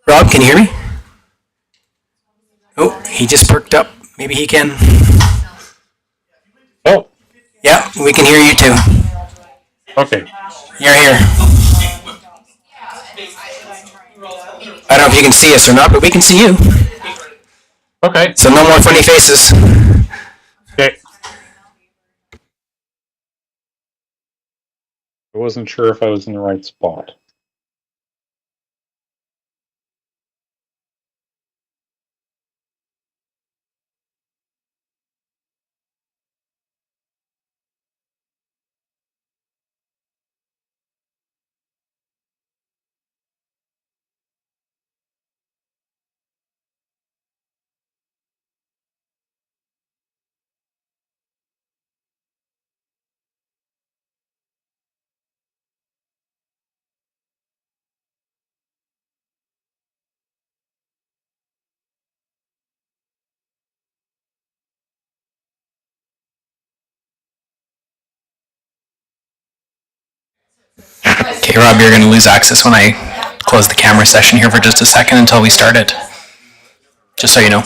Rob, can you hear me? Oh, he just perked up. Maybe he can. Oh, Yeah, we can hear you too. okay. You're here. I don't know if you can see us or not, but we can see you. Okay. So no more funny faces. Okay. I wasn't sure if I was in the right spot. Okay, Rob, you're going to lose access when I close the camera session here for just a second until we start it. Just so you know.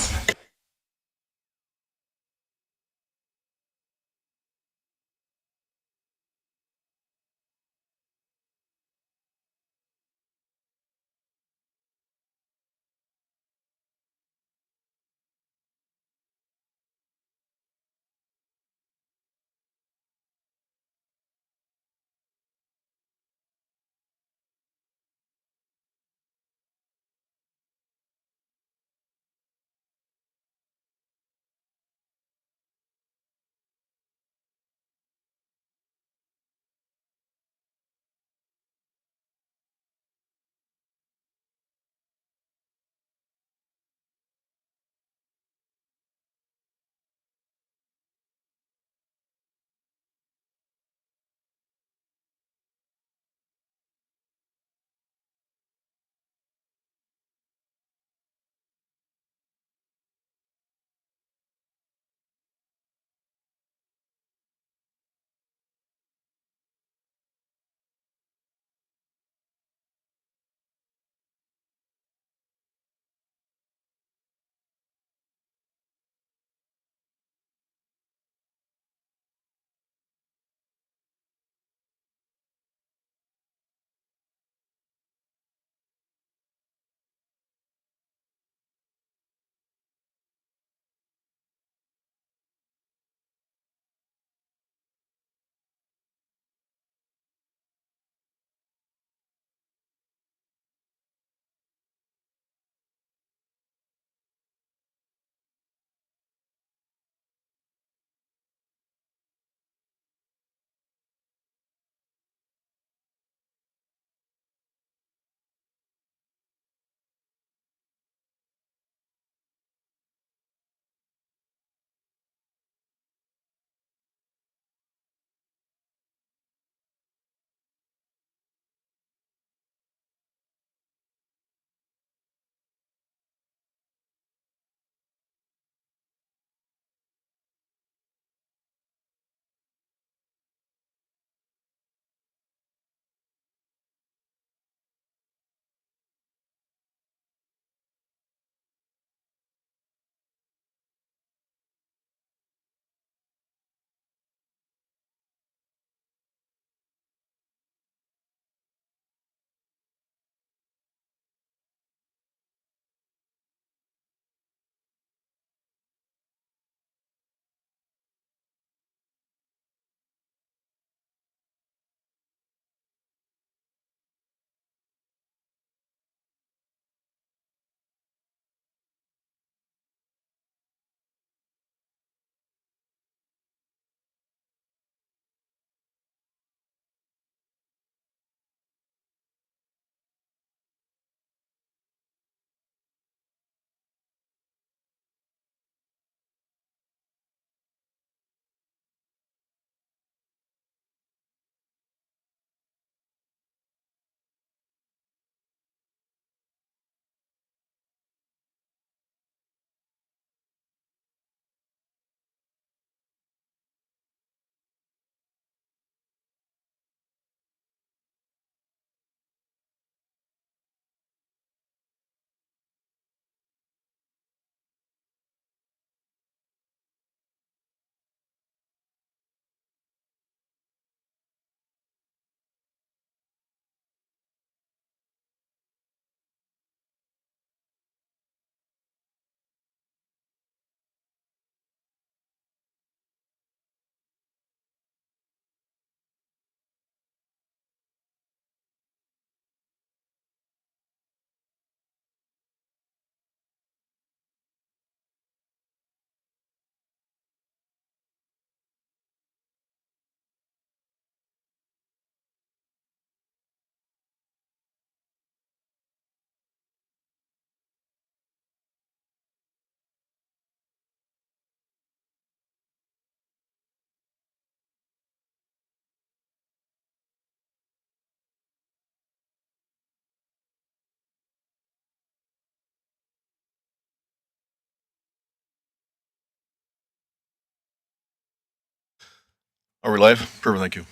Are we live? Perfect, thank you.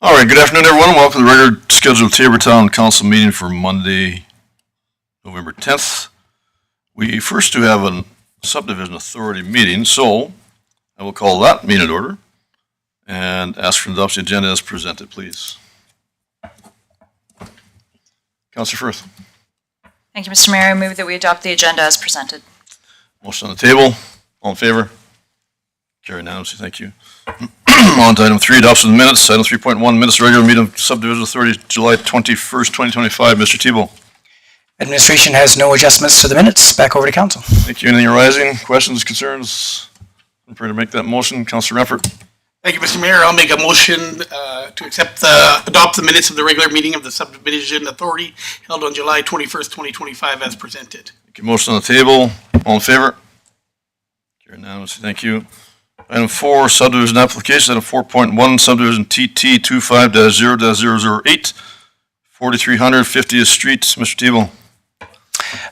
All right, good afternoon, everyone. Welcome to the regular scheduled Tabor Town Council meeting for Monday, November 10th. We first do have a subdivision authority meeting, so I will call that meeting to order and ask for the adoption of the agenda as presented, please. Councilor Firth, Thank you, Mr. Mayor. I move that we adopt the agenda as presented. motion on the table. All in favor? Carried unanimously, thank you. On to item 3, adoption of the minutes. Item 3.1, minutes of regular meeting of subdivision authority, July 21st, 2025. Mr. Tebow. Administration has no adjustments to the minutes. Back over to council. Thank you. Anything arising? Questions, concerns? I'm prepared to make that motion. Councilor Rufford. Thank you, Mr. Mayor. I'll make a motion to adopt the minutes of the regular meeting of the subdivision authority held on July 21st, 2025 as presented. Thank you. Motion on the table. All in favor? Carried unanimously. Thank you. Item 4, subdivision application. Item 4.1, subdivision TT 25-0-008, 4300 50th Street. Mr. Tebow.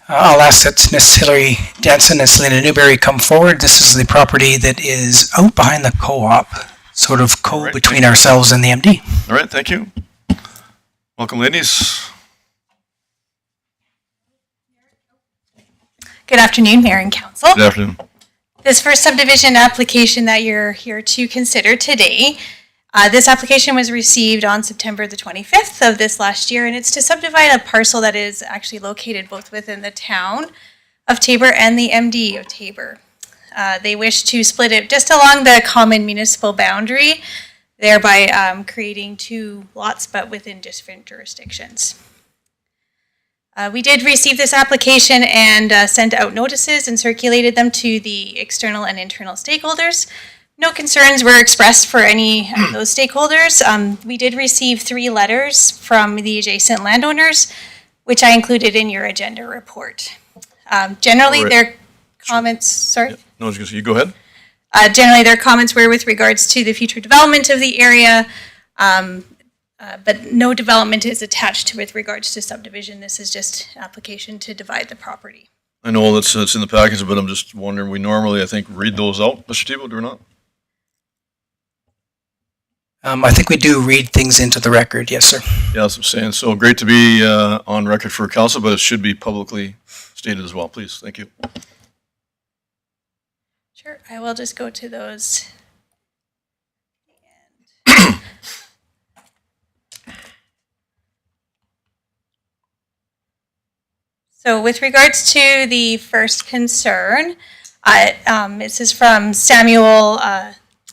I'll ask that Miss Hillary Danson and Selena Newberry come forward. This is the property that is out behind the co-op, sort of Right. between ourselves and the MD. All right, thank you. Welcome, ladies. Good afternoon, Mayor and Council. Good afternoon. This first subdivision application that you're here to consider today, this application was received on September the 25th of this last year, and it's to subdivide a parcel that is actually located both within the town of Tabor and the MD of Tabor. They wish to split it just along the common municipal boundary, thereby creating 2 lots but within different jurisdictions. We did receive this application and sent out notices and circulated them to the external and internal stakeholders. No concerns were expressed for any of those stakeholders. We did receive 3 letters from the adjacent landowners, which I included in your agenda report. Generally, All right. their comments, sorry. No, I was going to say, you go ahead. Generally, their comments were with regards to the future development of the area, but no development is attached with regards to subdivision. This is just application to divide the property. I know that's it's in the package, but I'm just wondering, we normally, I think, read those out, Mr. Tebow, do we not? I think we do read things into the record. Yes, sir. Yeah, that's what I'm saying. So great to be on record for council, but it should be publicly stated as well, please. Thank you. Sure, I will just go to those. So with regards to the first concern, this is from Samuel,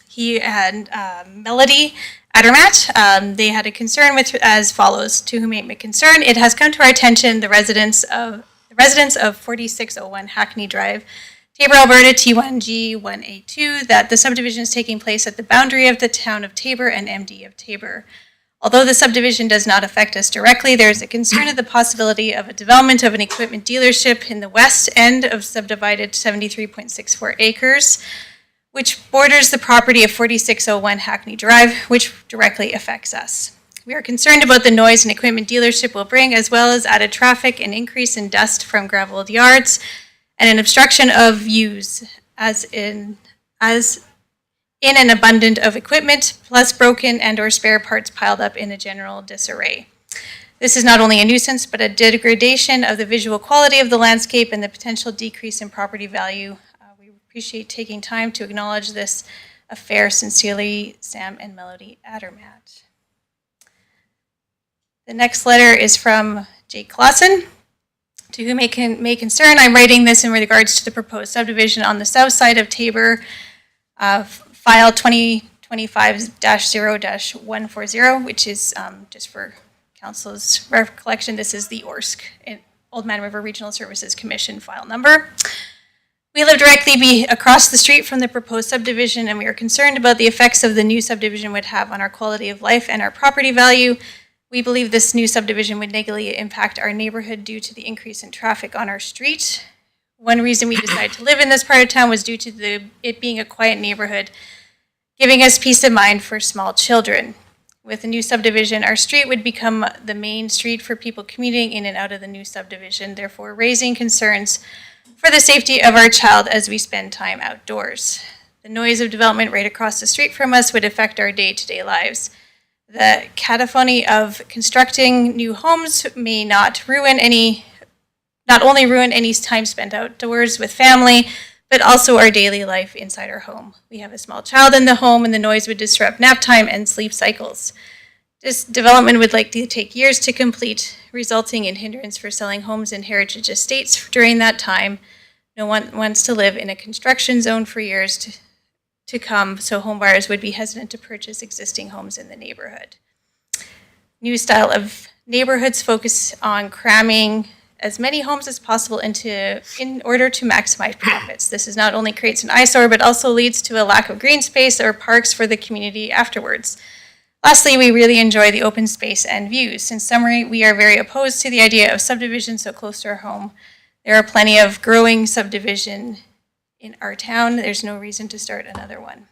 he and Melody Adermatt. They had a concern with as follows: to whom it may concern, it has come to our attention the residents of 4601 Hackney Drive, Tabor, Alberta T1G1A2, that the subdivision is taking place at the boundary of the town of Tabor and MD of Tabor. Although the subdivision does not affect us directly, there is a concern of the possibility of a development of an equipment dealership in the west end of subdivided 73.64 acres, which borders the property of 4601 Hackney Drive, which directly affects us. We are concerned about the noise an equipment dealership will bring, as well as added traffic, an increase in dust from graveled yards, and an obstruction of views as in an abundance of equipment, plus broken and or spare parts piled up in a general disarray. This is not only a nuisance, but a degradation of the visual quality of the landscape and the potential decrease in property value. We appreciate taking time to acknowledge this affair. Sincerely, Sam and Melody Adermatt. The next letter is from Jake Clausen. To whom it may concern, I'm writing this in regards to the proposed subdivision on the south side of Tabor, file 2025-0-140, which is just for council's recollection, this is the ORSC, Old Man River Regional Services Commission file number. We live directly across the street from the proposed subdivision, and we are concerned about the effects of the new subdivision would have on our quality of life and our property value. We believe this new subdivision would negatively impact our neighborhood due to the increase in traffic on our street. One reason we decided to live in this part of town was due to it being a quiet neighborhood, giving us peace of mind for small children. With the new subdivision, our street would become the main street for people commuting in and out of the new subdivision, therefore raising concerns for the safety of our child as we spend time outdoors. The noise of development right across the street from us would affect our day-to-day lives. The cacophony of constructing new homes may not only ruin any time spent outdoors with family, but also our daily life inside our home. We have a small child in the home, and the noise would disrupt nap time and sleep cycles. This development would likely take years to complete, resulting in hindrance for selling homes in heritage estates during that time. No one wants to live in a construction zone for years to come, so home buyers would be hesitant to purchase existing homes in the neighborhood. New style of neighborhoods focus on cramming as many homes as possible in order to maximize profits. This not only creates an eyesore, but also leads to a lack of green space or parks for the community afterwards. Lastly, we really enjoy the open space and views. In summary, we are very opposed to the idea of subdivision so close to our home. There are plenty of growing subdivision in our town. There's no reason to start another one.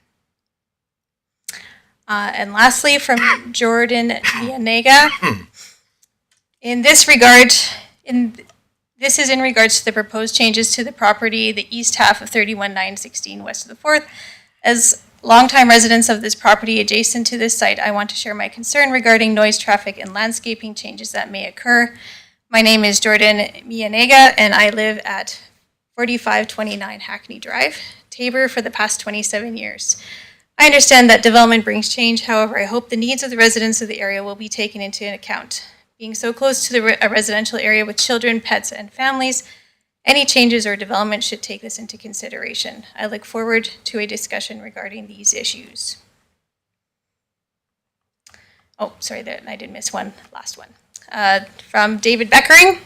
And lastly, from Jordan Vianega. This is in regards to the proposed changes to the property, the east half of 31916 west of the 4th. As longtime residents of this property adjacent to this site, I want to share my concern regarding noise, traffic, and landscaping changes that may occur. My name is Jordan Mianega, and I live at 4529 Hackney Drive, Tabor, for the past 27 years. I understand that development brings change. However, I hope the needs of the residents of the area will be taken into account. Being so close to a residential area with children, pets, and families, any changes or development should take this into consideration. I look forward to a discussion regarding these issues. Oh, sorry, I did miss one, last one. From David Beckering.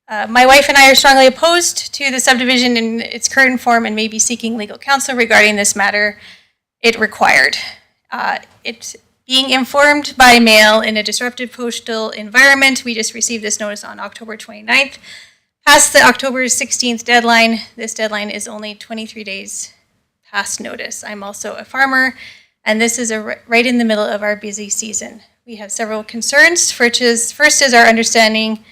My wife and I are strongly opposed to the subdivision in its current form and may be seeking legal counsel regarding this matter it required. It being informed by mail in a disruptive postal environment, we just received this notice on October 29th. Past the October 16th deadline, this deadline is only 23 days past notice. I'm also a farmer, and this is right in the middle of our busy season. We have several concerns. First is our understanding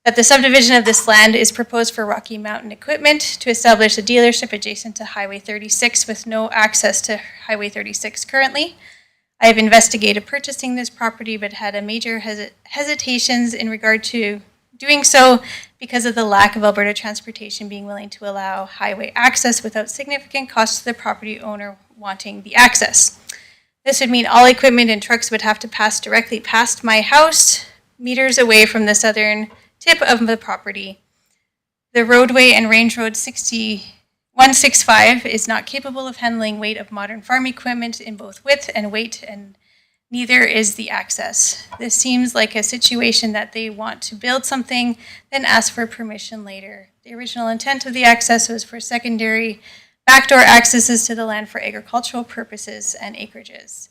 that the subdivision of this land is proposed for Rocky Mountain Equipment to establish a dealership adjacent to Highway 36 with no access to Highway 36 currently. I have investigated purchasing this property, but had a major hesitations in regard to doing so because of the lack of Alberta Transportation being willing to allow highway access without significant cost to the property owner wanting the access. This would mean all equipment and trucks would have to pass directly past my house, meters away from the southern tip of the property. The roadway and Range Road 165 is not capable of handling weight of modern farm equipment in both width and weight, and neither is the access. This seems like a situation that they want to build something, then ask for permission later. The original intent of the access was for secondary backdoor accesses to the land for agricultural purposes and acreages,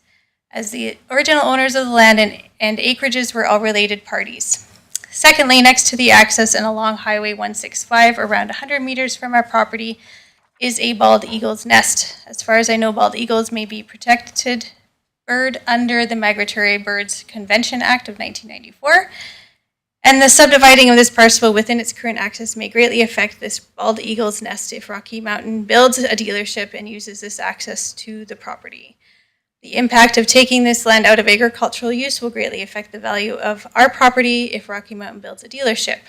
as the original owners of the land and acreages were all related parties. Secondly, next to the access and along Highway 165, around 100 meters from our property, is a bald eagle's nest. As far as I know, bald eagles may be protected bird under the Migratory Birds Convention Act of 1994, and the subdividing of this parcel within its current access may greatly affect this bald eagle's nest if Rocky Mountain builds a dealership and uses this access to the property. The impact of taking this land out of agricultural use will greatly affect the value of our property if Rocky Mountain builds a dealership.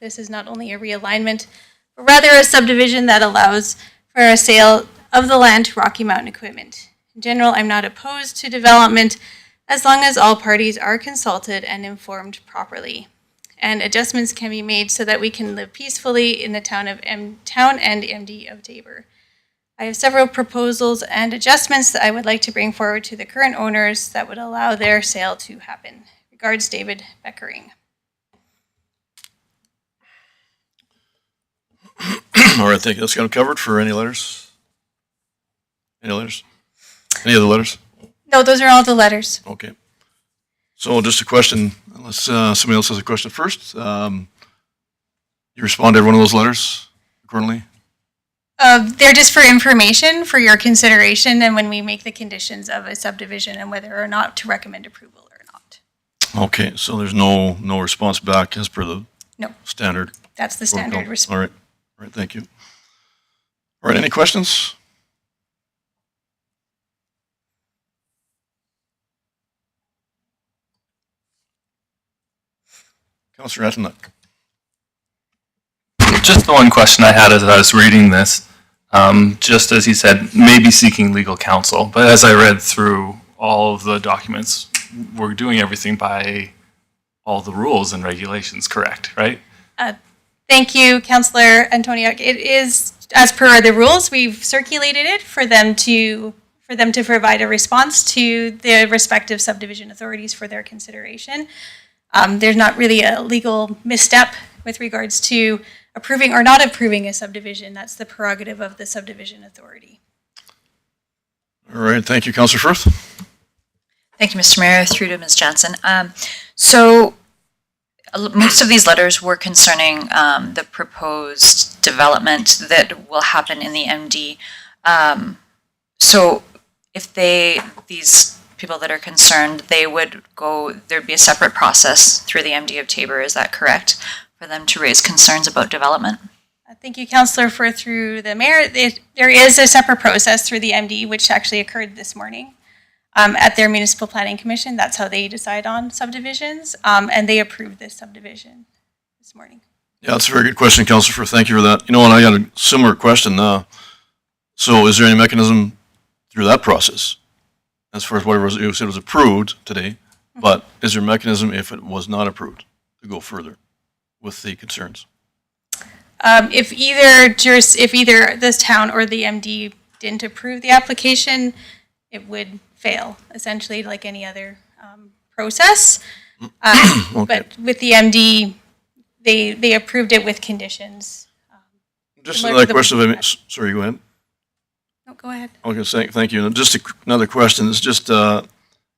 This is not only a realignment, but rather a subdivision that allows for a sale of the land to Rocky Mountain Equipment. In general, I'm not opposed to development as long as all parties are consulted and informed properly, and adjustments can be made so that we can live peacefully in the town and MD of Tabor. I have several proposals and adjustments that I would like to bring forward to the current owners that would allow their sale to happen. Regards, David Beckering. All right, I think that's got them covered for any letters. Any letters? Any other letters? No, those are all the letters. Okay. So just a question, unless somebody else has a question first. You respond to every one of those letters accordingly? They're just for information, for your consideration, and when we make the conditions of a subdivision and whether or not to recommend approval or not. Okay, so there's no response back as per the No, Standard. that's the standard protocol. response. All right, thank you. All right, any questions? Councillor Antonuc. Just the one question I had as I was reading this, just as he said, maybe seeking legal counsel, but as I read through all of the documents, we're doing everything by all the rules and regulations, correct, right? Thank you, Councillor Antoniuk. It is, as per the rules, we've circulated it for them to provide a response to the respective subdivision authorities for their consideration. There's not really a legal misstep with regards to approving or not approving a subdivision. That's the prerogative of the subdivision authority. All right, thank you, Councillor Firth. Thank you, Mr. Mayor. Through to Ms. Jansen. So most of these letters were concerning the proposed development that will happen in the MD. So if these people that are concerned, there'd be a separate process through the MD of Tabor, is that correct? For them to raise concerns about development? Thank you, Councillor, through the mayor. There is a separate process through the MD, which actually occurred this morning at their municipal planning commission. That's how they decide on subdivisions, and they approved this subdivision this morning. Yeah, that's a very good question, Councillor Firth. Thank you for that. You know, and I got a similar question. So is there any mechanism through that process, as far as whatever you said was approved today, but is there a mechanism if it was not approved to go further with the concerns? If either this town or the MD didn't approve the application, it would fail, essentially, like any other process. Okay. But with the MD, they approved it with conditions. Just similar another to the question. one- Sorry, go ahead. No, go ahead. Okay, thank you. And just another question. It's just, and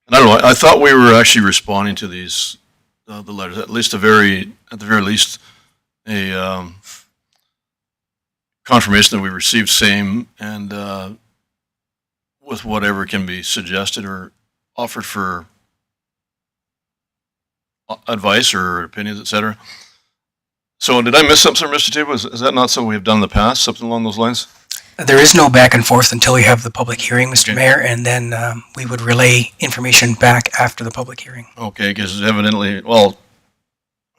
I don't know, I thought we were actually responding to these, the letters, at the very least, a confirmation that we received same and with whatever can be suggested or offered for advice or opinions, et cetera. So did I miss something, Mr. Tabor? Is that not something we've done in the past, something along those lines? There is no back and forth until we have the public hearing, Mr. Okay. Mayor, and then we would relay information back after the public hearing. Okay, because evidently, well,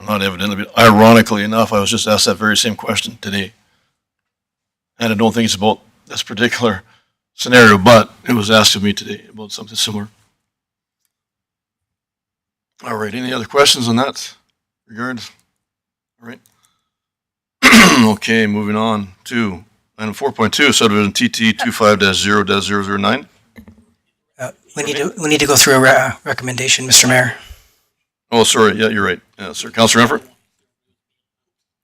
not evidently, but ironically enough, I was just asked that very same question today. And I don't think it's about this particular scenario, but it was asked of me today about something similar. All right, any other questions on that regard? All right. Okay, moving on to item 4.2, subdivision TT 25-0-009. We need to go through a recommendation, Mr. Mayor. Oh, sorry, yeah, you're right. Sir, Councilor Renfort?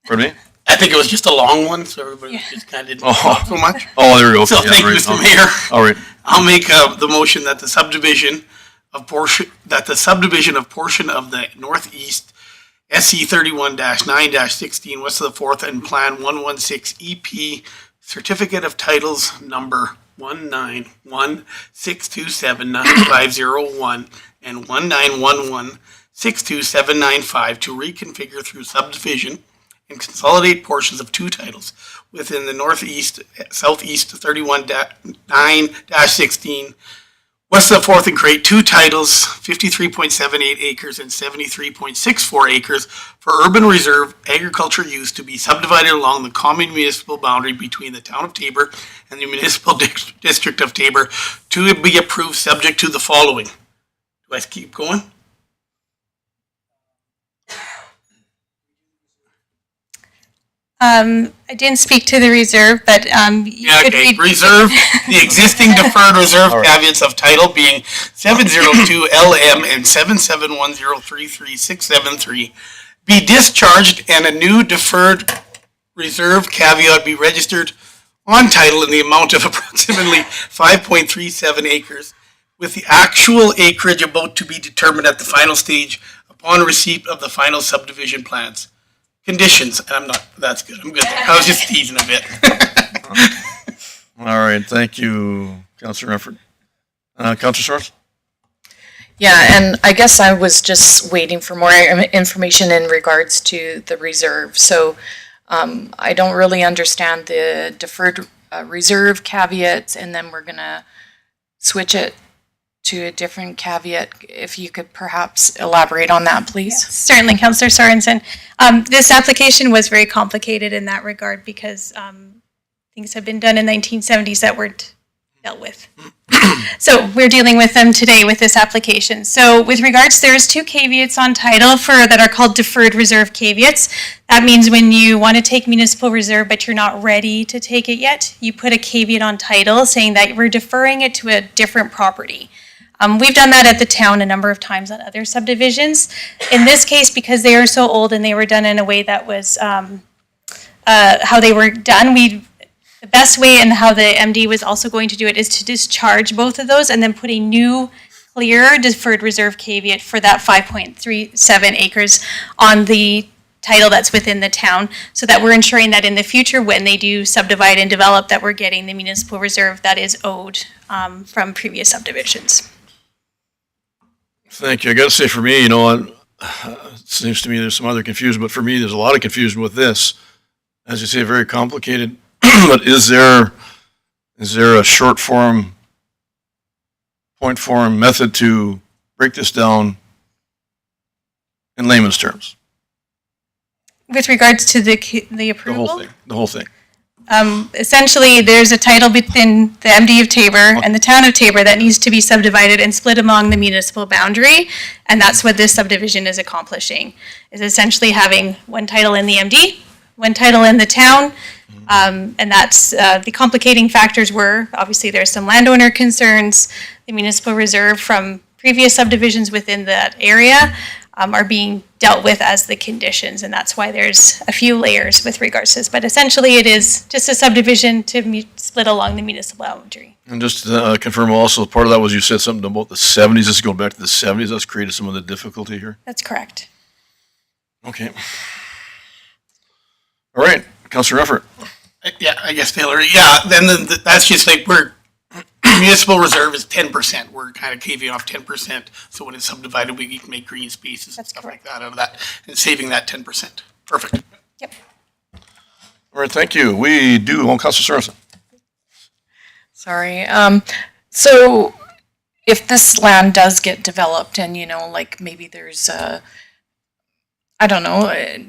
Pardon me? I think it was just a long one, so everybody just kind of didn't talk so much. Oh, there we go. So Yeah, thank you, right. Mr. Mayor. All right. I'll make the motion that the subdivision of portion of the northeast SC 31-9-16 west of the 4th and Plan 116 EP Certificate of Titles number 19162795001 and 191162795 to reconfigure through subdivision and consolidate portions of two titles within the southeast 31-9-16 west of the 4th and Crate, two titles, 53.78 acres and 73.64 acres for urban reserve agriculture use to be subdivided along the common municipal boundary between the town of Tabor and the municipal district of Tabor to be approved subject to the following. Do I keep going? I didn't speak to the reserve, but you Yeah, could okay. read. Reserve, the existing deferred reserve caveats of title being 702 LM and 771033673 be discharged and a new deferred reserve caveat be registered on title in the amount of approximately 5.37 acres, with the actual acreage about to be determined at the final stage upon receipt of the final subdivision plans. Conditions, and that's good, I'm good. I was just teasing a bit. All right, thank you, Councilor Renfort. Councilor Sorensen? Yeah, and I guess I was just waiting for more information in regards to the reserve. So I don't really understand the deferred reserve caveats, and then we're going to switch it to a different caveat. If you could perhaps elaborate on that, please. Certainly, Councillor Sorensen. This application was very complicated in that regard because things have been done in the 1970s that weren't dealt with. So we're dealing with them today with this application. So with regards, there's 2 caveats on title that are called deferred reserve caveats. That means when you want to take municipal reserve but you're not ready to take it yet, you put a caveat on title saying that we're deferring it to a different property. We've done that at the town a number of times on other subdivisions. In this case, because they are so old and they were done in a way that was how they were done, the best way and how the MD was also going to do it is to discharge both of those and then put a new clear deferred reserve caveat for that 5.37 acres on the title that's within the town, so that we're ensuring that in the future when they do subdivide and develop that we're getting the municipal reserve that is owed from previous subdivisions. Thank you. I got to say, for me, it seems to me there's some other confusion, but for me, there's a lot of confusion with this. As you say, very complicated. But is there a short form, point form method to break this down in layman's terms? With regards to the The approval? whole thing. Essentially, there's a title within the MD of Tabor and the town of Tabor that needs to be subdivided and split among the municipal boundary, and that's what this subdivision is accomplishing, is essentially having one title in the MD, one title in the town, and that's, the complicating factors were, obviously there's some landowner concerns, the municipal reserve from previous subdivisions within that area, are being dealt with as the conditions, and that's why there's a few layers with regards to this. But essentially, it is just a subdivision to split along the municipal boundary. And just to confirm also, part of that was you said something about the 70s. This is going back to the 70s. That's created some of the difficulty here. That's correct. Okay. All right, Councillor Effort. Yeah, I guess Hillary. Yeah, then that's just like municipal reserve is 10%. We're kind of caving off 10%. So when it's subdivided, we can make green spaces and stuff like that out of that and saving that 10%. Perfect. Yep. All right, thank you. Councillor Sorensen. Sorry. So if this land does get developed and, maybe there's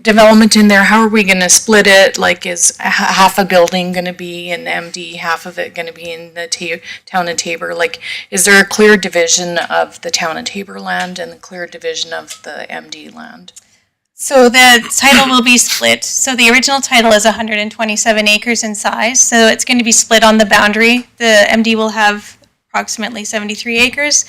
development in there, how are we going to split it? Like, is half a building going to be in MD, half of it going to be in the town of Tabor? Like, is there a clear division of the town of Tabor land and a clear division of the MD land? So the title will be split. So the original title is 127 acres in size. So it's going to be split on the boundary. The MD will have approximately 73 acres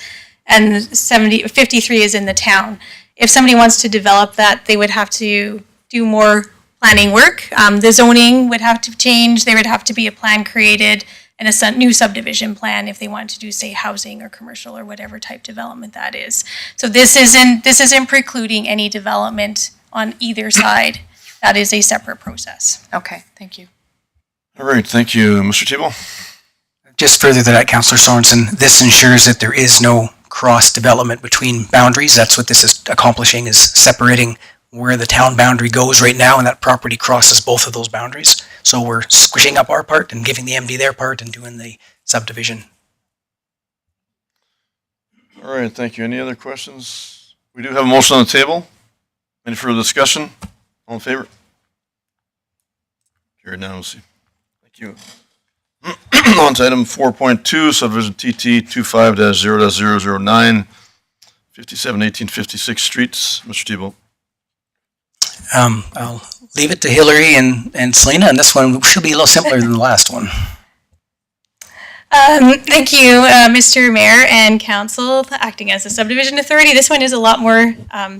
and 53 is in the town. If somebody wants to develop that, they would have to do more planning work. The zoning would have to change. There would have to be a plan created and a new subdivision plan if they wanted to do, say, housing or commercial or whatever type development that is. So this isn't precluding any development on either side. That is a separate process. Okay, thank you. All right, thank you. Mr. Tebow? Just further to that, Councillor Sorensen, this ensures that there is no cross-development between boundaries. That's what this is accomplishing, is separating where the town boundary goes right now, and that property crosses both of those boundaries. So we're squishing up our part and giving the MD their part and doing the subdivision. All right, thank you. Any other questions? We do have a motion on the table. Any further discussion? All in favor? Carried unanimously. Thank you. On to item 4.2, subdivision TT 25-0-009, 571856 Streets. Mr. Tebow. I'll leave it to Hillary and Selena, and this one should be a little simpler than the last one. Thank you, Mr. Mayor and Council, acting as a subdivision authority. This one is a lot more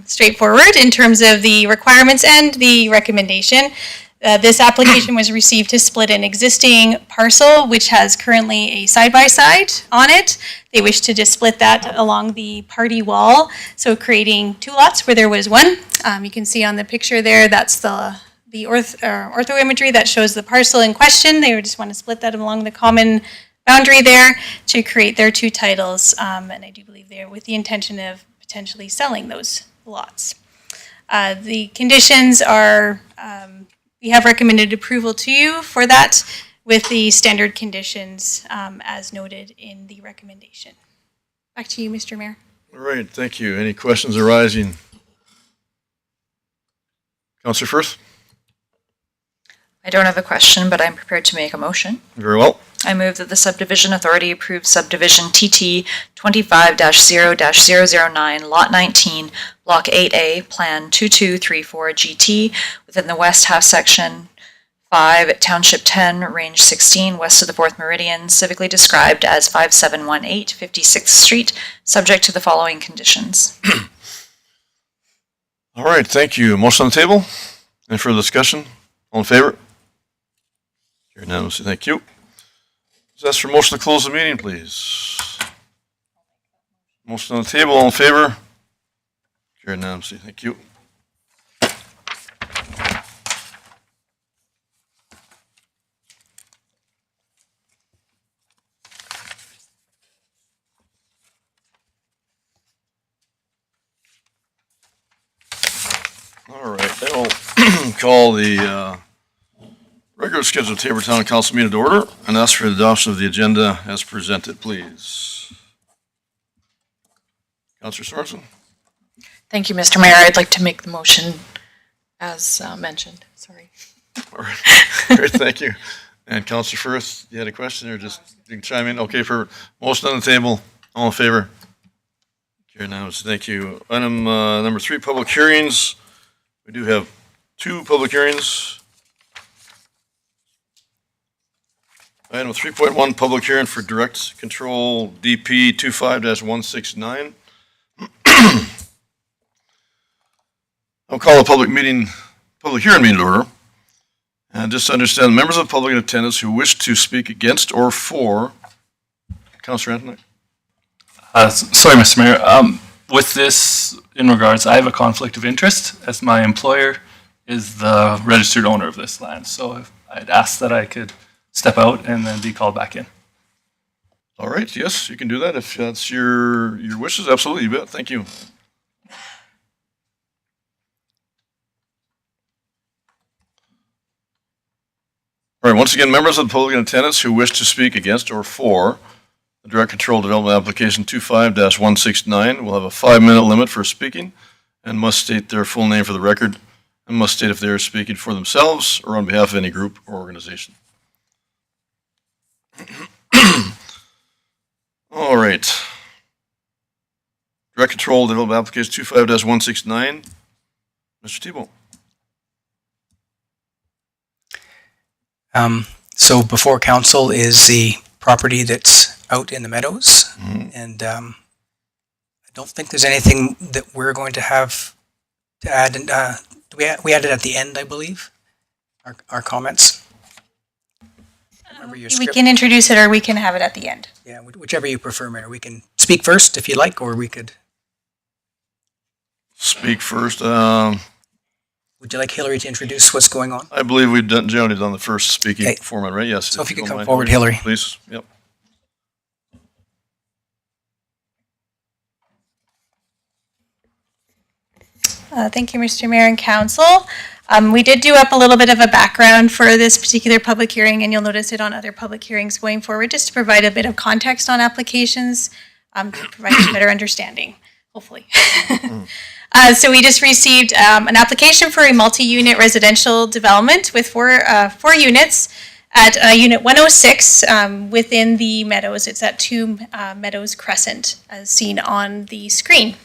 straightforward in terms of the requirements and the recommendation. This application was received to split an existing parcel, which has currently a side-by-side on it. They wish to just split that along the party wall, so creating 2 lots where there was one. You can see on the picture there, that's the ortho imagery that shows the parcel in question. They just want to split that along the common boundary there to create their two titles, and I do believe they're with the intention of potentially selling those lots. The conditions are, we have recommended approval to you for that with the standard conditions as noted in the recommendation. Back to you, Mr. Mayor. All right, thank you. Any questions arising? Councillor Firth? I don't have a question, but I'm prepared to make a motion. Very well. I move that the subdivision authority approve subdivision TT 25-0-009, Lot 19, Block 8A, Plan 2234 GT, within the west half section 5, Township 10, Range 16, west of the 4th Meridian, civically described as 5718 56th Street, subject to the following conditions. All right, thank you. Motion on the table? Any further discussion? All in favor? Carried unanimously, thank you. Let's ask for motion to close the meeting, please. Motion on the table, all in favor? Carried unanimously, thank you. All right, I will call the regular scheduled Tabortown Council meeting to order and ask for the adoption of the agenda as presented, please. Councillor Sorensen? Thank you, Mr. Mayor. I'd like to make the motion as mentioned. Sorry. All right, great, thank you. And Councillor Firth, you had a question or just you can chime in? Okay, for motion on the table, all in favor? Carried unanimously, thank you. Item number 3, public hearings. We do have 2 public hearings. Item 3.1, public hearing for direct control DP 25-169. I'll call a public hearing meeting to order. And just to understand, members of the public in attendance who wish to speak against or for, Councillor Anthony? Sorry, Mr. Mayor. With this, in regards, I have a conflict of interest as my employer is the registered owner of this land. So I'd ask that I could step out and then be called back in. All right, yes, you can do that if that's your wishes. Absolutely, you bet. Thank you. All right, once again, members of the public in attendance who wish to speak against or for the Direct Control Development Application 25-169 will have a 5-minute limit for speaking and must state their full name for the record and must state if they are speaking for themselves or on behalf of any group or organization. All right. Direct Control Development Application 25-169. Mr. Thibault. So before council is the property that's out in the meadows. And I don't think there's anything that we're going to have to add. And we added at the end, I believe, our comments. Remember your We script? can introduce it or we can have it at the end. Yeah, whichever you prefer, Mayor. We can speak first if you like, or we could. Speak first. Would you like Hillary to introduce what's going on? I believe we've generally done the first speaking Okay. format, right? Yes. So if you could don't come mind. forward, Hillary. Please, yep. Thank you, Mr. Mayor and Council. We did do up a little bit of a background for this particular public hearing, and you'll notice it on other public hearings going forward, just to provide a bit of context on applications, to provide a better understanding, hopefully. So we just received an application for a multi-unit residential development with four units at Unit 106 within the Meadows. It's at 2 Meadows Crescent, as seen on the screen.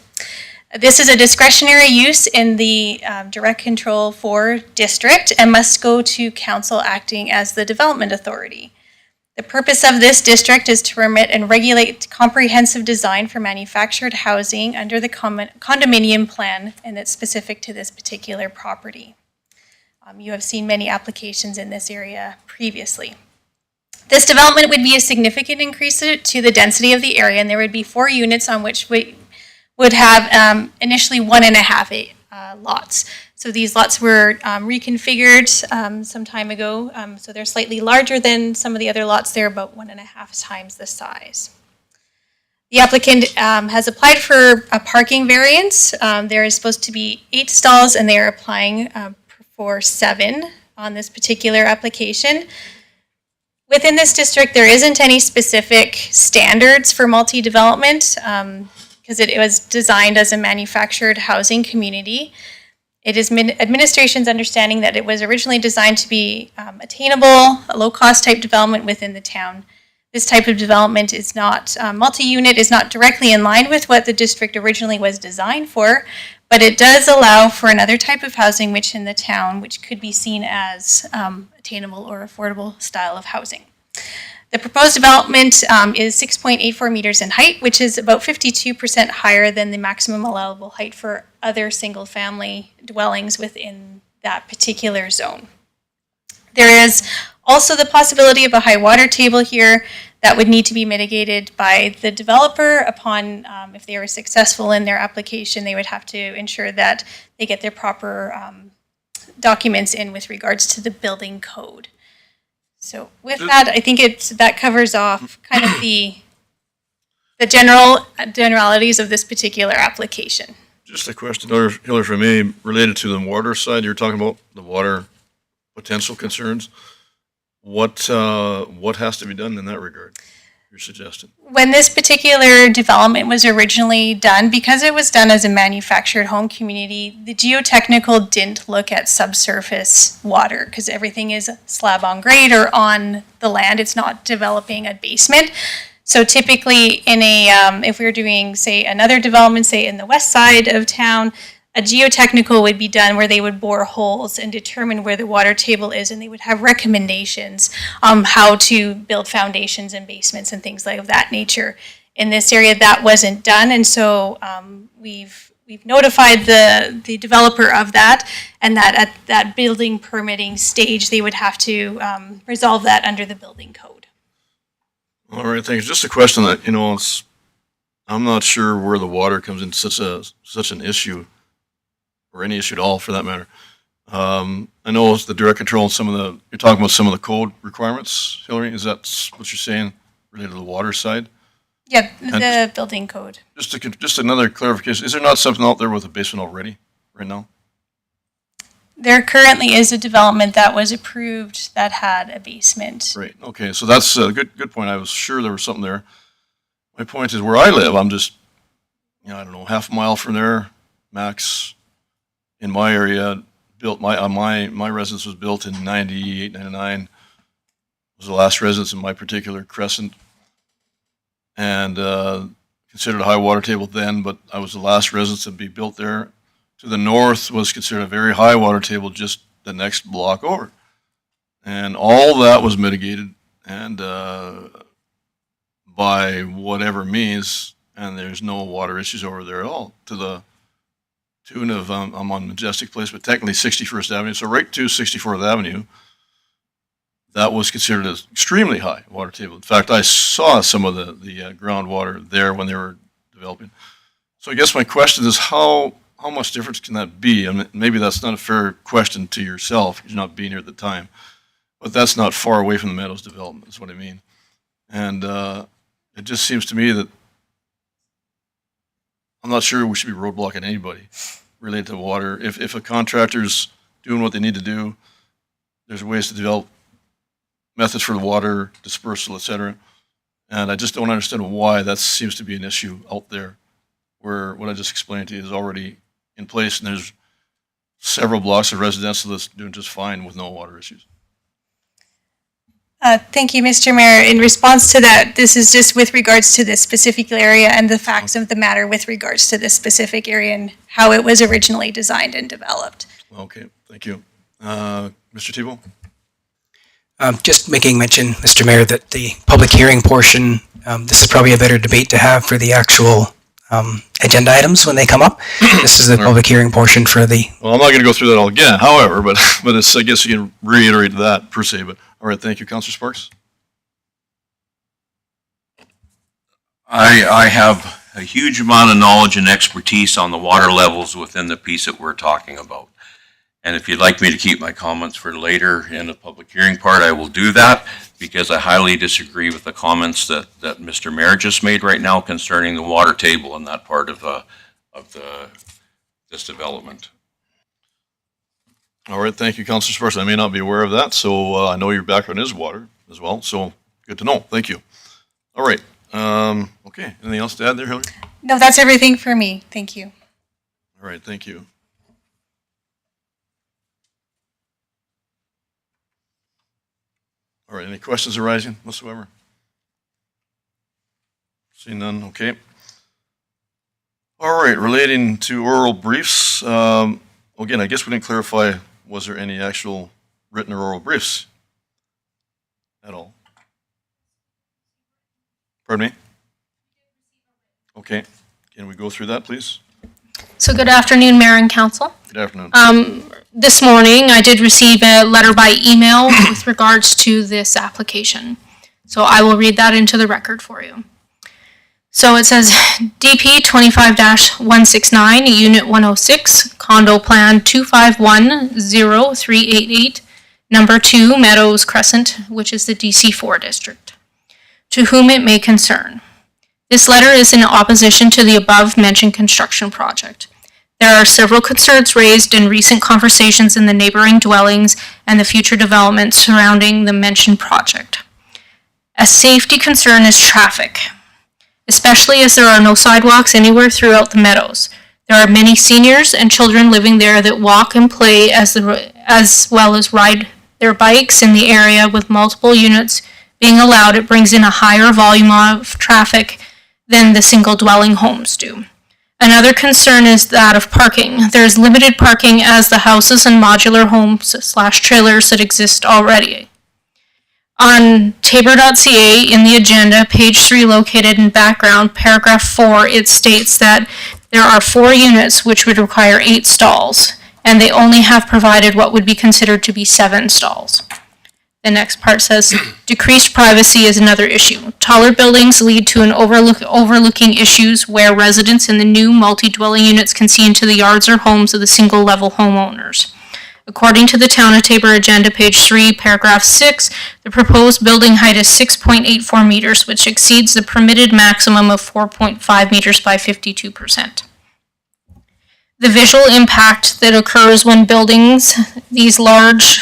This is a discretionary use in the Direct Control 4 district and must go to council acting as the development authority. The purpose of this district is to permit and regulate comprehensive design for manufactured housing under the condominium plan, and it's specific to this particular property. You have seen many applications in this area previously. This development would be a significant increase to the density of the area, and there would be 4 units on which we would have initially 1.5 lots. So these lots were reconfigured some time ago. So they're slightly larger than some of the other lots. They're about 1.5 times the size. The applicant has applied for a parking variance. There is supposed to be 8 stalls, and they are applying for 7 on this particular application. Within this district, there isn't any specific standards for multi-development because it was designed as a manufactured housing community. It is administration's understanding that it was originally designed to be attainable, a low-cost type development within the town. This type of development is not, multi-unit is not directly in line with what the district originally was designed for, but it does allow for another type of housing which in the town, which could be seen as attainable or affordable style of housing. The proposed development is 6.84 meters in height, which is about 52% higher than the maximum allowable height for other single-family dwellings within that particular zone. There is also the possibility of a high water table here that would need to be mitigated by the developer upon, if they were successful in their application, they would have to ensure that they get their proper documents in with regards to the building code. So with that, I think that covers off kind of the generalities of this particular application. Just a question, Hillary, for me, related to the water side. You're talking about the water potential concerns. What has to be done in that regard? You're suggesting? When this particular development was originally done, because it was done as a manufactured home community, the geotechnical didn't look at subsurface water because everything is slab on grade or on the land. It's not developing a basement. So typically in if we were doing, say, another development, say in the west side of town, a geotechnical would be done where they would bore holes and determine where the water table is, and they would have recommendations on how to build foundations and basements and things like that nature. In this area, that wasn't done, and so we've notified the developer of that, and that at that building permitting stage, they would have to resolve that under the building code. All right, thanks. Just a question that, I'm not sure where the water comes into such an issue, or any issue at all for that matter. I know it's the direct control and you're talking about some of the code requirements, Hillary, is that what you're saying related to the water side? Yeah, the building code. Just another clarification, is there not something out there with a basement already, right now? There currently is a development that was approved that had a basement. Right, okay, so that's a good point. I was sure there was something there. My point is where I live, I'm just, I don't know, half a mile from there, max. In my area, built my residence was built in 98, 99. Was the last residence in my particular crescent, and considered a high water table then. But I was the last residence to be built there. To the north was considered a very high water table, just the next block over, and all that was mitigated and by whatever means, and there's no water issues over there at all. To the tune of, I'm on Majestic Place, but technically 61st Avenue, so right to 64th Avenue, that was considered an extremely high water table. In fact, I saw some of the groundwater there when they were developing. So I guess my question is how much difference can that be? I mean, maybe that's not a fair question to yourself, you're not being here at the time, but that's not far away from the Meadows development, is what I mean. And it just seems to me that I'm not sure we should be roadblocking anybody related to water. If a contractor's doing what they need to do, there's ways to develop methods for the water dispersal, et cetera. And I just don't understand why that seems to be an issue out there, where what I just explained to you is already in place, and there's several blocks of residential that's doing just fine with no water issues. Thank you, Mr. Mayor. In response to that, this is just with regards to this specific area and the facts of the matter with regards to this specific area and how it was originally designed and developed. Okay, thank you. Mr. Tebow? Just making mention, Mr. Mayor, that the public hearing portion, this is probably a better debate to have for the actual agenda items when they come up. This is the public hearing portion for the... Well, I'm not going to go through that all again, however, but it's, I guess you can reiterate that per se, but all right, thank you. Councilor Sparks? I have a huge amount of knowledge and expertise on the water levels within the piece that we're talking about. And if you'd like me to keep my comments for later in the public hearing part, I will do that, because I highly disagree with the comments that Mr. Mayor just made right now concerning the water table and that part of this development. All right, thank you, Councilor Sparks. I may not be aware of that, so I know your background is water as well, so good to know. Thank you. All right, okay, anything else to add there, Hillary? No, that's everything for me. Thank you. All right, thank you. All right, any questions arising whatsoever? Seeing none, okay. All right, relating to oral briefs, again, I guess we didn't clarify, was there any actual written or oral briefs at all? Pardon me? Okay, can we go through that, please? So good afternoon, Mayor and Council. Good afternoon. This morning, I did receive a letter by email with regards to this application. So I will read that into the record for you. So it says DP 25-169, Unit 106, Condo Plan 2510388, Number 2, Meadows Crescent, which is the DC4 district. To whom it may concern. This letter is in opposition to the above-mentioned construction project. There are several concerns raised in recent conversations in the neighboring dwellings and the future development surrounding the mentioned project. A safety concern is traffic, especially as there are no sidewalks anywhere throughout the meadows. There are many seniors and children living there that walk and play as well as ride their bikes in the area. With multiple units being allowed, it brings in a higher volume of traffic than the single dwelling homes do. Another concern is that of parking. There is limited parking as the houses and modular homes / trailers that exist already. On tabor.ca in the agenda, page 3 located in background, paragraph 4, it states that there are 4 units which would require 8 stalls, and they only have provided what would be considered to be 7 stalls. The next part says, decreased privacy is another issue. Taller buildings lead to an overlooking issues where residents in the new multi-dwelling units can see into the yards or homes of the single-level homeowners. According to the Town of Tabor agenda, page 3, paragraph 6, the proposed building height is 6.84 meters, which exceeds the permitted maximum of 4.5 meters by 52%. The visual impact that occurs when building these large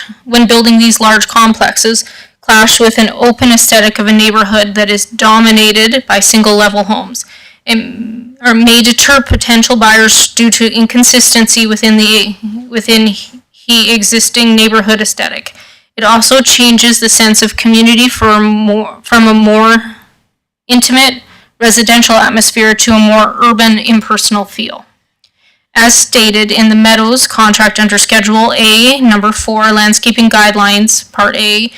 complexes clash with an open aesthetic of a neighborhood that is dominated by single-level homes, or may deter potential buyers due to inconsistency within the existing neighborhood aesthetic. It also changes the sense of community from a more intimate residential atmosphere to a more urban, impersonal feel. As stated in the Meadows contract under Schedule A, Number 4, Landscaping Guidelines, Part A,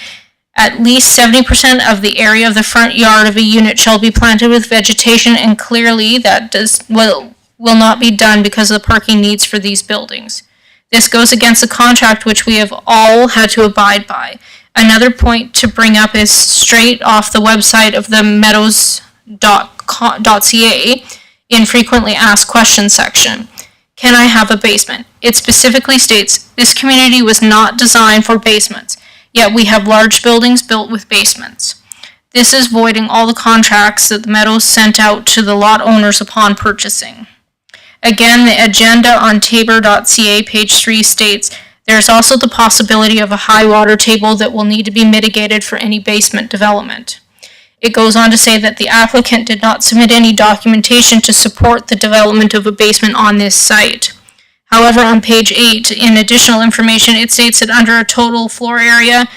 at least 70% of the area of the front yard of a unit shall be planted with vegetation, and clearly that will not be done because of the parking needs for these buildings. This goes against the contract which we have all had to abide by. Another point to bring up is straight off the website of the meadows.ca in frequently asked questions section. Can I have a basement? It specifically states, this community was not designed for basements, yet we have large buildings built with basements. This is voiding all the contracts that the Meadows sent out to the lot owners upon purchasing. Again, the agenda on tabor.ca, page 3, states, there is also the possibility of a high water table that will need to be mitigated for any basement development. It goes on to say that the applicant did not submit any documentation to support the development of a basement on this site. However, on page 8, in additional information, it states that under a total floor area,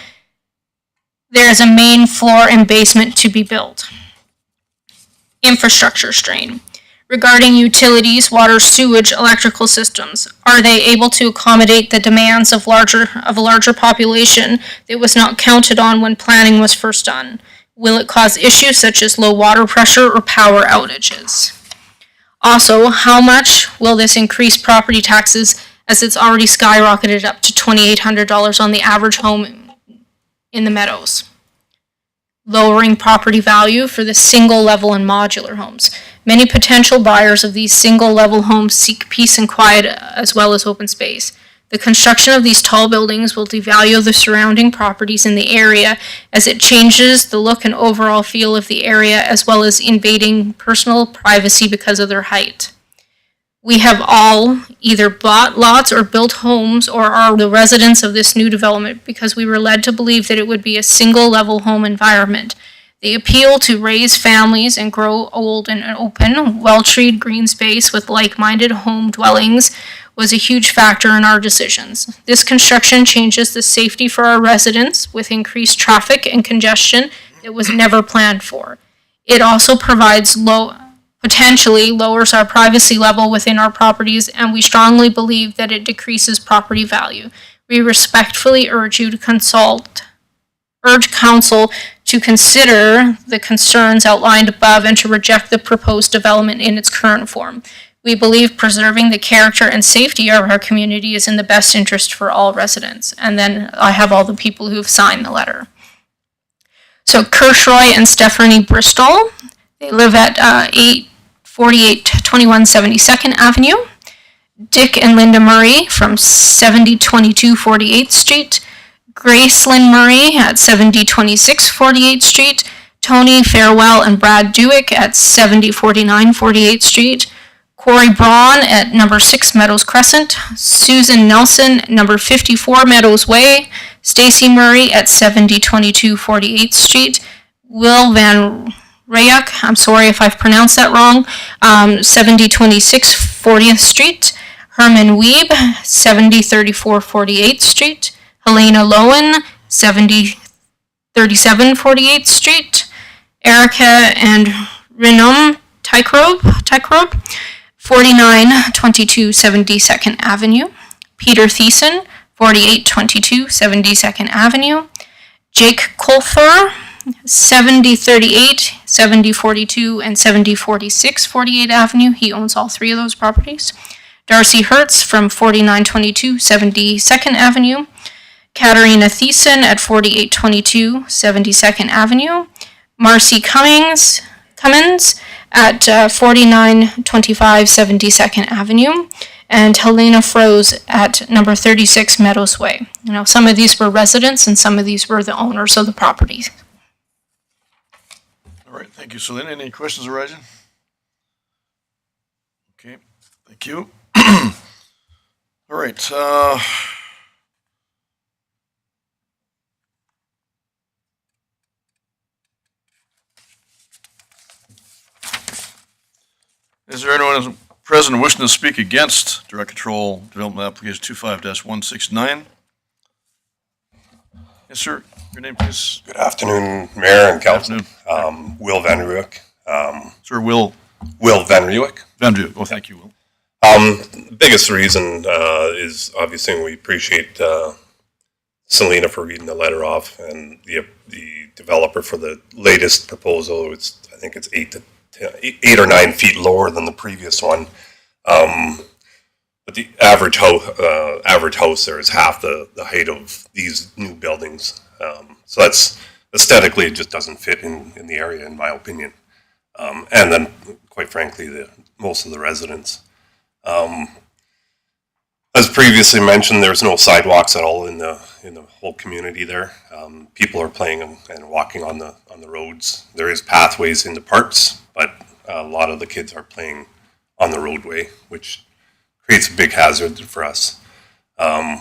there is a main floor and basement to be built. Infrastructure strain. Regarding utilities, water, sewage, electrical systems, are they able to accommodate the demands of a larger population that was not counted on when planning was first done? Will it cause issues such as low water pressure or power outages? Also, how much will this increase property taxes, as it's already skyrocketed up to $2,800 on the average home in the Meadows? Lowering property value for the single level and modular homes. Many potential buyers of these single-level homes seek peace and quiet as well as open space. The construction of these tall buildings will devalue the surrounding properties in the area as it changes the look and overall feel of the area as well as invading personal privacy because of their height. We have all either bought lots or built homes or are the residents of this new development because we were led to believe that it would be a single-level home environment. The appeal to raise families and grow old in an open, well-treated green space with like-minded home dwellings was a huge factor in our decisions. This construction changes the safety for our residents with increased traffic and congestion that was never planned for. It also provides potentially lowers our privacy level within our properties, and we strongly believe that it decreases property value. We respectfully urge you to urge council to consider the concerns outlined above and to reject the proposed development in its current form. We believe preserving the character and safety of our community is in the best interest for all residents. And then I have all the people who have signed the letter. So Kersroy and Stephanie Bristol, they live at 84821 72nd Avenue. Dick and Linda Murray from 7022 48th Street. Gracelyn Murray at 7026 48th Street. Tony Farewell and Brad Dewick at 7049 48th Street. Corey Braun at number 6 Meadows Crescent, Susan Nelson, number 54 Meadows Way, Stacy Murray at 7022 48th Street, Will Van Rayuk, I'm sorry if I've pronounced that wrong, 7026 40th Street, Herman Weeb, 7034 48th Street, Helena Lowen, 7037 48th Street, Erica and Renom Tykrob, 4922 72nd Avenue, Peter Thiessen, 4822 72nd Avenue, Jake Colfer, 7038, 7042, and 7046 48th Avenue. He owns all three of those properties. Darcy Hertz from 4922 72nd Avenue, Katarina Thiessen at 4822 72nd Avenue, Marcy Cummins at 4925 72nd Avenue, and Helena Froze at number 36 Meadows Way. You know, some of these were residents and some of these were the owners of the properties. All right, thank you, Selena. Any questions arising? Okay, thank you. All right, is there anyone present wishing to speak against Direct Control Development Application 25-169? Yes, sir. Your name, please. Good afternoon, Mayor and Council. Good afternoon. Will Van Ruik. Sir, Will Van Ruik. Van Duke. Oh, thank you, Will. The biggest reason is obviously we appreciate Selena for reading the letter off, and the developer for the latest proposal. I think it's 8 or 9 feet lower than the previous one. But the average house there is half the height of these new buildings. So that's aesthetically, it just doesn't fit in the area, in my opinion. And then, quite frankly, most of the residents. As previously mentioned, there's no sidewalks at all in the whole community there. People are playing and walking on the roads. There is pathways into parks, but a lot of the kids are playing on the roadway, which creates a big hazard for us. And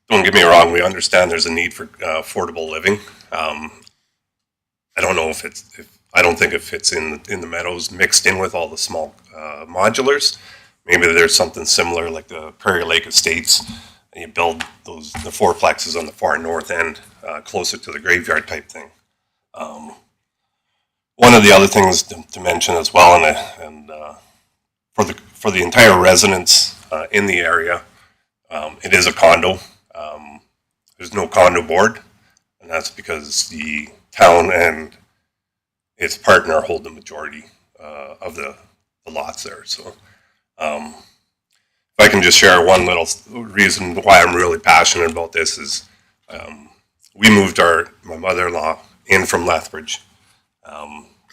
don't get me wrong, we understand there's a need for affordable living. I don't know I don't think it fits in the Meadows mixed in with all the small modulars. Maybe there's something similar like the Prairie Lake Estates, and you build the fourplexes on the far north end, closer to the graveyard type thing. One of the other things to mention as well, and for the entire residents in the area, it is a condo. There's no condo board, and that's because the town and its partner hold the majority of the lots there. So if I can just share one little reason why I'm really passionate about this is we moved my mother-in-law in from Lethbridge.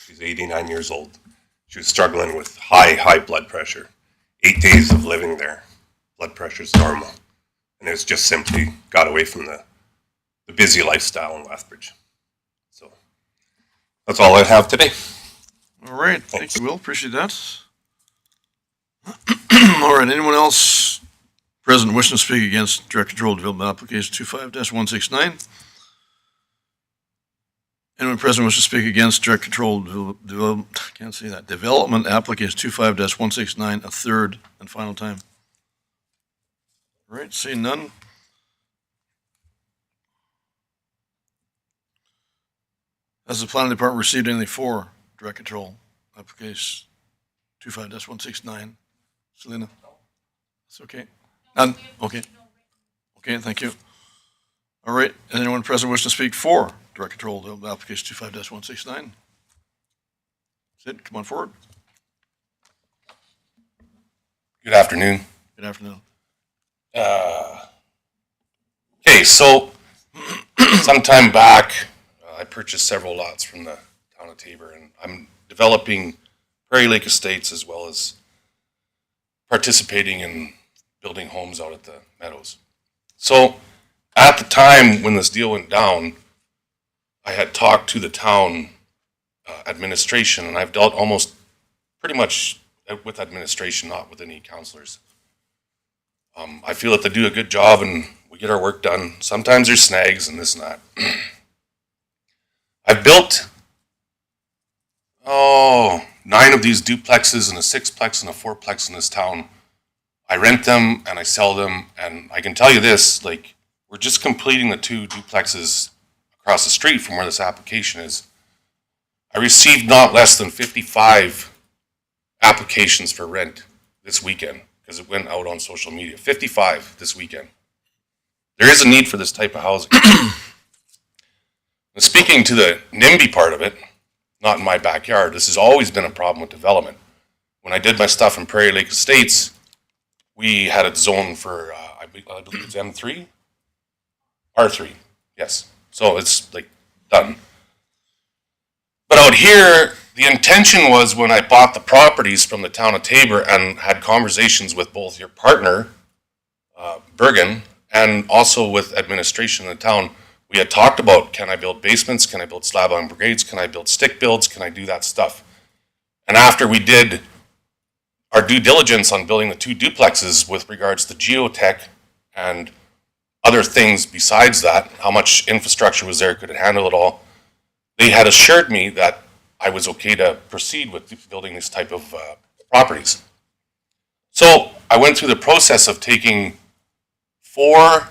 She's 89 years old. She was struggling with high blood pressure. 8 days of living there. Blood pressure's normal. And it's just simply got away from the busy lifestyle in Lethbridge. So that's all I have today. All right, thank you, Will, appreciate that. All right, anyone else present wishing to speak against direct control development application 25-169? Anyone present wishing to speak against direct control development application 25-169 a third and final time? All right, seeing none. Has the planning department received anything for direct control application 25-169? Selena? That's okay. None? Okay. Okay, thank you. All right, anyone present wish to speak for direct control development application 25-169? Sid, come on forward. Good afternoon. Good afternoon. Okay, so sometime back, I purchased several lots from the town of Tabor, and I'm developing Prairie Lake Estates as well as participating in building homes out at the Meadows. So at the time when this deal went down, I had talked to the town administration, and I've dealt almost pretty much with administration, not with any counselors. I feel that they do a good job and we get our work done. Sometimes there's snags and this and that. I've built, 9 of these duplexes and a 6-plex and a 4-plex in this town. I rent them and I sell them, and I can tell you this, like, we're just completing the 2 duplexes across the street from where this application is. I received not less than 55 applications for rent this weekend, because it went out on social media. 55 this weekend. There is a need for this type of housing. And speaking to the NIMBY part of it, not in my backyard, this has always been a problem with development. When I did my stuff in Prairie Lake Estates, we had it zoned for, I believe it's M3? R3, yes. So it's like done. But out here, the intention was when I bought the properties from the town of Tabor and had conversations with both your partner, Bergen, and also with administration in the town, we had talked about, can I build basements? Can I build slab on brigades? Can I build stick builds? Can I do that stuff? And after we did our due diligence on building the 2 duplexes with regards to geotech and other things besides that, how much infrastructure was there, could it handle it all, they had assured me that I was okay to proceed with building this type of properties. So I went through the process of taking 4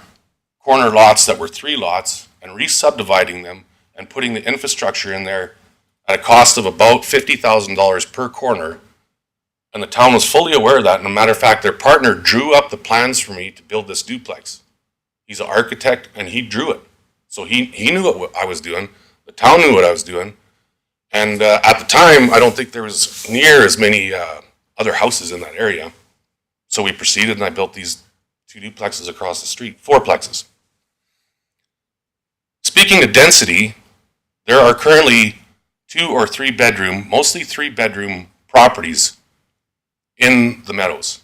corner lots that were 3 lots and re-subdividing them and putting the infrastructure in there at a cost of about $50,000 per corner. And the town was fully aware of that. And a matter of fact, their partner drew up the plans for me to build this duplex. He's an architect and he drew it. So he knew what I was doing. The town knew what I was doing. And at the time, I don't think there was near as many other houses in that area. So we proceeded and I built these 2 duplexes across the street, 4plexes. Speaking of density, there are currently 2 or 3 bedroom, mostly 3 bedroom properties in the Meadows.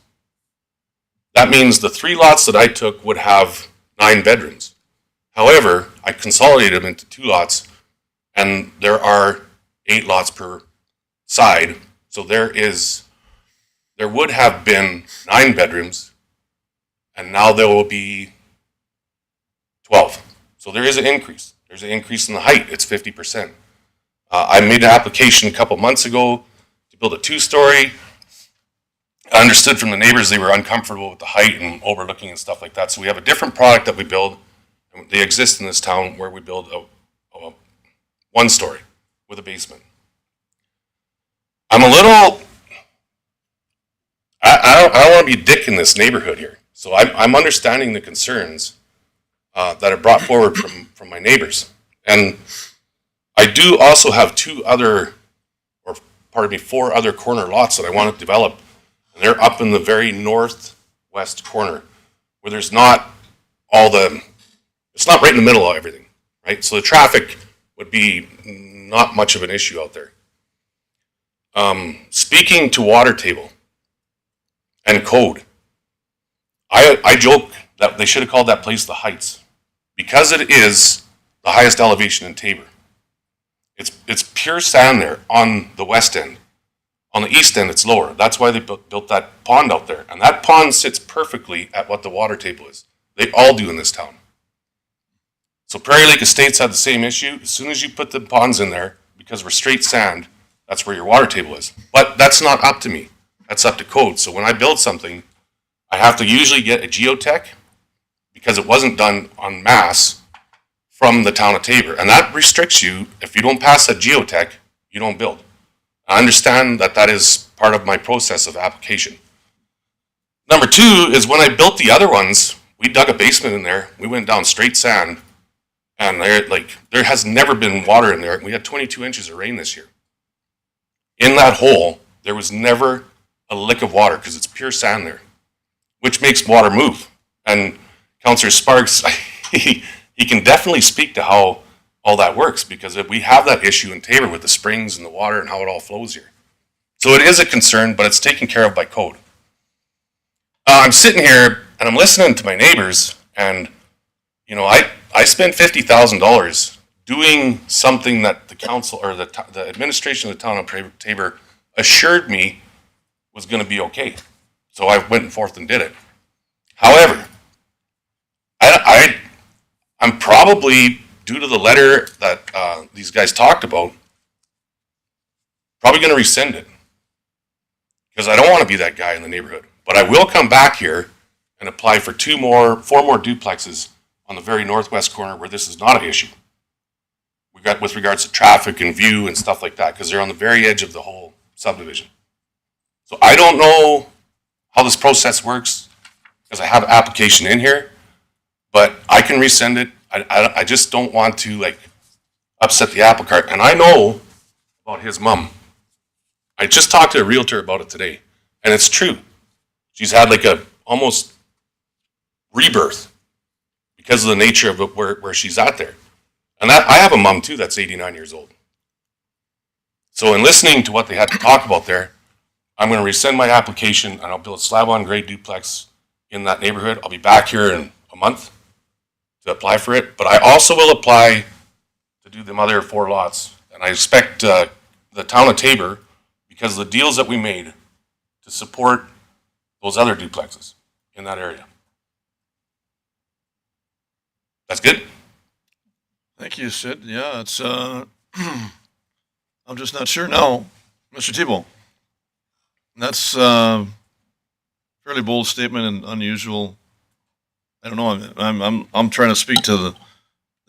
That means the 3 lots that I took would have 9 bedrooms. However, I consolidated them into 2 lots, and there are 8 lots per side. So there would have been 9 bedrooms, and now there will be 12. So there is an increase. There's an increase in the height. It's 50%. I made an application a couple months ago to build a 2-story. I understood from the neighbors they were uncomfortable with the height and overlooking and stuff like that. So we have a different product that we build. They exist in this town where we build a 1-story with a basement. I'm a little, I don't want to be a dick in this neighborhood here. So I'm understanding the concerns that are brought forward from my neighbors. And I do also have 4 other corner lots that I want to develop. And they're up in the very northwest corner where there's not it's not right in the middle of everything, right? So the traffic would be not much of an issue out there. Speaking to water table and code, I joke that they should have called that place the Heights because it is the highest elevation in Tabor. It's pure sand there on the west end. On the east end, it's lower. That's why they built that pond out there. And that pond sits perfectly at what the water table is. They all do in this town. So Prairie Lake Estates had the same issue. As soon as you put the ponds in there, because we're straight sand, that's where your water table is. But that's not up to me. That's up to code. So when I build something, I have to usually get a geotech because it wasn't done en masse from the town of Tabor. And that restricts you. If you don't pass that geotech, you don't build. I understand that that is part of my process of application. Number two is when I built the other ones, we dug a basement in there. We went down straight sand. And there has never been water in there. We had 22 inches of rain this year. In that hole, there was never a lick of water because it's pure sand there, which makes water move. And Councillor Sparks, he can definitely speak to how all that works because we have that issue in Tabor with the springs and the water and how it all flows here. So it is a concern, but it's taken care of by code. I'm sitting here and I'm listening to my neighbors, and you know, I spent $50,000 doing something that the council or the administration of the town of Tabor assured me was going to be okay. So I went forth and did it. However, I'm probably, due to the letter that these guys talked about, probably going to rescind it because I don't want to be that guy in the neighborhood. But I will come back here and apply for 4 more duplexes on the very northwest corner where this is not an issue. We got with regards to traffic and view and stuff like that because they're on the very edge of the whole subdivision. So I don't know how this process works because I have an application in here, but I can resend it. I just don't want to upset the apple cart. And I know about his mom. I just talked to a realtor about it today, and it's true. She's had a almost rebirth because of the nature of where she's at there. And I have a mom too that's 89 years old. So in listening to what they had to talk about there, I'm going to resend my application and I'll build a slab-on-grade duplex in that neighborhood. I'll be back here in a month to apply for it, but I also will apply to do them other 4 lots. And I expect the town of Tabor, because of the deals that we made, to support those other duplexes in that area. That's good? Thank you, Sid. Yeah, it's, I'm just not sure now. Mr. Tebow, that's a fairly bold statement and unusual. I don't know. I'm trying to speak to the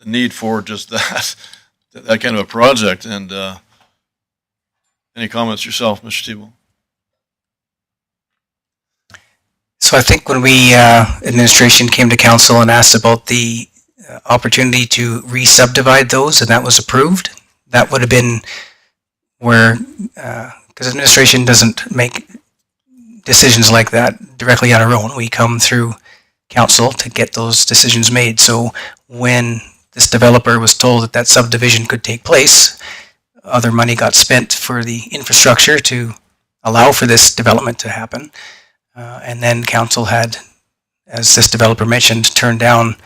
need for just that kind of a project. And any comments yourself, Mr. Tebow? So I think when we, administration came to council and asked about the opportunity to re-subdivide those, and that was approved, that would have been where, because administration doesn't make decisions like that directly on our own. We come through council to get those decisions made. So when this developer was told that that subdivision could take place, other money got spent for the infrastructure to allow for this development to happen. And then council had, as this developer mentioned, turned down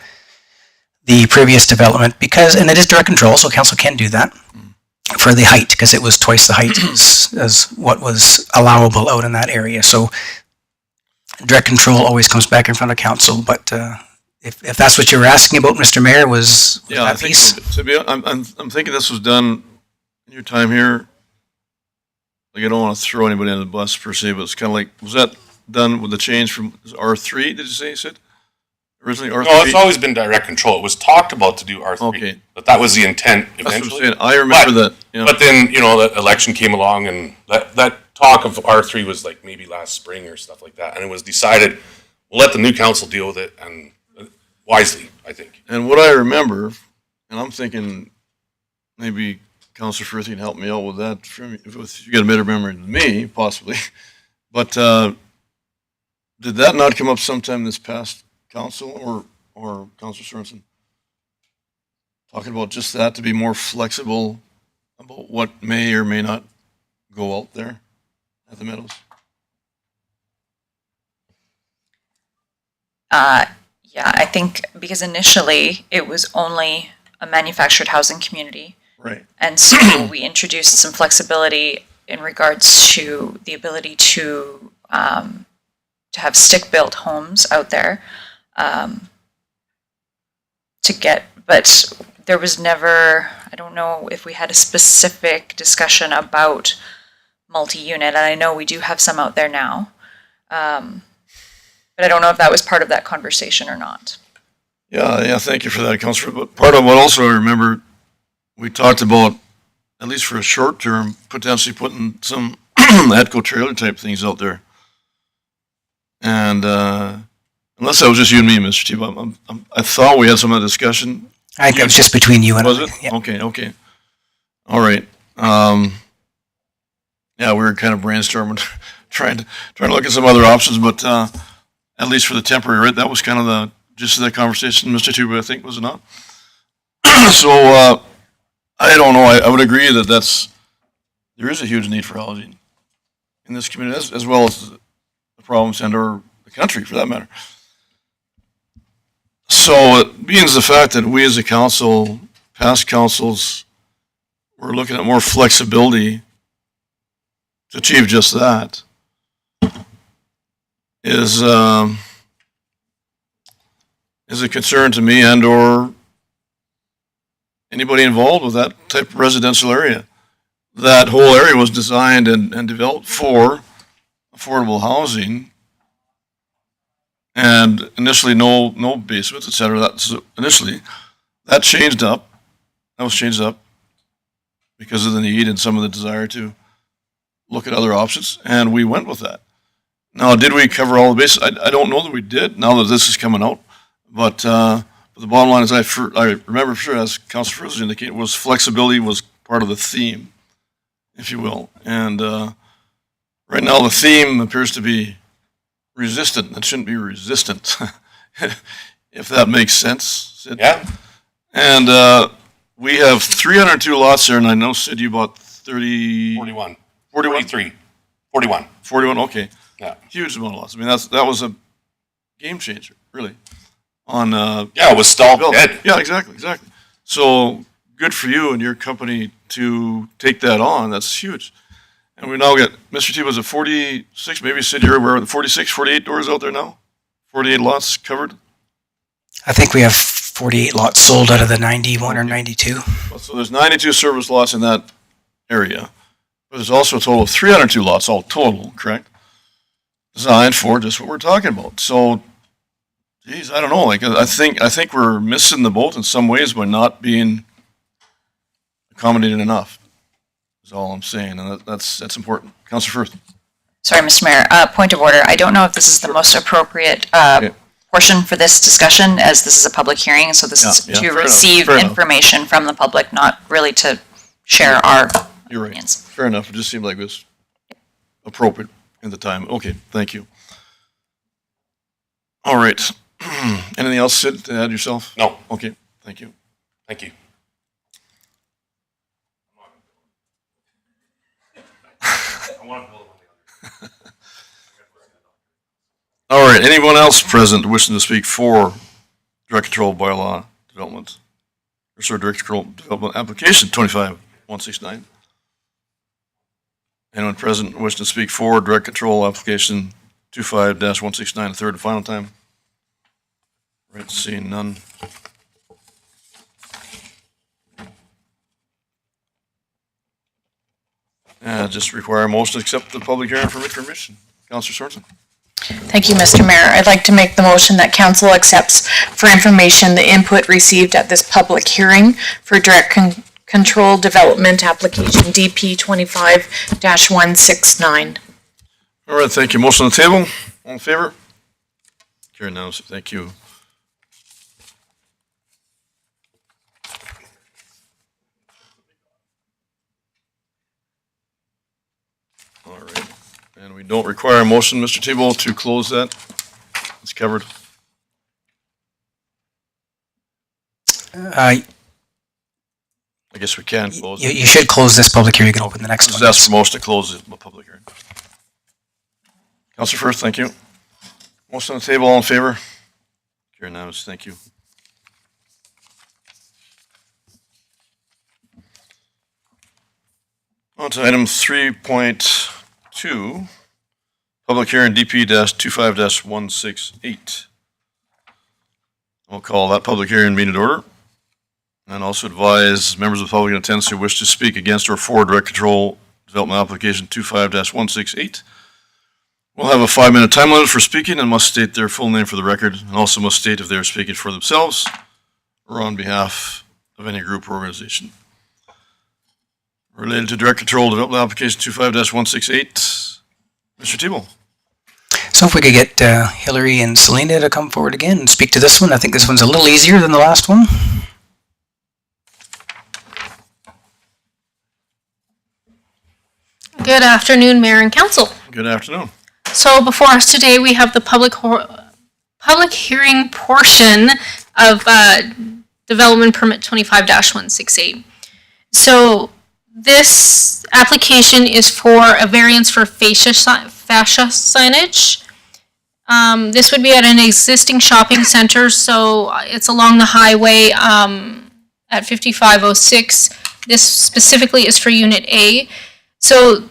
the previous development because, and it is direct control, so council can do that for the height, because it was twice the height as what was allowable out in that area. So direct control always comes back in front of council, but if that's what you were asking about, Mr. Mayor, was Yeah, I that think piece? I'm thinking this was done in your time here. Like, I don't want to throw anybody under the bus per se, but it's kind of like, was that done with the change from R3, did you say, Sid? Originally R3? No, it's always been direct control. It was talked about to do R3, Okay. but that was the intent That's what I'm eventually. saying. I remember that. Yeah. But then, the election came along and that talk of R3 was maybe last spring or stuff like that. And it was decided, we'll let the new council deal with it, and wisely, I think. And what I remember, and I'm thinking maybe Councilor Firth can help me out with that. If you got a better memory than me, possibly. But did that not come up sometime this past council or Councilor Sorensen? Talking about just that, to be more flexible about what may or may not go out there at the Meadows? Yeah, I think because initially it was only a manufactured housing community. Right. And so we introduced some flexibility in regards to the ability to have stick-built homes out there. But there was never, I don't know if we had a specific discussion about multi-unit, and I know we do have some out there now. But I don't know if that was part of that conversation or not. Yeah, thank you for that, Councillor. But part of what also I remember, we talked about, at least for a short term, potentially putting some Atco trailer type things out there. And unless that was just you and me, Mr. T, I thought we had some of that discussion. I think it was just between you and Was I. it? Yeah. Okay. All right. Yeah, we were kind of brainstorming, trying to look at some other options, but at least for the temporary, right? That was kind of the gist of that conversation, Mr. Tuba, I think, was it not? So I don't know. I would agree that there is a huge need for housing in this community, as well as the province and or the country, for that matter. So it means the fact that we as a council, past councils, we're looking at more flexibility to achieve just that is a concern to me and or anybody involved with that type of residential area. That whole area was designed and developed for affordable housing. And initially, no basements, et cetera. That's initially that changed up. That was changed up because of the need and some of the desire to look at other options, and we went with that. Now, did we cover all the bases? I don't know that we did. Now that this is coming out, but the bottom line is, I remember for sure, as Councilor Frizz indicated, was flexibility was part of the theme, if you will. And right now, the theme appears to be resistant. It shouldn't be resistant, if that makes sense, Sid. Yeah. And we have 302 lots there, and I know, Sid, you bought 41. 43. 41. 41, okay. Yeah. Huge amount of lots. I mean, that was a game changer, really. On Yeah, it was stalled build. dead. Yeah, exactly. So good for you and your company to take that on. That's huge. And we now got, Mr. T, was it 46? Maybe Sid, you're aware of the 46, 48 doors out there now? 48 lots covered? I think we have 48 lots sold out of the 91 or 92. So there's 92 service lots in that area. But there's also a total of 302 lots, all total, correct? Designed for just what we're talking about. So, geez, I don't know. Like, I think we're missing the boat in some ways by not being accommodated enough. Is all I'm saying, and that's important. Councilor Firth. Sorry, Mr. Mayor, point of order. I don't know if this is the most appropriate portion for this discussion, as this is a public hearing, so this is Yeah, to fair enough, receive fair enough. information from the public, not really to share our You're right. opinions. Fair enough. It just seemed like it was appropriate in the time. Okay, thank you. All right. Anything else, Sid, to add yourself? No. Okay, thank you. Thank you. All right, anyone else present wishing to speak for direct control bylaw development? Or sorry, direct control development application 25169? Anyone present wishing to speak for direct control application 25-169, third and final time? Right, seeing none. Just require a motion to accept the public hearing for information. Councilor Sorensen. Thank you, Mr. Mayor. I'd like to make the motion that council accepts for information the input received at this public hearing for direct control development application DP 25-169. All right, thank you. Motion on the table. All in favor? Carried now, thank you. All right, and we don't require a motion, Mr. Tebow, to close that. It's covered. I guess we can close. You should close this public hearing. You can open the next Just one. ask for motion to close the public hearing. Counselor Firth, thank you. Motion on the table, all in favor? Carried unanimously, thank you. On to item 3.2, public hearing DP-25-168. We'll call that public hearing meeting to order. And also advise members of the public in attendance who wish to speak against or for direct control development application 25-168. We'll have a 5-minute time limit for speaking and must state their full name for the record, and also must state if they are speaking for themselves or on behalf of any group or organization. Related to direct control development application 25-168, Mr. Tebow. So if we could get Hillary and Selena to come forward again and speak to this one. I think this one's a little easier than the last one. Good afternoon, Mayor and Council. Good afternoon. So before us today, we have the public hearing portion of Development Permit 25-168. So this application is for a variance for fascia signage. This would be at an existing shopping center, so it's along the highway at 5506. This specifically is for Unit A. So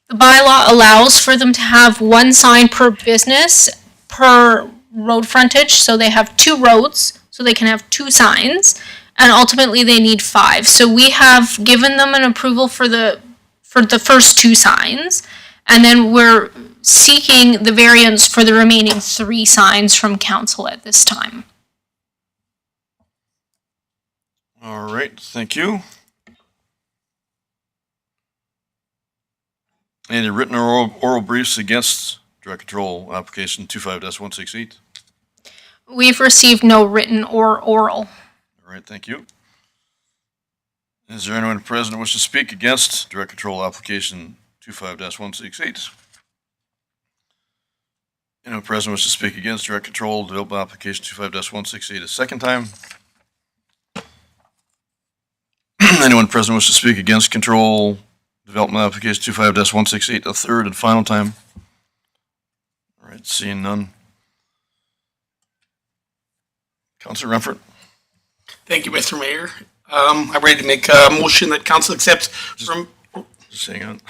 the bylaw allows for them to have one sign per business per road frontage, so they have 2 roads, so they can have 2 signs, and ultimately they need 5. So we have given them an approval for the first 2 signs, and then we're seeking the variance for the remaining 3 signs from council at this time. All right, thank you. Any written or oral briefs against direct control application 25-168? We've received no written or oral. All right, thank you. Is there anyone present who wishes to speak against direct control application 25-168? Anyone present wishes to speak against direct control development application 25-168 a second time? Anyone present wishes to speak against control development application 25-168 a third and final time? All right, seeing none. Councilor Renford. Thank you, Mr. Mayor. I'm ready to make a motion that council accepts from, Just hang on.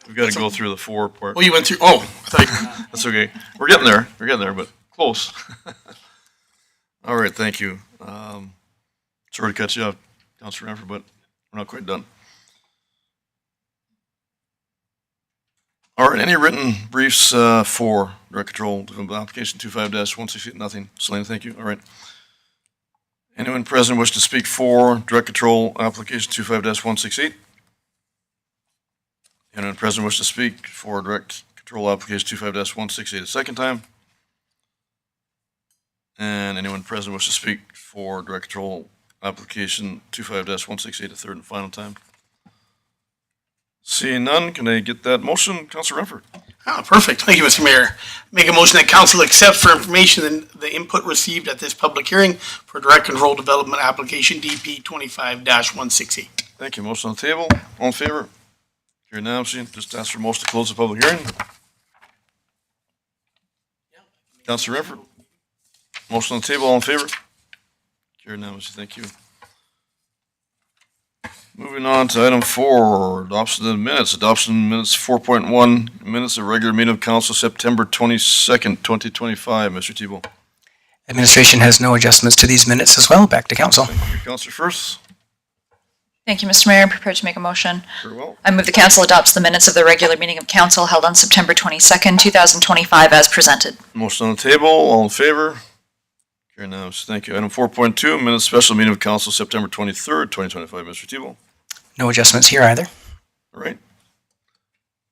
We've got to go through the 4 part. oh, you went through, oh, I thought you, That's okay. We're getting there. We're getting there, but close. All right, thank you. Sorry to cut you off, Councilor Renford, but we're not quite done. All right, any written briefs for direct control development application 25-168? Nothing. Selena, thank you. All right. Anyone present wish to speak for direct control application 25-168? Anyone present wish to speak for direct control application 25-168 a second time? And anyone present wish to speak for direct control application 25-168 a third and final time? Seeing none, can I get that motion, Councilor Renford? oh, perfect. Thank you, Mr. Mayor. Make a motion that council accepts for information and the input received at this public hearing for direct control development application DP 25-168. Thank you. Motion on the table. All in favor? Carried unanimously. Just ask for motion to close the public hearing. Councilor Renford? Motion on the table. All in favor? Carried unanimously. Thank you. Moving on to item 4, adoption of the minutes. Adoption minutes 4.1, minutes of regular meeting of council September 22nd, 2025. Mr. Tebow. Administration has no adjustments to these minutes as well. Back to council. Thank you, Councilor Firth. Thank you, Mr. Mayor. I'm prepared to make a motion. Very well. I move the council adopts the minutes of the regular meeting of council held on September 22nd, 2025 as presented. Motion on the table. All in favor? Carried unanimously. Thank you. Item 4.2, minutes special meeting of council September 23rd, 2025. Mr. Tebow. No adjustments here either. All right.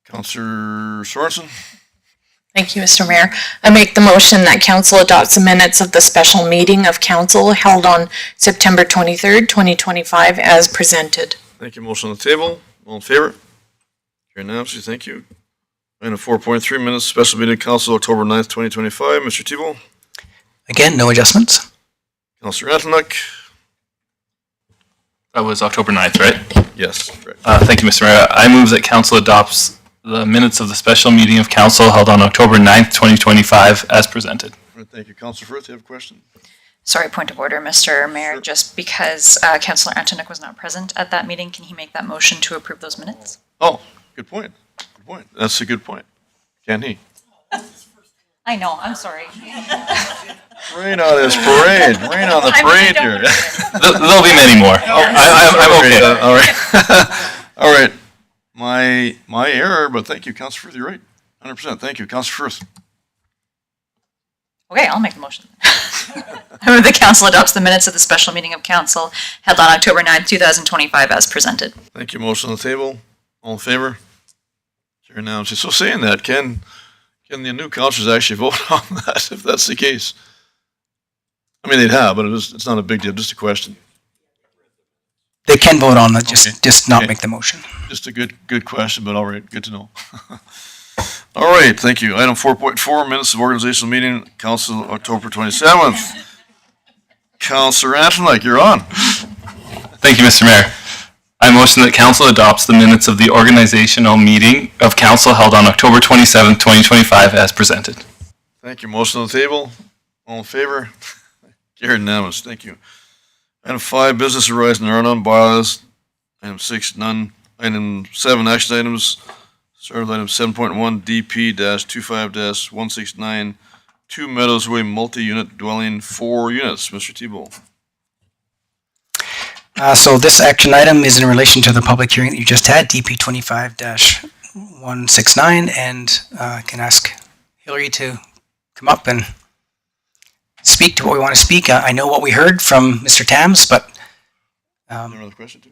Councilor Sorensen. Thank you, Mr. Mayor. I make the motion that council adopts the minutes of the special meeting of council held on September 23rd, 2025 as presented. Thank you. Motion on the table. All in favor? Carried unanimously. Thank you. Item 4.3, minutes special meeting of council October 9th, 2025. Mr. Tebow. Again, no adjustments. Councilor Antonuc. That was October 9th, right? Yes, correct. Thank you, Mr. Mayor. I move that council adopts the minutes of the special meeting of council held on October 9th, 2025 as presented. All right, thank you. Councilor Firth, you have a question? Sorry, point of order, Mr. Mayor, just because Councillor Antonik was not present at that meeting, can he make that motion to approve those minutes? Oh, good point. Good point. That's a good point. Can he? I know, I'm sorry. Rain on this parade. Rain on the parade here. There'll be many more. I'm okay. All right. All right. My error, but thank you, Councilor Firth. You're right. 100%. Thank you, Councilor Firth. Okay, I'll make the motion. I move the council adopts the minutes of the special meeting of council held on October 9th, 2025 as presented. Thank you. Motion on the table. All in favor? Carried unanimously. So saying that, can the new councilors actually vote on that if that's the case? I mean, they'd have, but it's not a big deal. Just a question. They can vote on it, just not Okay. make the motion. Just a good question, but all right, good to know. All right, thank you. Item 4.4, minutes of organizational meeting, council, October 27th. Councilor Antonik, you're on. Thank you, Mr. Mayor. I motion that council adopts the minutes of the organizational meeting of council held on October 27th, 2025 as presented. Thank you. Motion on the table. All in favor? Carried unanimous. Thank you. Item 5, business arising, there are none. Bylaws. Item 6, none. Item 7, action items. Start with item 7.1, DP-25-169, 2 Meadows Way multi-unit dwelling, 4 units. Mr. Tebow. So this action item is in relation to the public hearing that you just had, DP 25-169, and can ask Hillary to come up and speak to what we want to speak. I know what we heard from Mr. Tams, but Another question too?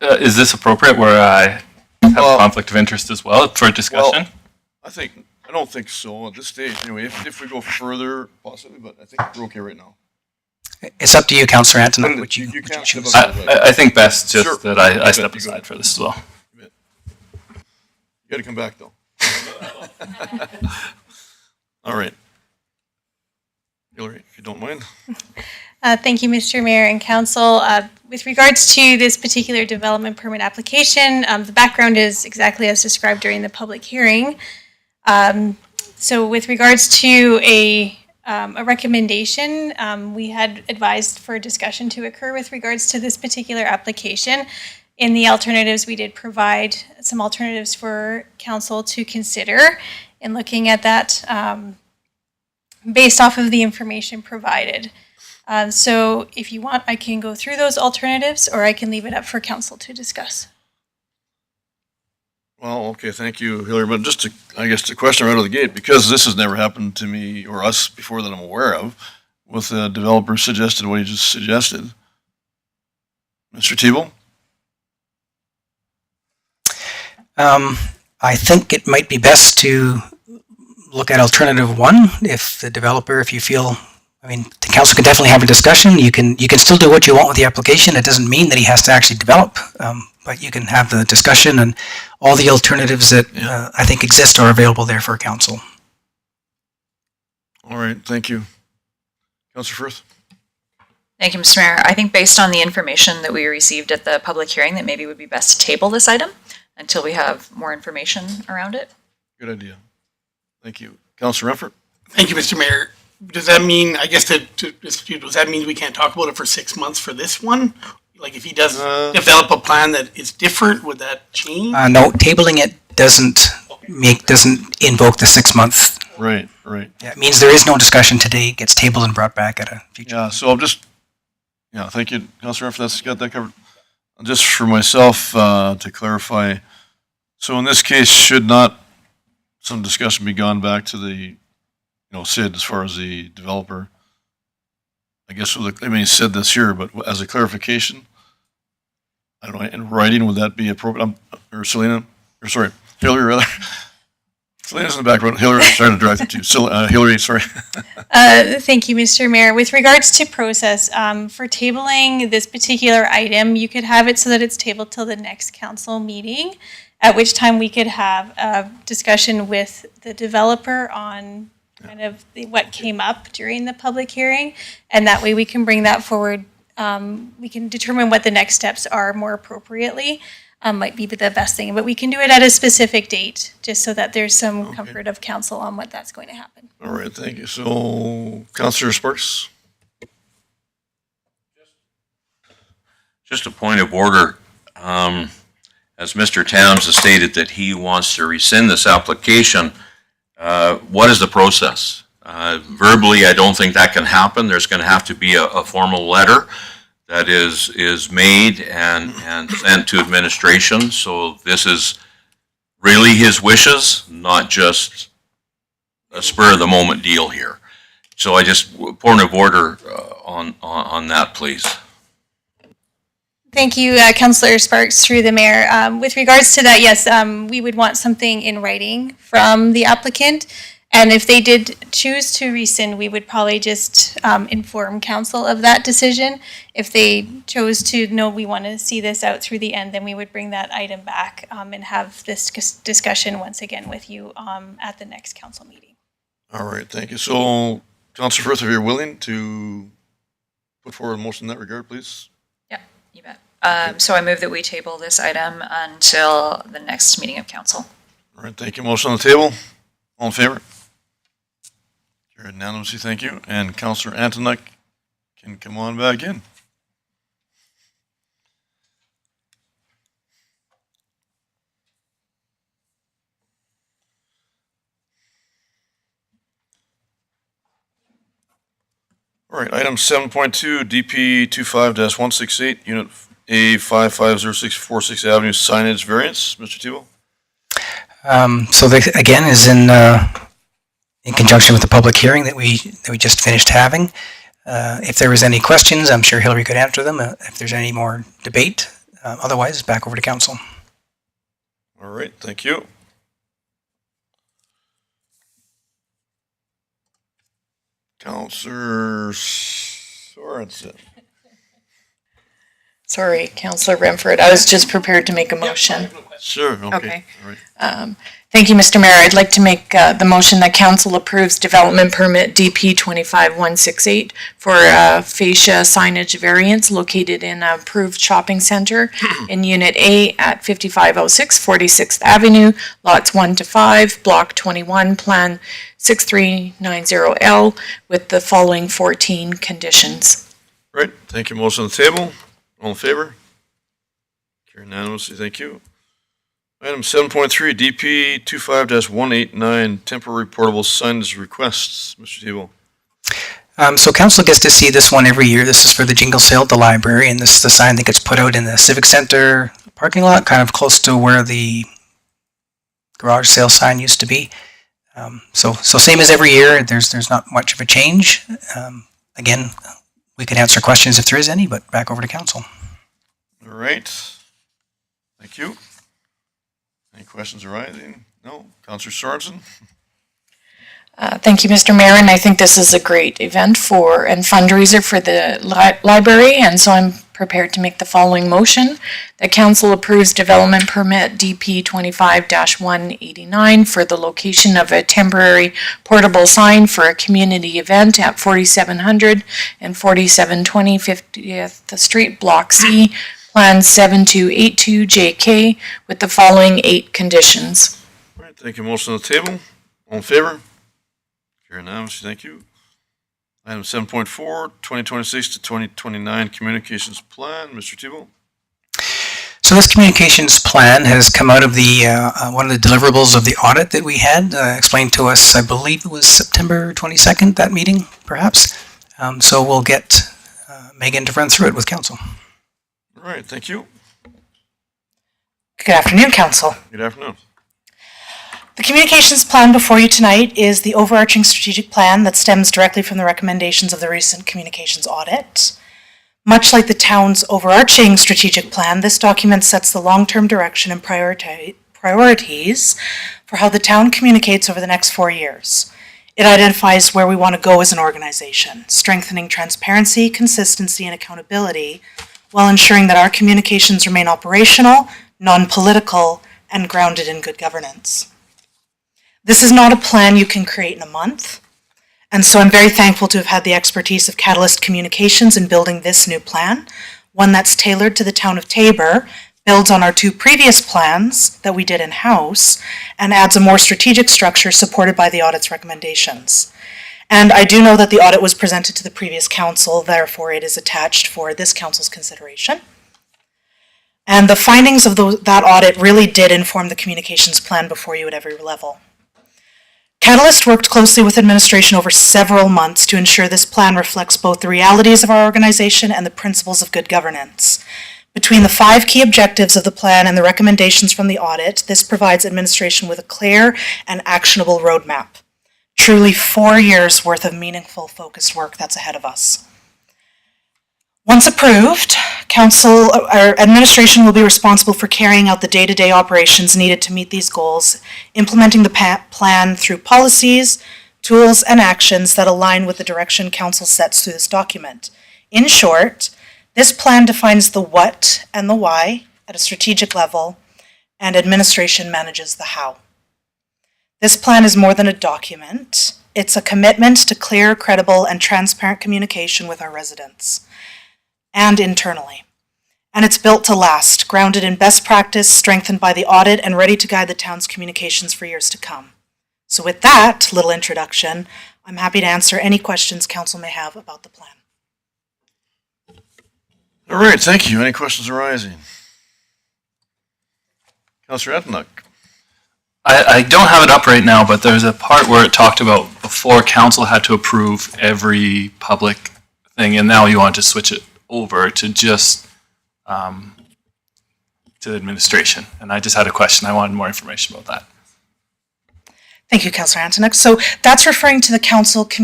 Is this appropriate where I have a conflict of interest as well for discussion? I don't think so at this stage. Anyway, if we go further, possibly, but I think we're okay right now. it's up to you, Councillor Antonin, what you can't choose. step up. I think best just Sure. that I You step bet, you aside bet. for this as well. You gotta come back though. All right. Hillary, if you don't mind. Thank you, Mr. Mayor and Council. With regards to this particular development permit application, the background is exactly as described during the public hearing. So with regards to a recommendation, we had advised for discussion to occur with regards to this particular application. In the alternatives, we did provide some alternatives for council to consider in looking at that based off of the information provided. So if you want, I can go through those alternatives, or I can leave it up for council to discuss. Well, okay, thank you, Hillary. But just to, I guess, the question right out of the gate, because this has never happened to me or us before that I'm aware of, with the developer suggested what he just suggested. Mr. Tebow? I think it might be best to look at alternative one. If the developer, if you feel, I mean, the council can definitely have a discussion. You can still do what you want with the application. It doesn't mean that he has to actually develop, but you can have the discussion, and all the alternatives that I think exist are available there for council. All right, thank you. Councilor Firth? Thank you, Mr. Mayor. I think based on the information that we received at the public hearing, that maybe it would be best to table this item until we have more information around it. Good idea. Thank you. Councilor Renfort? Thank you, Mr. Mayor. Does that mean, I guess, does that mean we can't talk about it for 6 months for this one? Like, if he does develop a plan that is different, would that change? No, tabling it doesn't invoke the 6 month. Right, right. Yeah, it means there is no discussion today. It gets tabled and brought back at a future. Yeah, so I'll just, thank you, Councilor Renfort, that's got that covered. Just for myself, to clarify, so in this case, should not some discussion be gone back to the, Sid, as far as the developer? I guess, he said this here, but as a clarification, I don't know, in writing, would that be appropriate? Hillary, rather. Selena's in the background. Hillary, sorry to drive it to you. Hillary, sorry. Thank you, Mr. Mayor. With regards to process, for tabling this particular item, you could have it so that it's tabled till the next council meeting, at which time we could have a discussion with the developer on kind of what came up during the public hearing, and that way we can bring that forward we can determine what the next steps are more appropriately. Might be the best thing, but we can do it at a specific date, just so that there's some comfort of council on what that's going to happen. All right, thank you. So, Councillor Sparks? Just a point of order. As Mr. Towns has stated that he wants to rescind this application, what is the process? Verbally, I don't think that can happen. There's going to have to be a formal letter that is made and sent to administration. So this is really his wishes, not just a spur of the moment deal here. So I just, point of order on that, please. Thank you, Councillor Sparks, through the mayor. With regards to that, yes, we would want something in writing from the applicant. And if they did choose to rescind, we would probably just inform council of that decision. If they chose to, no, we want to see this out through the end, then we would bring that item back and have this discussion once again with you at the next council meeting. All right, thank you. So, Councillor Firth, if you're willing to put forward a motion in that regard, please. Yeah, you bet. So I move that we table this item until the next meeting of council. All right, thank you. Motion on the table. All in favor? Carried unanimously, thank you. And Councillor Antonuc can come on back in. All right, item 7.2, DP 25-168, Unit A 550646 Avenue signage variance. Mr. Tebow? So this, again, is in conjunction with the public hearing that we just finished having. If there was any questions, I'm sure Hillary could answer them. If there's any more debate, otherwise, back over to council. All right, thank you. Councillor Sorensen. Sorry, Councillor Renford, I was just prepared to make a motion. Sure, okay. Okay. All right. Thank you, Mr. Mayor. I'd like to make the motion that council approves development permit DP 25168 for fascia signage variance located in an approved shopping center in Unit A at 5506 46th Avenue, lots 1 to 5, Block 21, Plan 6390L, with the following 14 conditions. Right, thank you. Motion on the table. All in favor? Carried unanimously, thank you. Item 7.3, DP 25-189, temporary portable signage requests. Mr. Tebow. So council gets to see this one every year. This is for the jingle sale at the library, and this is the sign that gets put out in the Civic Center parking lot, kind of close to where the garage sale sign used to be. So same as every year. There's not much of a change. Again, we can answer questions if there is any, but back over to council. All right. Thank you. Any questions arising? No? Councillor Sorensen? Thank you, Mr. Mayor, and I think this is a great event and fundraiser for the library, and so I'm prepared to make the following motion. The council approves development permit DP 25-189 for the location of a temporary portable sign for a community event at 4700 and 4720 50th Street, Block C, Plan 7282JK, with the following 8 conditions. All right, thank you. Motion on the table. All in favor? Carried unanimously, thank you. Item 7.4, 2026 to 2029 Communications Plan. Mr. Tebow. So this communications plan has come out of the one of the deliverables of the audit that we had explained to us, I believe it was September 22nd, that meeting, perhaps. So we'll get Megan to run through it with council. All right, thank you. Good afternoon, Council. Good afternoon. The communications plan before you tonight is the overarching strategic plan that stems directly from the recommendations of the recent communications audit. Much like the town's overarching strategic plan, this document sets the long-term direction and priorities for how the town communicates over the next 4 years. It identifies where we want to go as an organization, strengthening transparency, consistency, and accountability, while ensuring that our communications remain operational, non-political, and grounded in good governance. This is not a plan you can create in a month. And so I'm very thankful to have had the expertise of Catalyst Communications in building this new plan, one that's tailored to the town of Tabor, builds on our 2 previous plans that we did in-house, and adds a more strategic structure supported by the audit's recommendations. And I do know that the audit was presented to the previous council, therefore it is attached for this council's consideration. And the findings of that audit really did inform the communications plan before you at every level. Catalyst worked closely with administration over several months to ensure this plan reflects both the realities of our organization and the principles of good governance. Between the 5 key objectives of the plan and the recommendations from the audit, this provides administration with a clear and actionable roadmap. Truly 4 years worth of meaningful, focused work that's ahead of us. Once approved, council or administration will be responsible for carrying out the day-to-day operations needed to meet these goals, implementing the plan through policies, tools, and actions that align with the direction council sets through this document. In short, this plan defines the what and the why at a strategic level, and administration manages the how. This plan is more than a document. It's a commitment to clear, credible, and transparent communication with our residents and internally. And it's built to last, grounded in best practice, strengthened by the audit, and ready to guide the town's communications for years to come. So with that little introduction, I'm happy to answer any questions council may have about the plan. All right, thank you. Any questions arising? Councillor Antonuc. I don't have it up right now, but there's a part where it talked about before council had to approve every public thing, and now you want to switch it over to just to administration. And I just had a question. I wanted more information about that. Thank you, Councillor Antonuc. So that's referring to the council, it's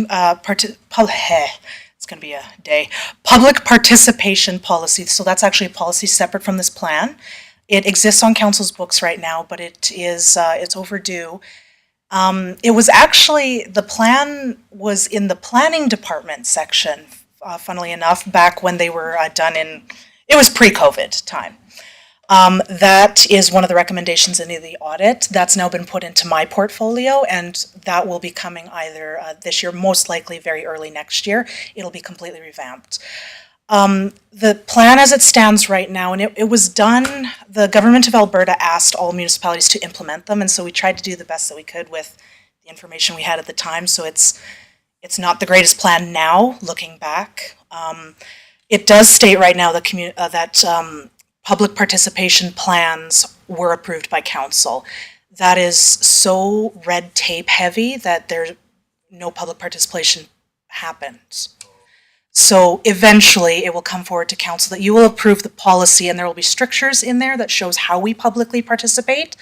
going to be a day, public participation policy. So that's actually a policy separate from this plan. It exists on council's books right now, but it's overdue. It was actually, the plan was in the planning department section, funnily enough, back when they were done it was pre-COVID time. That is one of the recommendations in the audit. That's now been put into my portfolio, and that will be coming either this year, most likely very early next year. It'll be completely revamped. The plan as it stands right now, and it was done, the government of Alberta asked all municipalities to implement them, and so we tried to do the best that we could with the information we had at the time, so it's not the greatest plan now, looking back. It does state right now that public participation plans were approved by council. That is so red tape heavy that no public participation happens. So eventually it will come forward to council that you will approve the policy, and there will be strictures in there that shows how we publicly participate,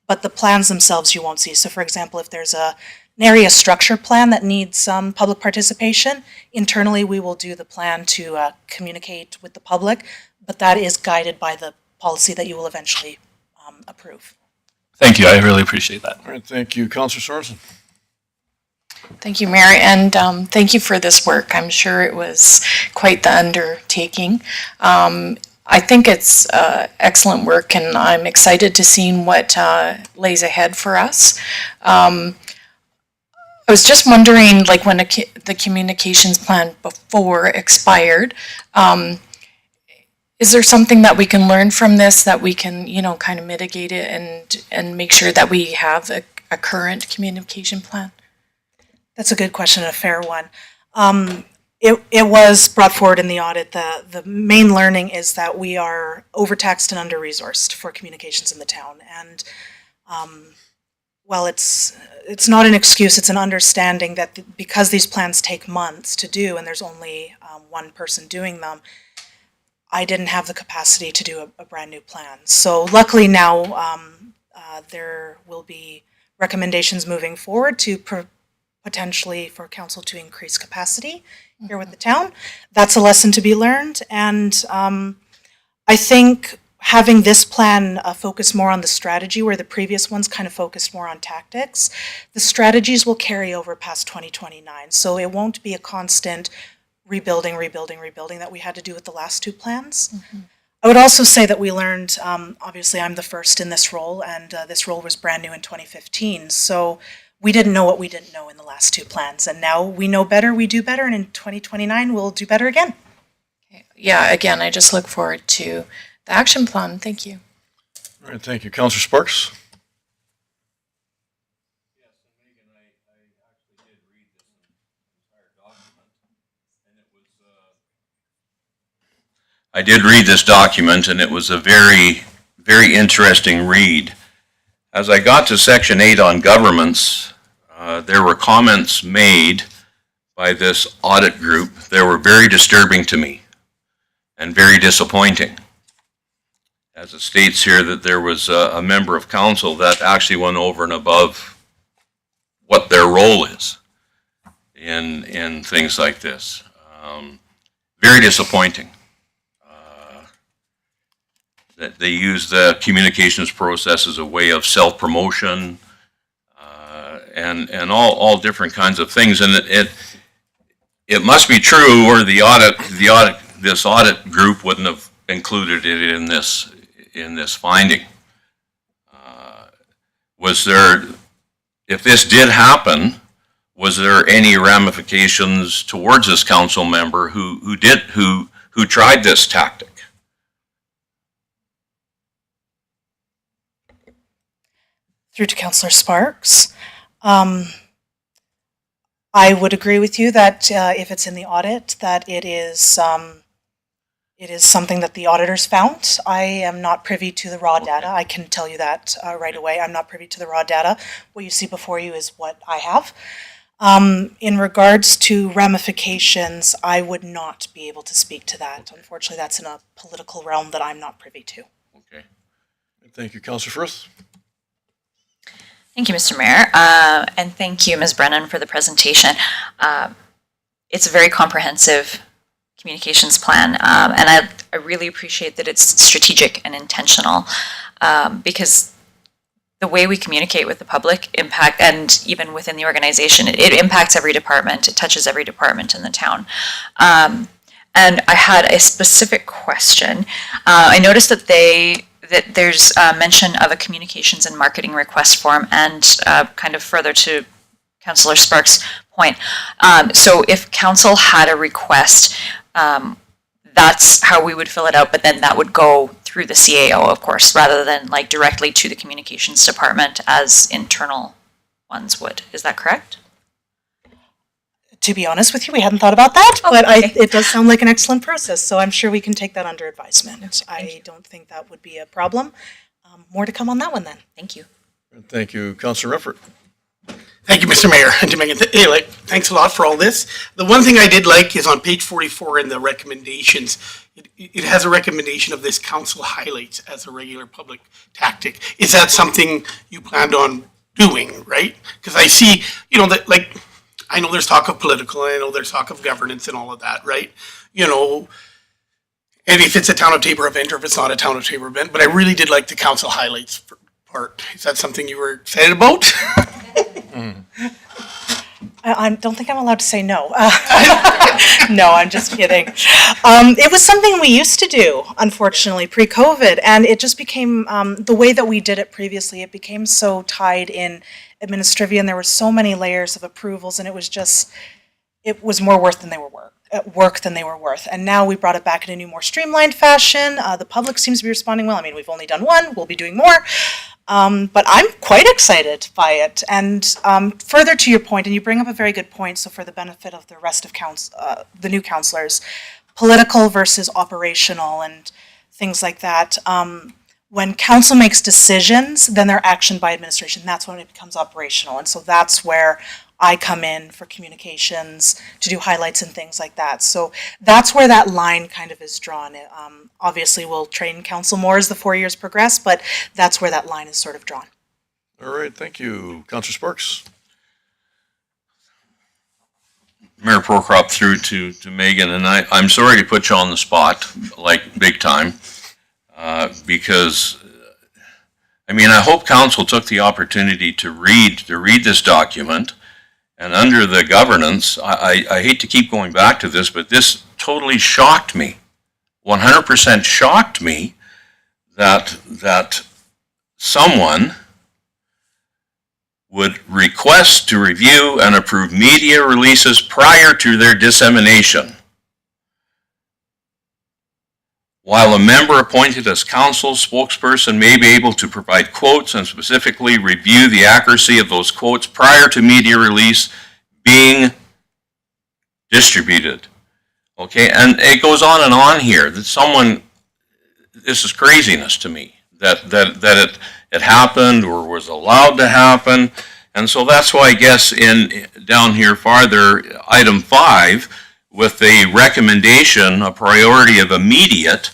but the plans themselves you won't see. So for example, if there's an area structure plan that needs some public participation, internally we will do the plan to communicate with the public, but that is guided by the policy that you will eventually approve. Thank you. I really appreciate that. All right, thank you. Councillor Sorensen. Thank you, Mayor, and thank you for this work. I'm sure it was quite the undertaking. I think it's excellent work, and I'm excited to see what lays ahead for us. I was just wondering, like when the communications plan before expired, is there something that we can learn from this that we can, kind of mitigate it and make sure that we have a current communication plan? That's a good question and a fair one. It was brought forward in the audit. The main learning is that we are overtaxed and under-resourced for communications in the town. And while it's not an excuse, it's an understanding that because these plans take months to do and there's only one person doing them, I didn't have the capacity to do a brand new plan. So luckily now there will be recommendations moving forward to potentially for council to increase capacity here with the town. That's a lesson to be learned, and I think having this plan focus more on the strategy where the previous ones kind of focused more on tactics, the strategies will carry over past 2029, so it won't be a constant rebuilding that we had to do with the last two plans. Mm-hmm. I would also say that we learned, obviously I'm the first in this role, and this role was brand new in 2015, so we didn't know what we didn't know in the last two plans. And now we know better, we do better, and in 2029, we'll do better again. Yeah, again, I just look forward to the action plan. Thank you. All right, thank you. Councillor Sparks? I did read this document, and it was a very, very interesting read. As I got to Section 8 on governments, there were comments made by this audit group that were very disturbing to me and very disappointing. As it states here that there was a member of council that actually went over and above what their role is in things like this. Very disappointing. That they use the communications process as a way of self-promotion, and all different kinds of things. And it must be true, or this audit group wouldn't have included it in this finding. Was there, if this did happen, was there any ramifications towards this council member who tried this tactic? Through to Councillor Sparks. I would agree with you that if it's in the audit, that it is something that the auditors found. I am not privy to the raw data. I can tell you that right away. I'm not privy to the raw data. What you see before you is what I have. In regards to ramifications, I would not be able to speak to that. Unfortunately, that's in a political realm that I'm not privy to. Okay. Thank you, Councillor Firth. Thank you, Mr. Mayor, and thank you, Ms. Brennan, for the presentation. It's a very comprehensive communications plan, and I really appreciate that it's strategic and intentional, because the way we communicate with the public impact, and even within the organization, it impacts every department. It touches every department in the town. And I had a specific question. I noticed that there's a mention of a communications and marketing request form, and kind of further to Councillor Sparks' point. So if council had a request, that's how we would fill it out, but then that would go through the CAO, of course, rather than like directly to the communications department as internal ones would. Is that correct? To be honest with you, we hadn't thought about that, but it does sound like an excellent process, so I'm sure we can take that under advisement. I don't think that would be a problem. More to come on that one then. Thank you. Thank you, Councillor Rufford. Thank you, Mr. Mayor, and to Megan. Hey, thanks a lot for all this. The one thing I did like is on page 44 in the recommendations, it has a recommendation of this council highlights as a regular public tactic. Is that something you planned on doing, right? Because I see, that I know there's talk of political, I know there's talk of governance and all of that, right? And if it's a Town of Tabor event or if it's not a Town of Tabor event, but I really did like the council highlights part. Is that something you were excited about? I don't think I'm allowed to say no. No, I'm just kidding. It was something we used to do, unfortunately, pre-COVID, and it just became, the way that we did it previously, it became so tied in administrivia, and there were so many layers of approvals, and it was more work than they were worth. And now we brought it back in a new, more streamlined fashion. The public seems to be responding well. I mean, we've only done one, we'll be doing more. But I'm quite excited by it. And further to your point, and you bring up a very good point, so for the benefit of the rest of the new councillors, political versus operational and things like that. When council makes decisions, then they're actioned by administration. That's when it becomes operational. And so that's where I come in for communications, to do highlights and things like that. So that's where that line kind of is drawn. Obviously, we'll train council more as the 4 years progress, but that's where that line is sort of drawn. All right, thank you. Councillor Sparks. Mayor Prokop through to Megan, and I'm sorry to put you on the spot, like big time, because I hope council took the opportunity to read this document. And under the governance, I hate to keep going back to this, but this totally shocked me, 100% shocked me that someone would request to review and approve media releases prior to their dissemination. While a member appointed as council spokesperson may be able to provide quotes and specifically review the accuracy of those quotes prior to media release being distributed. Okay, and it goes on and on here that this is craziness to me, that it happened or was allowed to happen. And so that's why I guess down here farther, item 5, with a recommendation, a priority of immediate,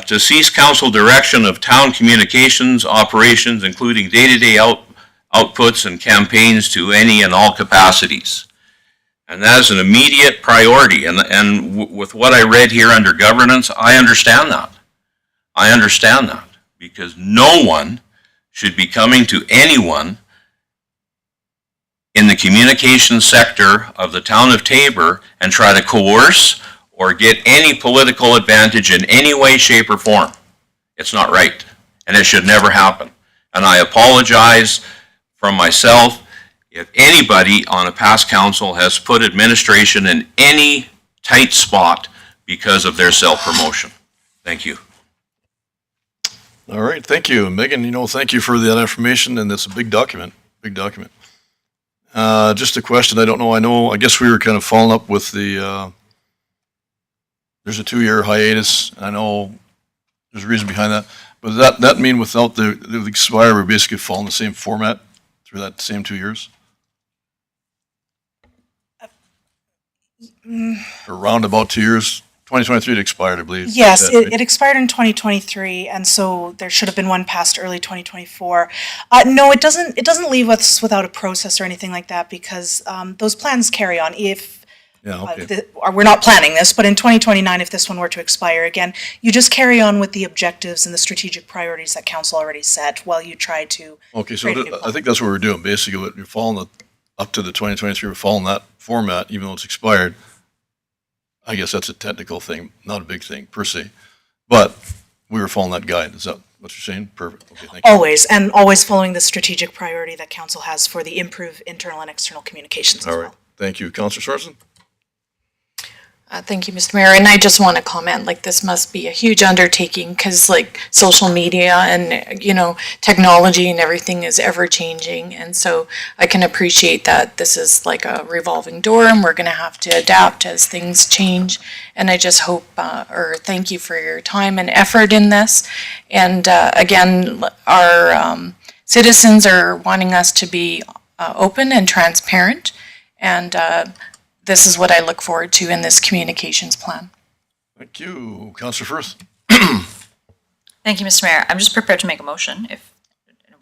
to cease council direction of town communications operations, including day-to-day outputs and campaigns to any and all capacities. And that is an immediate priority. And with what I read here under governance, I understand that. I understand that because no one should be coming to anyone in the communications sector of the town of Taber and try to coerce or get any political advantage in any way, shape, or form. It's not right, and it should never happen. And I apologize from myself if anybody on a past council has put administration in any tight spot because of their self-promotion. Thank you. All right, thank you. Megan, thank you for that information, and it's a big document, just a question, I guess we were kind of following up with there's a 2-year hiatus. I know there's a reason behind that, but does that mean without the expire, we basically fall in the same format through that same 2 years? Or around about 2 years? 2023 it expired, I believe. Yes, it expired in 2023, and so there should have been one passed early 2024. No, it doesn't leave us without a process or anything like that because those plans carry on. We're not planning this, but in 2029, if this one were to expire again, you just carry on with the objectives and the strategic priorities that council already set while you try to. Okay, so I think that's what we're doing. Basically, you're following up to the 2023, we're following that format, even though it's expired. I guess that's a technical thing, not a big thing per se, but we were following that guide. Is that what you're saying? Perfect. Okay, thank you. Always following the strategic priority that council has for the improved internal and external communications as well. Thank you. Councillor Sorensen? Thank you, Mr. Mayor. And I just want to comment, this must be a huge undertaking because social media and, technology and everything is ever changing. And so I can appreciate that this is like a revolving door and we're going to have to adapt as things change. And I just hope, or thank you for your time and effort in this. And again, our citizens are wanting us to be open and transparent. And this is what I look forward to in this communications plan. Thank you. Councillor Firth? Thank you, Mr. Mayor. I'm just prepared to make a motion if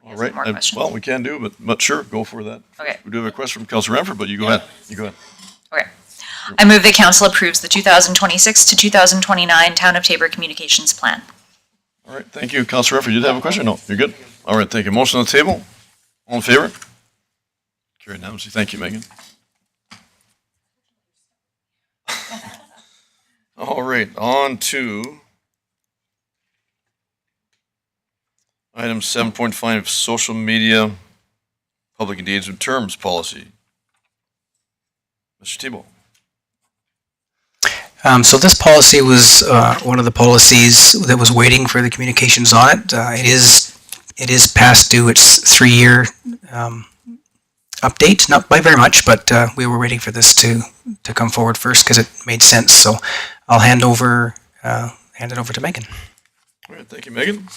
nobody has any more questions. Well, we can do, but sure, go for that. Okay. We do have a question from Councillor Renfrew, but you go ahead. Okay. I move that council approves the 2026 to 2029 Town of Taber Communications Plan. All right, thank you. Councillor Renfrew, you did have a question? No, you're good. All right, thank you. Motion on the table. All in favor? Carried unanimously. Thank you, Megan. All right, on to item 7.5, social media public engagement terms policy. Mr. Thibault. So this policy was one of the policies that was waiting for the communications audit. It is past due its 3-year update, not by very much, but we were waiting for this to come forward first because it made sense. So I'll hand it over to Megan. All right, thank you, Megan.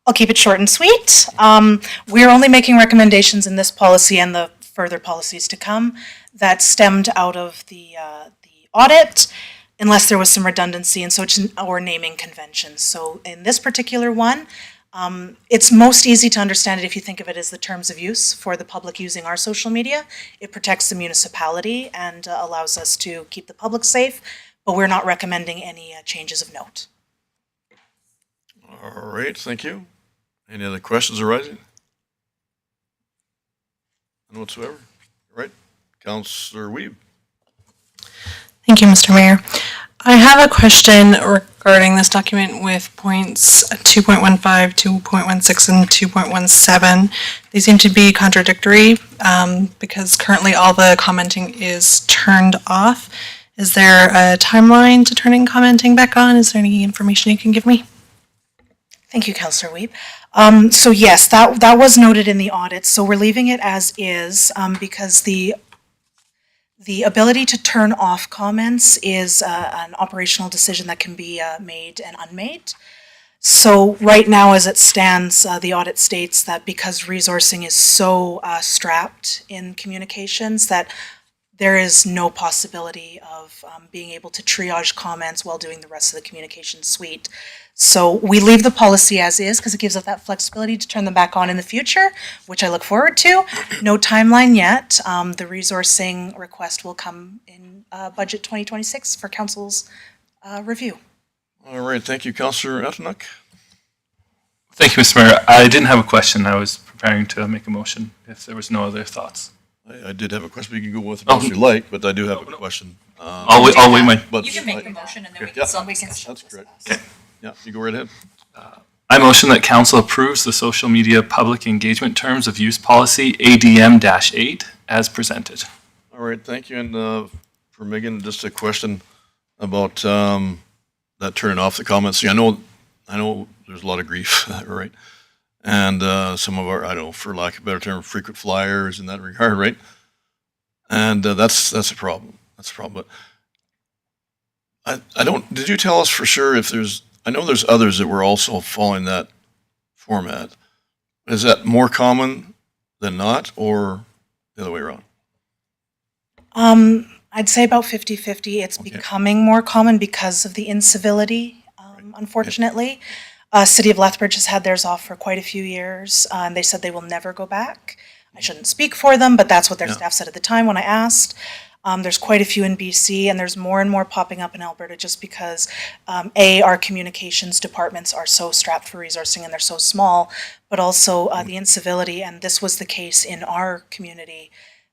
I'll keep it short and sweet. We're only making recommendations in this policy and the further policies to come that stemmed out of the audit, unless there was some redundancy or naming conventions. So in this particular one, it's most easy to understand it if you think of it as the terms of use for the public using our social media. It protects the municipality and allows us to keep the public safe, but we're not recommending any changes of note. All right, thank you. Any other questions arising? None whatsoever. All right, Councillor Weeb. Thank you, Mr. Mayor. I have a question regarding this document with points 2.15, 2.16, and 2.17. They seem to be contradictory because currently all the commenting is turned off. Is there a timeline to turning commenting back on? Is there any information you can give me? Thank you, Councillor Weep. So yes, that was noted in the audit. So we're leaving it as is because the ability to turn off comments is an operational decision that can be made and unmade. So right now, as it stands, the audit states that because resourcing is so strapped in communications that there is no possibility of being able to triage comments while doing the rest of the communication suite. So we leave the policy as is because it gives us that flexibility to turn them back on in the future, which I look forward to. No timeline yet. The resourcing request will come in budget 2026 for council's review. All right, thank you, Councillor Etenuck. Thank you, Mr. Mayor. I didn't have a question. I was preparing to make a motion if there was no other thoughts. I did have a question, but you can go with it if you like, but I do have a question. I'll wait my... But You can make the motion and then we Yeah, can that's correct. Yeah, you go right ahead. I motion that council approves the social media public engagement terms of use policy ADM-8 as presented. All right, thank you. And for Megan, just a question about that turning off the comments. See, I know there's a lot of grief, right? And some of our, I don't know, for lack of a better term, frequent flyers in that regard, right? And that's a problem. That's a problem. But I don't, did you tell us for sure if there's, I know there's others that were also following that format. Is that more common than not, or the other way around? I'd say about 50-50. It's becoming more common because of the incivility, unfortunately. City of Lethbridge has had theirs off for quite a few years, and they said they will never go back. I shouldn't speak for them, but that's what their staff said at the time when I asked. There's quite a few in BC, and there's more and more popping up in Alberta just because, our communications departments are so strapped for resourcing and they're so small, but also the incivility, and this was the case in our community.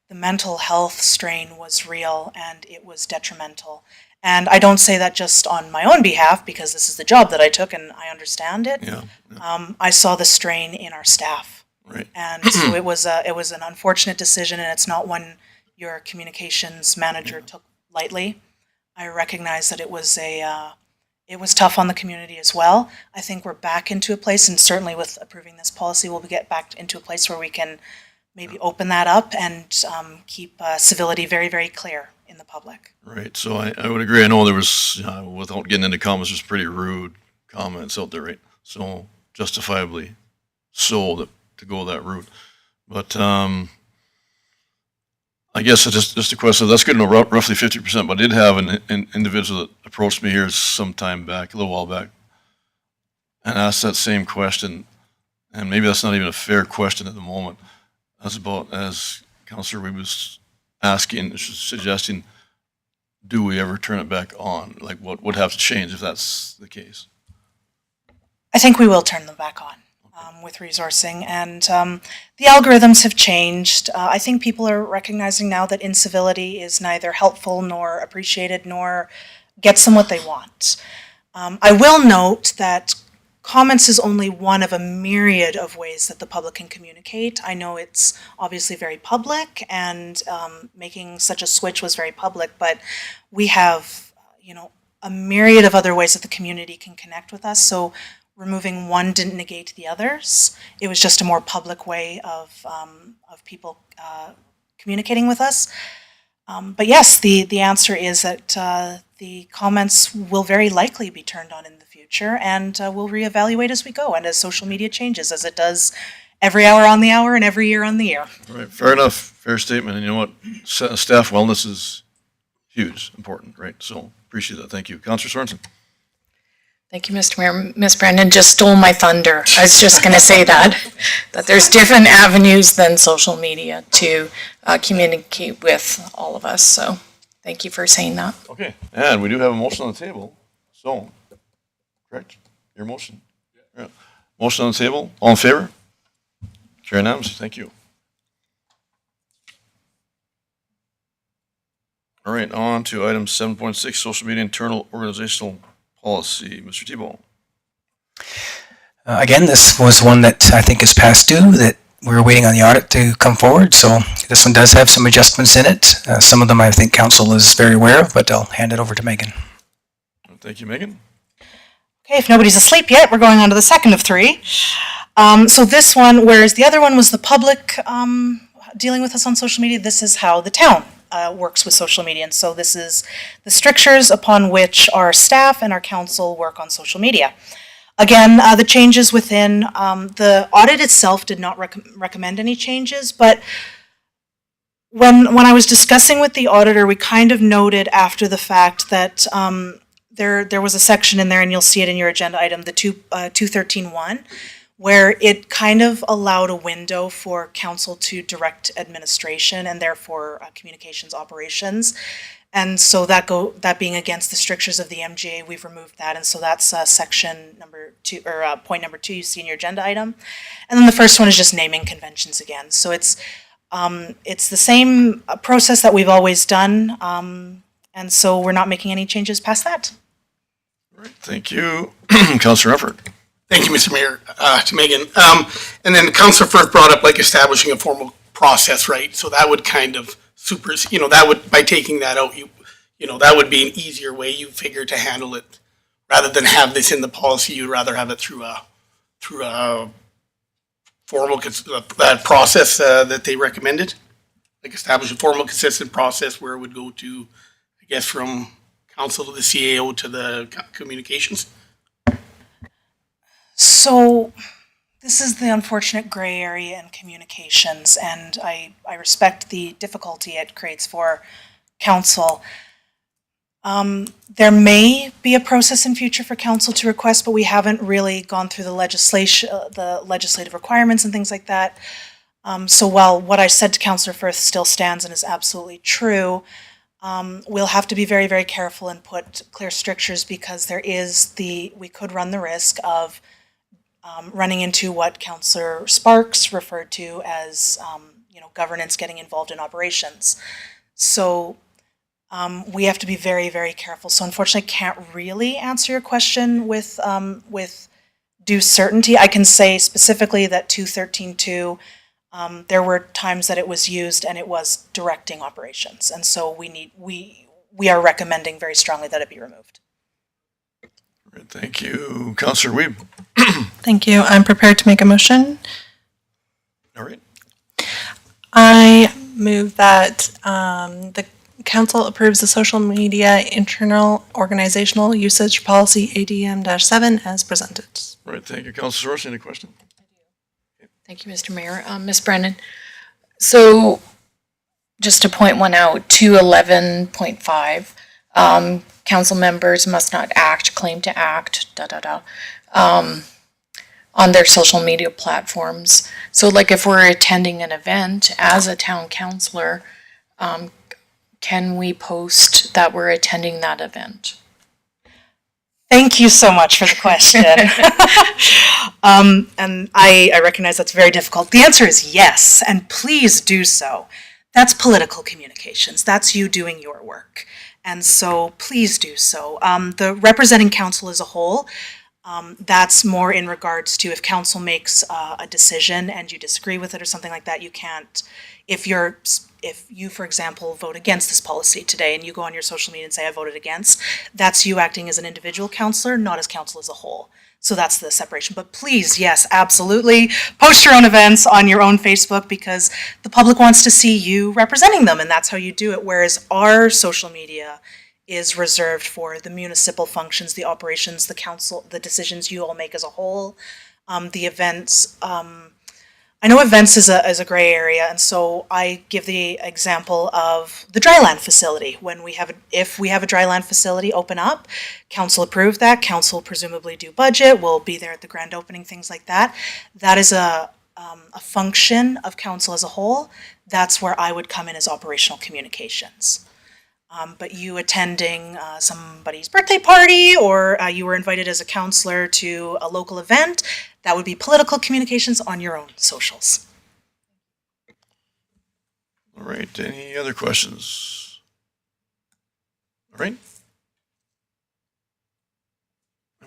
The mental health strain was real and it was detrimental. And I don't say that just on my own behalf because this is the job that I took and I understand it. I saw the strain in our staff. Right. And so it was an unfortunate decision, and it's not one your communications manager took lightly. I recognize that it was tough on the community as well. I think we're back into a place, and certainly with approving this policy, we'll get back into a place where we can maybe open that up and keep civility very, very clear in the public. Right, so I would agree. I know there was, without getting into comments, there's pretty rude comments out there, right? So justifiably so to go that route. But I guess it's just a question. That's good to know, roughly 50%. But I did have an individual that approached me here some time back, a little while back, and asked that same question. And maybe that's not even a fair question at the moment. That's about, as Councillor Weeb was asking, suggesting, do we ever turn it back on? Like, what would have to change if that's the case? I think we will turn them back on with resourcing, and the algorithms have changed. I think people are recognizing now that incivility is neither helpful nor appreciated nor gets them what they want. I will note that comments is only one of a myriad of ways that the public can communicate. I know it's obviously very public, and making such a switch was very public, but we have, a myriad of other ways that the community can connect with us. So removing one didn't negate the others. It was just a more public way of people communicating with us. But yes, the answer is that the comments will very likely be turned on in the future, and we'll reevaluate as we go and as social media changes, as it does every hour on the hour and every year on the year. All right, fair enough, fair statement. And you know what, staff wellness is huge, important, right? So appreciate that. Thank you. Councillor Sorensen. Thank you, Mr. Mayor. Ms. Brandon just stole my thunder. I was just going to say that there's different avenues than social media to communicate with all of us. So thank you for saying that. Okay, and we do have a motion on the table. So, correct? Your motion? Yeah. Motion on the table. All in favor? Carry unanimously. Thank you. All right, on to item 7.6, social media internal organizational policy. Mr. Tebow. Again, this was one that I think is past due, that we're waiting on the audit to come forward. So this one does have some adjustments in it. Some of them I think council is very aware of, but I'll hand it over to Megan. Thank you, Megan. Okay, if nobody's asleep yet, we're going on to the second of three. So this one, whereas the other one was the public dealing with us on social media, this is how the town works with social media. And so this is the strictures upon which our staff and our council work on social media. Again, the changes within the audit itself did not recommend any changes, but when I was discussing with the auditor, we kind of noted after the fact that there was a section in there, and you'll see it in your agenda item, the 213.1, where it kind of allowed a window for council to direct administration and therefore communications operations. And so that being against the strictures of the MGA, we've removed that. And so that's section number 2, or point number 2 you see in your agenda item. And then the first one is just naming conventions again. So it's the same process that we've always done. And so we're not making any changes past that. All right, thank you. Councillor Effort. Thank you, Mr. Mayor, to Megan. And then Councillor Firth brought up like establishing a formal process, right? So that would kind of that would, by taking that out, that would be an easier way you figure to handle it. Rather than have this in the policy, you'd rather have it through a formal, that process that they recommended. Like establish a formal, consistent process where it would go to, I guess, from council to the CAO to the communications. So this is the unfortunate gray area in communications, and I respect the difficulty it creates for council. There may be a process in future for council to request, but we haven't really gone through the legislative requirements and things like that. So while what I said to Councillor Firth still stands and is absolutely true, we'll have to be very, very careful and put clear strictures, because we could run the risk of running into what Councillor Sparks referred to as, governance getting involved in operations. So we have to be very, very careful. So unfortunately, I can't really answer your question with due certainty. I can say specifically that 213.2, there were times that it was used and it was directing operations. And so we are recommending very strongly that it be removed. All right, thank you. Councillor Weeb. Thank you. I'm prepared to make a motion. All right. I move that the council approves the social media internal organizational usage policy ADM-7 as presented. All right, thank you. Councillor Sorensen, any question? Thank you, Mr. Mayor. Ms. Brennan, so just to point one out, 211.5, council members must not act, claim to act, on their social media platforms. So like if we're attending an event as a town councillor, can we post that we're attending that event? Thank you so much for the question. And I recognize that's very difficult. The answer is yes, and please do so. That's political communications. That's you doing your work. And so please do so. The representing council as a whole, that's more in regards to if council makes a decision and you disagree with it or something like that, you can't, if you, for example, vote against this policy today and you go on your social media and say, I voted against, that's you acting as an individual councillor, not as council as a whole. So that's the separation. But please, yes, absolutely, post your own events on your own Facebook, because the public wants to see you representing them, and that's how you do it. Whereas our social media is reserved for the municipal functions, the operations, the council, the decisions you all make as a whole, the events. I know events is a gray area, and so I give the example of the dryland facility. If we have a dryland facility open up, council approved that, council presumably do budget, we'll be there at the grand opening, things like that. That is a function of council as a whole. That's where I would come in as operational communications. But you attending somebody's birthday party, or you were invited as a counselor to a local event, that would be political communications on your own socials. All right, any other questions? right?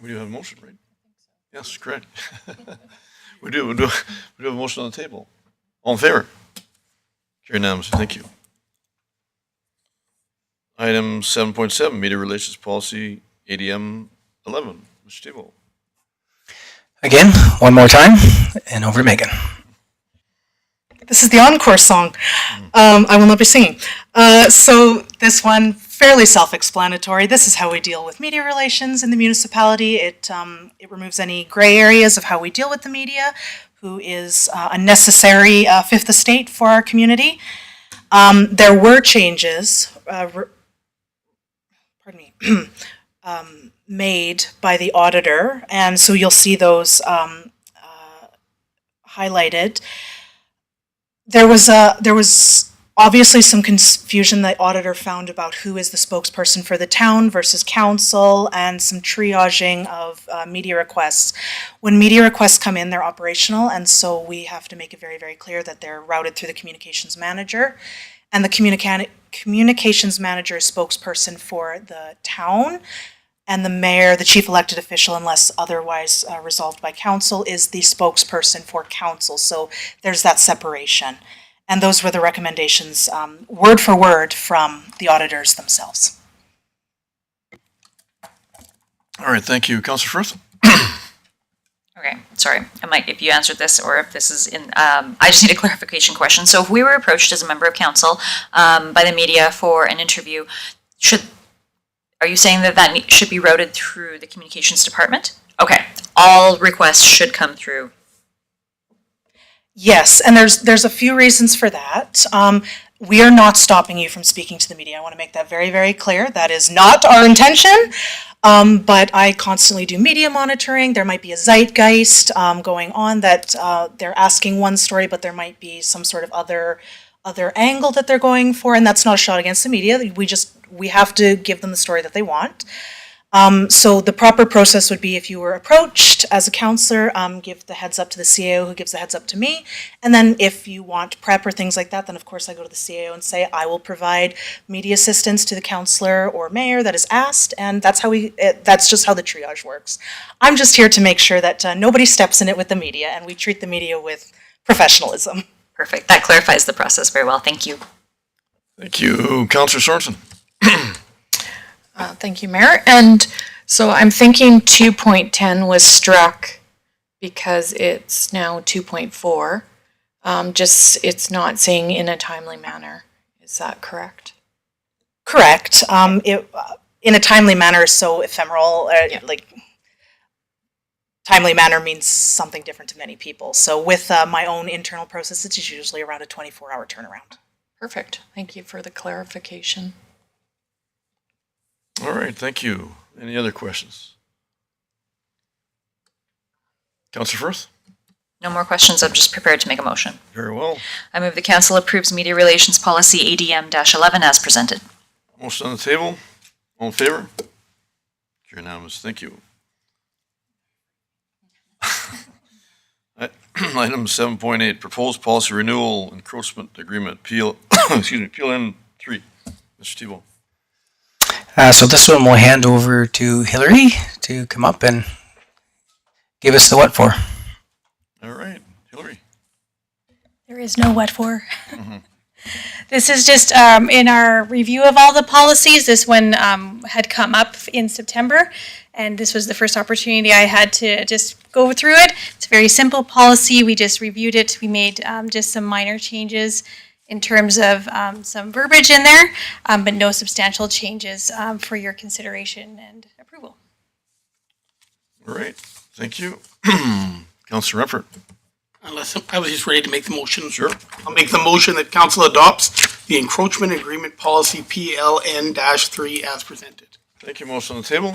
We do have a motion, right? Yes, correct. We do have a motion on the table. All in favor? Carried unanimously, thank you. Item 7.7, Media Relations Policy, ADM 11. Mr. Tebow. Again, one more time, and over to Megan. This is the encore song. I will not be singing. So this one, fairly self-explanatory. This is how we deal with media relations in the municipality. It removes any gray areas of how we deal with the media, who is a necessary fifth estate for our community. There were changes, made by the auditor, and so you'll see those highlighted. There was obviously some confusion the auditor found about who is the spokesperson for the town versus council, and some triaging of media requests. When media requests come in, they're operational, and so we have to make it very, very clear that they're routed through the communications manager, and the communications manager is spokesperson for the town, and the mayor, the chief elected official, unless otherwise resolved by council, is the spokesperson for council. So there's that separation. And those were the recommendations, word for word, from the auditors themselves. All right, thank you. Councillor Firth? Okay, sorry, I might, if you answered this or if this is in, I just need a clarification question. So if we were approached as a member of council by the media for an interview, are you saying that should be routed through the communications department? Okay, all requests should come through. Yes, and there's a few reasons for that. We are not stopping you from speaking to the media. I want to make that very, very clear. That is not our intention. But I constantly do media monitoring. There might be a zeitgeist going on that they're asking one story, but there might be some sort of other angle that they're going for, and that's not a shot against the media. We have to give them the story that they want. So the proper process would be, if you were approached as a counselor, give the heads up to the CAO, who gives the heads up to me. And then if you want prep or things like that, then of course I go to the CAO and say, I will provide media assistance to the counselor or mayor that is asked. And that's that's just how the triage works. I'm just here to make sure that nobody steps in it with the media, and we treat the media with professionalism. Perfect, that clarifies the process very well, thank you. Thank you. Councillor Sorensen? Thank you, Mayor. And so I'm thinking 2.10 was struck because it's now 2.4. It's not saying in a timely manner. Is that correct? Correct. In a timely manner is so ephemeral, timely manner means something different to many people. So with my own internal process, it's usually around a 24-hour turnaround. Perfect. Thank you for the clarification. All right, thank you. Any other questions? Councillor Firth? No more questions, I'm just prepared to make a motion. Very well. I move the council approves media relations policy ADM-11 as presented. Motion on the table. All in favor? Carried unanimous. Thank you. Item 7.8, proposed policy renewal encroachment agreement, PLN 3. Mr. Tebow. So this one we'll hand over to Hillary to come up and give us the what for. All right, Hillary. There is no what for. This is just in our review of all the policies. This one had come up in September, and this was the first opportunity I had to just go through it. It's a very simple policy. We just reviewed it. We made just some minor changes in terms of some verbiage in there, but no substantial changes for your consideration and approval. All right, thank you. Councillor Rempert. Unless I was just ready to make the motion. Sure. I'll make the motion that council adopts the encroachment agreement policy PLN-3 as presented. Thank you. Motion on the table.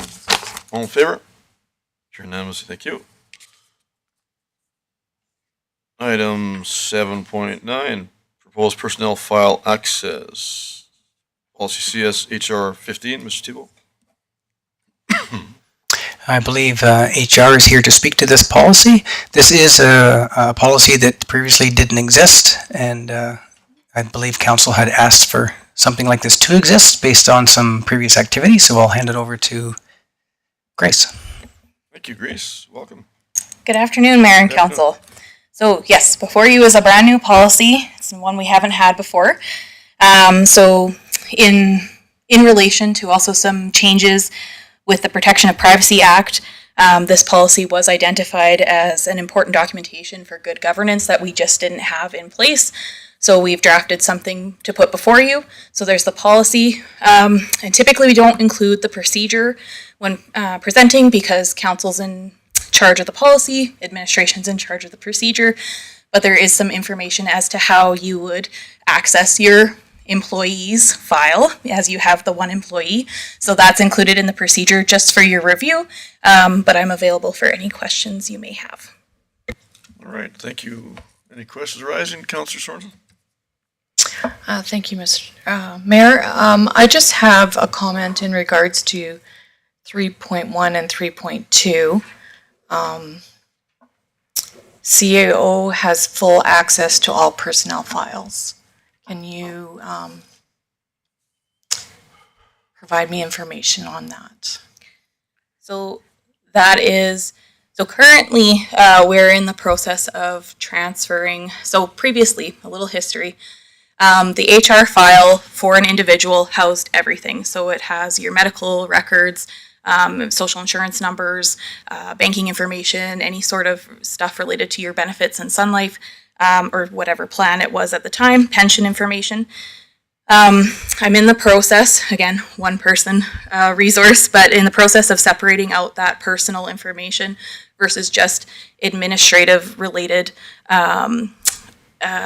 All in favor? Carried unanimously. Thank you. Item 7.9, proposed personnel file access. Policy CS HR 15. Mr. Tebow. I believe HR is here to speak to this policy. This is a policy that previously didn't exist, and I believe council had asked for something like this to exist based on some previous activity. So I'll hand it over to Grace. Thank you, Grace. Welcome. Good afternoon, Mayor and Council. So yes, before you is a brand new policy. It's one we haven't had before. So in relation to also some changes with the Protection of Privacy Act, this policy was identified as an important documentation for good governance that we just didn't have in place. So we've drafted something to put before you. So there's the policy, and typically we don't include the procedure when presenting because council's in charge of the policy, administration's in charge of the procedure, but there is some information as to how you would access your employee's file as you have the one employee. So that's included in the procedure just for your review, but I'm available for any questions you may have. All right, thank you. Any questions arising, Councillor Sorensen? Thank you, Mr. Mayor. I just have a comment in regards to 3.1 and 3.2. CAO has full access to all personnel files. Can you provide me information on that? So that is, so currently we're in the process of transferring, so previously, a little history, the HR file for an individual housed everything. So it has your medical records, social insurance numbers, banking information, any sort of stuff related to your benefits and Sun Life, or whatever plan it was at the time, pension information. I'm in the process, again, one person resource, but in the process of separating out that personal information versus just administrative related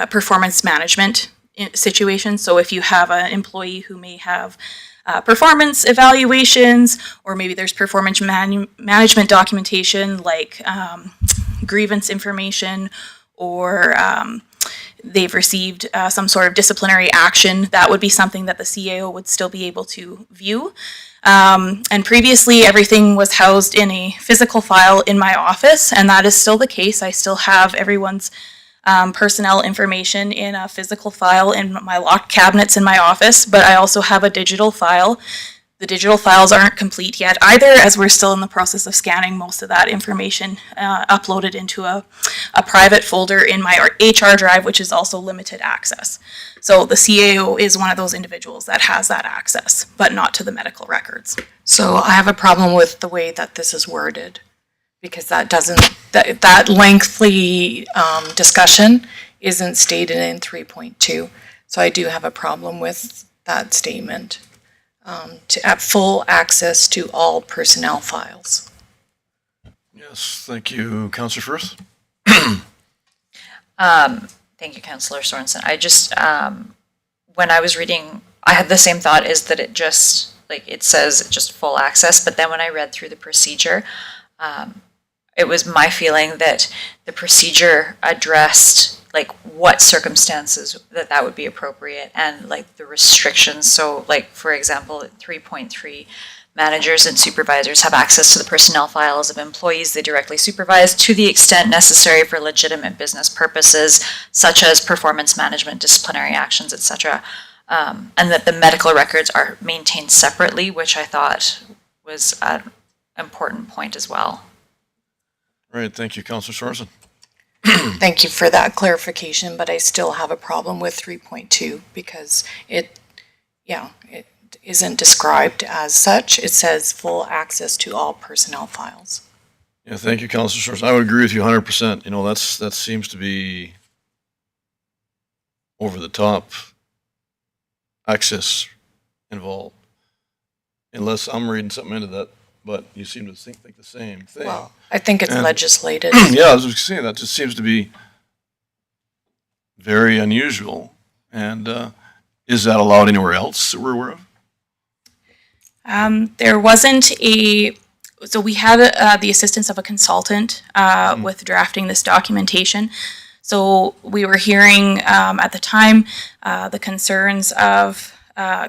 performance management situations. So if you have an employee who may have performance evaluations, or maybe there's performance management documentation like grievance information, or they've received some sort of disciplinary action, that would be something that the CAO would still be able to view. And previously, everything was housed in a physical file in my office, and that is still the case. I still have everyone's personnel information in a physical file in my locked cabinets in my office, but I also have a digital file. The digital files aren't complete yet either, as we're still in the process of scanning most of that information uploaded into a private folder in my HR drive, which is also limited access. So the CAO is one of those individuals that has that access, but not to the medical records. So I have a problem with the way that this is worded, because that doesn't, that lengthy discussion isn't stated in 3.2. So I do have a problem with that statement. To have full access to all personnel files. Yes, thank you, Councillor Firth. Thank you, Councillor Sorensen. I just, when I was reading, I had the same thought, is that it just, like, it says just full access, but then when I read through the procedure, it was my feeling that the procedure addressed like what circumstances that would be appropriate and like the restrictions. So like, for example, at 3.3, managers and supervisors have access to the personnel files of employees they directly supervise to the extent necessary for legitimate business purposes, such as performance management, disciplinary actions, etc. And that the medical records are maintained separately, which I thought was an important point as well. Right, thank you, Councillor Sorensen. Thank you for that clarification, but I still have a problem with 3.2 because it isn't described as such. It says full access to all personnel files. Yeah, thank you, Councillor Sorensen. I would agree with you 100%. You know, that seems to be over the top access involved. Unless I'm reading something into that, but you seem to think the same thing. Well, I think it's legislated. Yeah, I was just saying that just seems to be very unusual. And is that allowed anywhere else that we're aware of? There wasn't so we had the assistance of a consultant with drafting this documentation. So we were hearing at the time the concerns of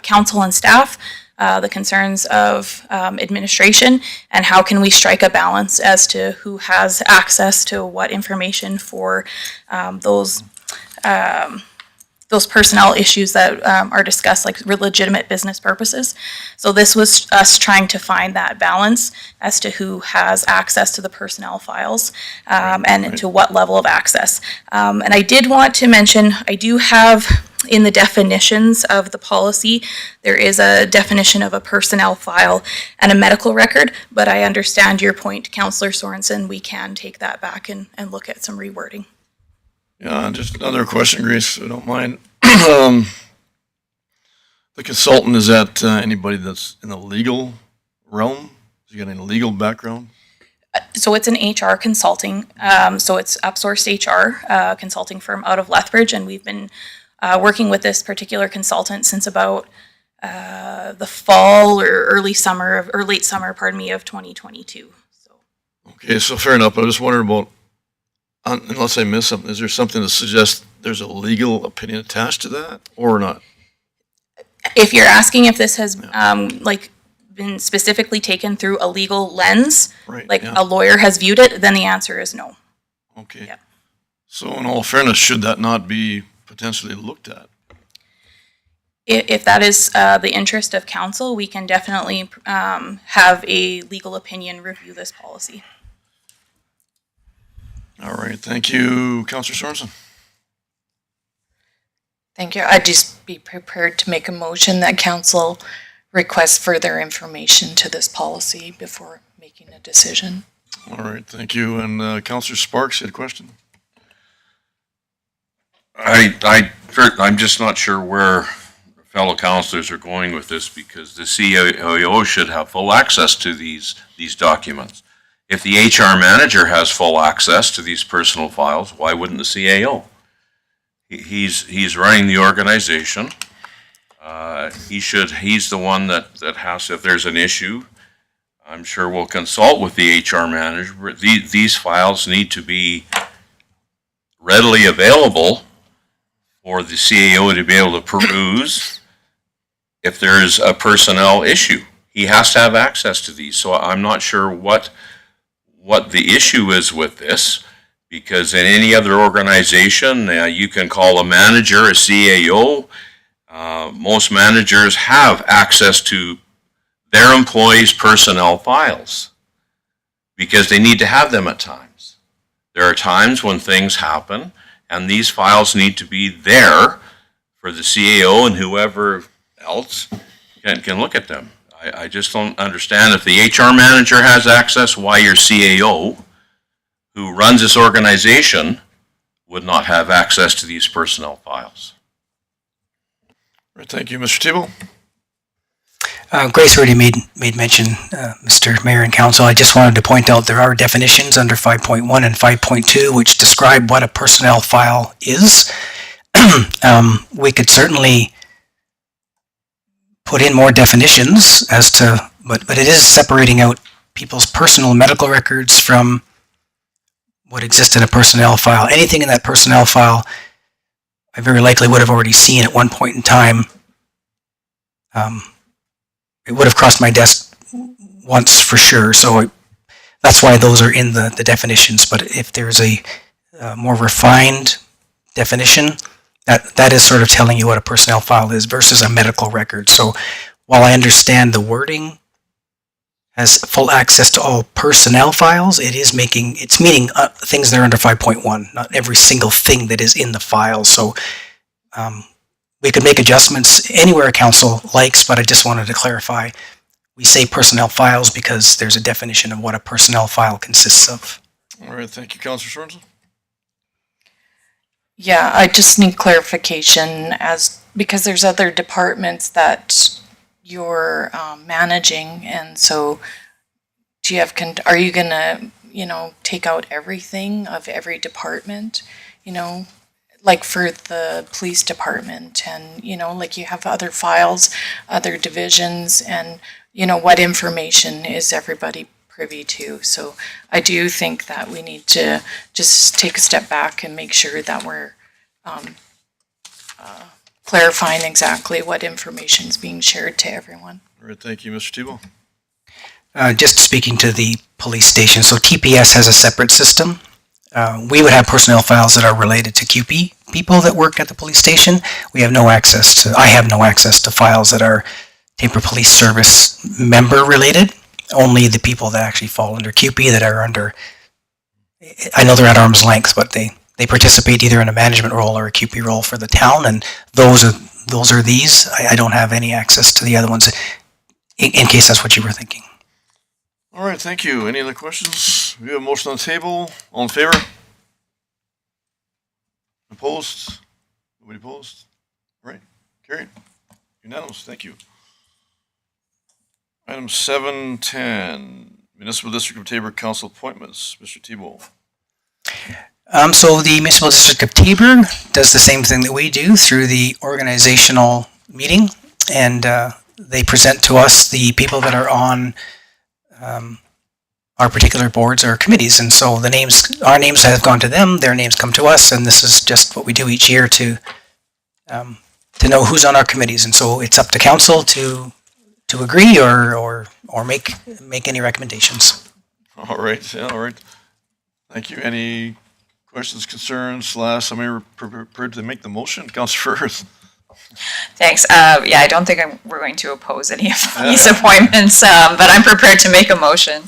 council and staff, the concerns of administration, and how can we strike a balance as to who has access to what information for those those personnel issues that are discussed, like legitimate business purposes. So this was us trying to find that balance as to who has access to the personnel files and to what level of access. And I did want to mention, I do have in the definitions of the policy, there is a definition of a personnel file and a medical record, but I understand your point, Councillor Sorensen. We can take that back and look at some rewording. Yeah, just another question, Grace, if you don't mind. The consultant, is that anybody that's in the legal realm? Has he got any legal background? So it's an HR consulting, so it's Upsourced HR consulting firm out of Lethbridge, and we've been working with this particular consultant since about the fall or late summer, of 2022. Okay, so fair enough. I just wondered about, unless I missed something, is there something to suggest there's a legal opinion attached to that or not? If you're asking if this has been specifically taken through a legal lens, a lawyer has viewed it, then the answer is no. Okay. Yeah. So in all fairness, should that not be potentially looked at? If that is the interest of council, we can definitely have a legal opinion review this policy. All right, thank you, Councillor Sorensen. Thank you. I'd just be prepared to make a motion that council request further information to this policy before making a decision. All right, thank you. And Councillor Sparks, you had a question? I'm just not sure where fellow councillors are going with this, because the CAO should have full access to these documents. If the HR manager has full access to these personal files, why wouldn't the CAO? He's running the organization. He's the one that has, if there's an issue, I'm sure we'll consult with the HR manager. But these files need to be readily available for the CAO to be able to peruse if there's a personnel issue. He has to have access to these. So I'm not sure what the issue is with this, because in any other organization, you can call a manager a CAO. Most managers have access to their employees' personnel files because they need to have them at times. There are times when things happen, and these files need to be there for the CAO and whoever else can look at them. I just don't understand, if the HR manager has access, why your CAO, who runs this organization, would not have access to these personnel files. All right, thank you, Mr. Thibault. Grace already made mention, Mr. Mayor and Council. I just wanted to point out there are definitions under 5.1 and 5.2 which describe what a personnel file is. We could certainly put in more definitions as to, but it is separating out people's personal medical records from what exists in a personnel file. Anything in that personnel file, I very likely would have already seen at one point in time. It would have crossed my desk once for sure, so that's why those are in the definitions. But if there's a more refined definition, that is sort of telling you what a personnel file is versus a medical record. So while I understand the wording has full access to all personnel files, it's meaning things that are under 5.1, not every single thing that is in the file. So we could make adjustments anywhere council likes, but I just wanted to clarify. We say personnel files because there's a definition of what a personnel file consists of. All right, thank you, Councillor Sorensen. Yeah, I just need clarification because there's other departments that you're managing, and so are you gonna, take out everything of every department, like for the police department, and like you have other files, other divisions, and what information is everybody privy to? So I do think that we need to just take a step back and make sure that we're clarifying exactly what information is being shared to everyone. All right, thank you, Mr. Thibault. Just speaking to the police station, so TPS has a separate system We would have personnel files that are related to QP people that work at the police station. I have no access to files that are Taber Police Service member related. Only the people that actually fall under QP that are under, I know they're at arm's length, but they participate either in a management role or a QP role for the town, and those are these. I don't have any access to the other ones, in case that's what you were thinking. All right, thank you. Any other questions? We have a motion on the table. All in favor? Opposed? Nobody opposed? All right, carried. Unanimous, thank you. Item 710, Municipal District of Taber Council appointments. Mr. Thibault. So the Municipal District of Taber does the same thing that we do through the organizational meeting, and they present to us the people that are on our particular boards or committees, and so our names have gone to them, their names come to us, and this is just what we do each year to know who's on our committees, and so it's up to council to agree or make any recommendations. All right, yeah, all right. Thank you. Any questions, concerns? Somebody prepared to make the motion? Councilor Firth. Thanks. Yeah, I don't think we're going to oppose any of these appointments, but I'm prepared to make a motion.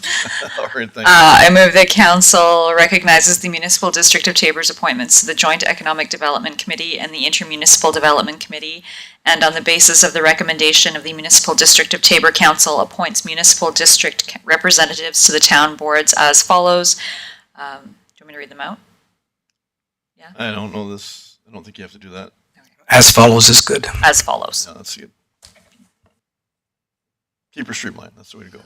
All right, thank you. I move that council recognizes the Municipal District of Taber's appointments to the Joint Economic Development Committee and the Intermunicipal Development Committee, and on the basis of the recommendation of the Municipal District of Taber Council, appoints municipal district representatives to the town boards as follows. Do you want me to read them out? Yeah. I don't know this. I don't think you have to do that. As follows is good. As follows. Yeah, that's good. Keep her streamlined. That's the way to go.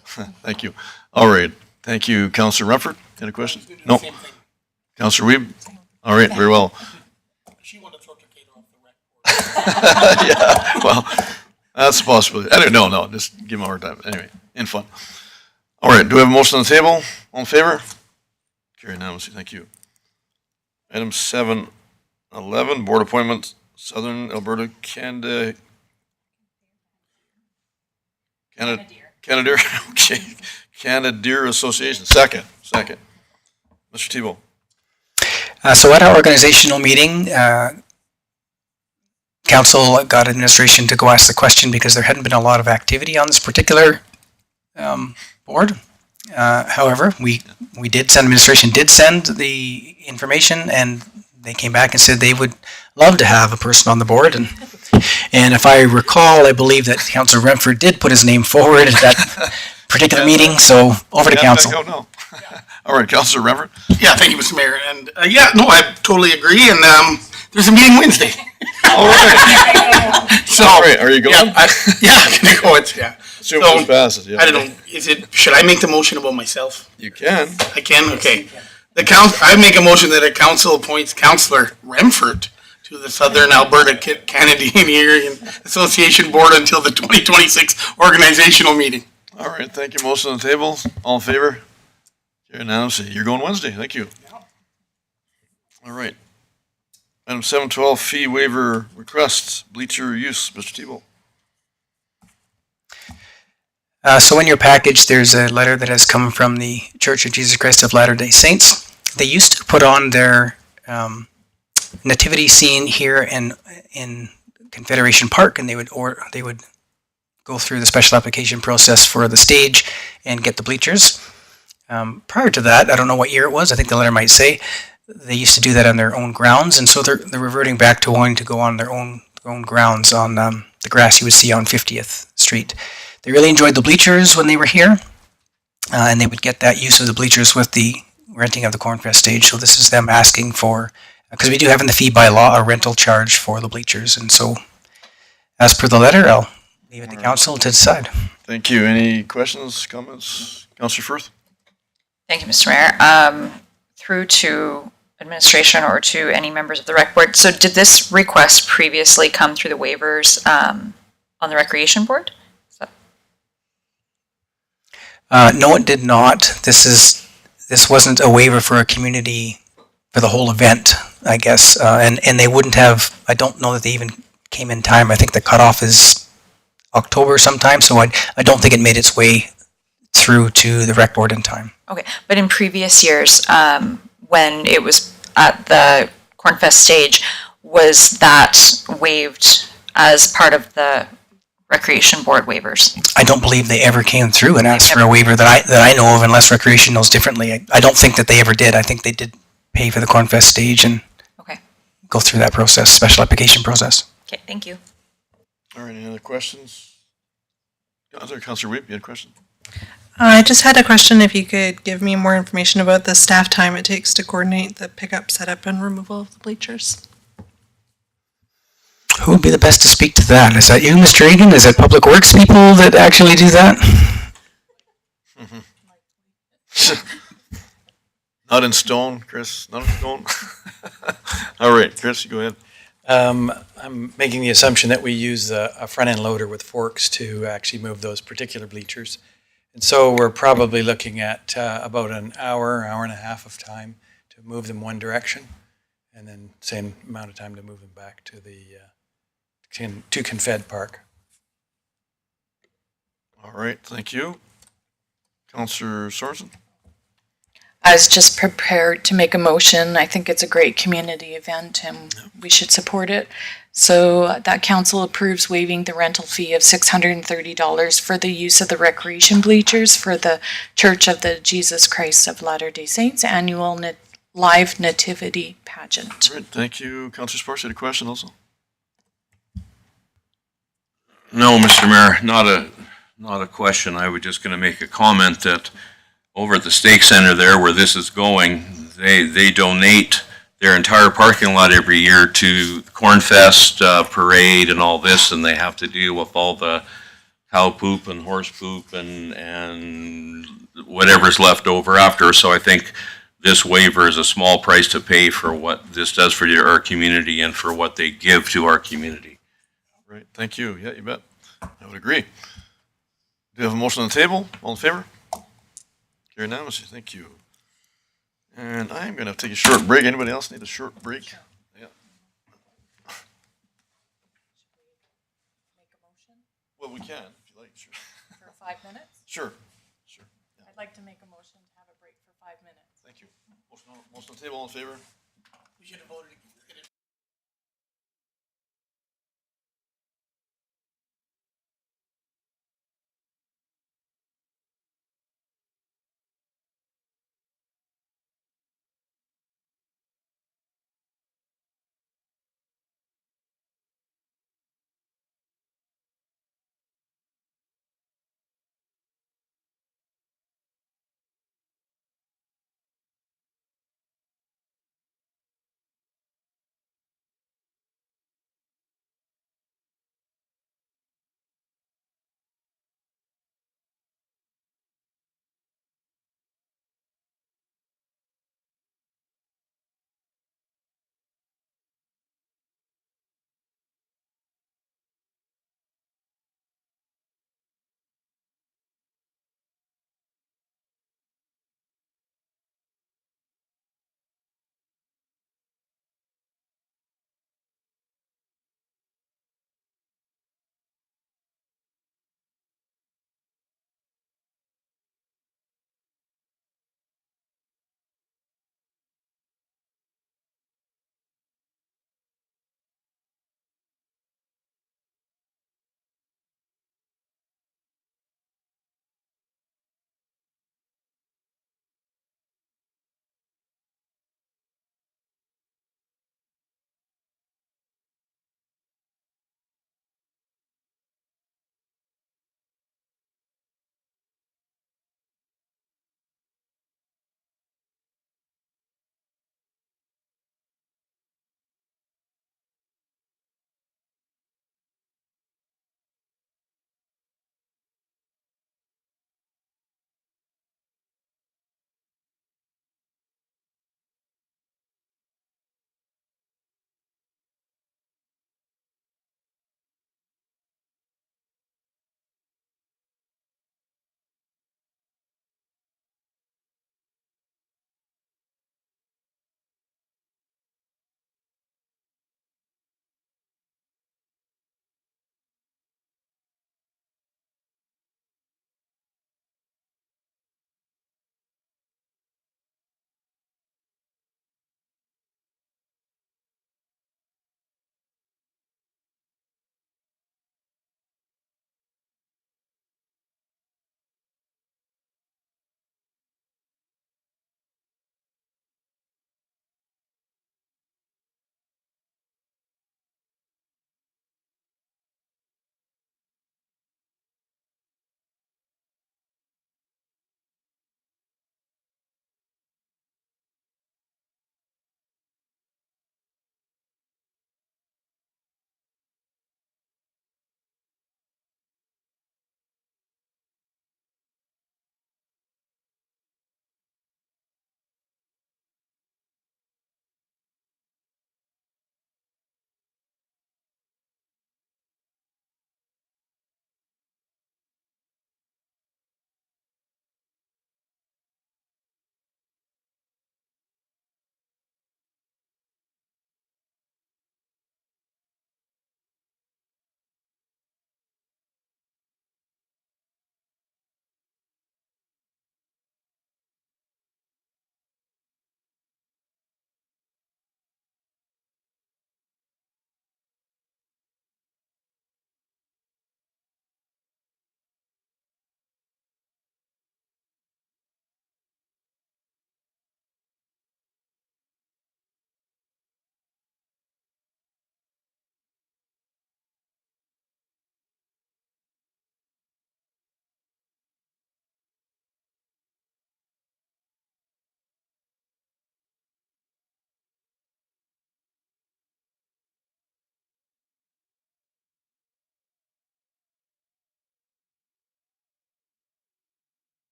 Thank you. All right. Thank you, Councilor Rumford. Any questions? No. Councilor Weeb. All right. Very well. She wanted to throw Takeda off the record. Yeah. Well, that's a possibility. No. Just give him a hard time. Anyway, in fun. All right. Do we have a motion on the table? All in favor? Carry unanimously. Thank you. Item 711, board appointments. Southern Alberta Canadier. Okay. Canadier Association. Second. Mr. Thibault. So at our organizational meeting, council got administration to go ask the question because there hadn't been a lot of activity on this particular board. However, administration did send the information, and they came back and said they would love to have a person on the board. And if I recall, I believe that Councilor Renford did put his name forward at that particular meeting. So over to council. All right, Councilor Renford. Yeah, thank you, Mr. Mayor. And I totally agree. And there's a meeting Wednesday. All right. So, all right, are you going? Yeah, I'm going to go. So passes. Yeah. I don't know. Should I make the motion about myself? You can. I can. Okay. I make a motion that a council appoints Councilor Renford to the Southern Alberta Canadian Association Board until the 2026 organizational meeting. All right. Thank you. Motion on the table. All in favor? Unanimously. You're going Wednesday. Thank you. All right. Item 712, fee waiver requests, bleacher use. Mr. Thibault. So in your package, there's a letter that has come from the Church of Jesus Christ of Latter-day Saints. They used to put on their nativity scene here in Confederation Park, and they would go through the special application process for the stage and get the bleachers. Prior to that, I don't know what year it was. I think the letter might say they used to do that on their own grounds, and so they're reverting back to wanting to go on their own grounds on the grass you would see on 50th Street. They really enjoyed the bleachers when they were here, and they would get that use of the bleachers with the renting of the Cornfest stage. So this is them asking for, because we do have in the fee by law a rental charge for the bleachers, and so as per the letter, I'll leave it to council to decide. Thank you. Any questions, comments? Councilor Firth? Thank you, Mr. Mayor. Through to administration or to any members of the rec board. So did this request previously come through the waivers on the recreation board? No, it did not. This wasn't a waiver for a community for the whole event, I guess. And they wouldn't have. I don't know that they even came in time. I think the cutoff is October sometime. So I don't think it made its way through to the rec board in time. Okay, but in previous years, when it was at the Cornfest stage, was that waived as part of the Recreation Board waivers? I don't believe they ever came through and asked for a waiver that I know of, unless Recreation knows differently. I don't think that they ever did. I think they did pay for the Cornfest stage and Okay. go through that process, special application process. Okay, thank you. All right, any other questions? Councilor Weep, you had a question? I just had a question if you could give me more information about the staff time it takes to coordinate the pickup, setup, and removal of the bleachers. Who would be the best to speak to that? Is that you, Mr. Egan? Is it Public Works people that actually do that? Not in stone, Chris, not in stone. All right, Chris, you go ahead. I'm making the assumption that we use a front-end loader with forks to actually move those particular bleachers. And so we're probably looking at about an hour and a half of time to move them one direction, and then same amount of time to move them back to the to Confed Park. All right, thank you. Councilor Sorensen? I was just prepared to make a motion. I think it's a great community event and we should support it. So that council approves waiving the rental fee of $630 for the use of the recreation bleachers for the Church of the Jesus Christ of Latter-day Saints annual live nativity pageant. All right, thank you. Councilor Sparks, you had a question also? No, Mr. Mayor, not a question. I was just going to make a comment that over at the Stake Center there where this is going, they donate their entire parking lot every year to the Cornfest parade and all this, and they have to deal with all the cow poop and horse poop and whatever's left over after. So I think this waiver is a small price to pay for what this does for our community and for what they give to our community. Right, thank you. Yeah, you bet. I would agree. Do you have a motion on the table? All in favor? Carried unanimously, thank you. And I'm gonna take a short break. Anybody else need a short break? Yeah. Well, we can, if you like, sure. For 5 minutes? Sure, sure. I'd like to make a motion to have a break for 5 minutes. Thank you. Motion on the table, all in favor? We should have voted again.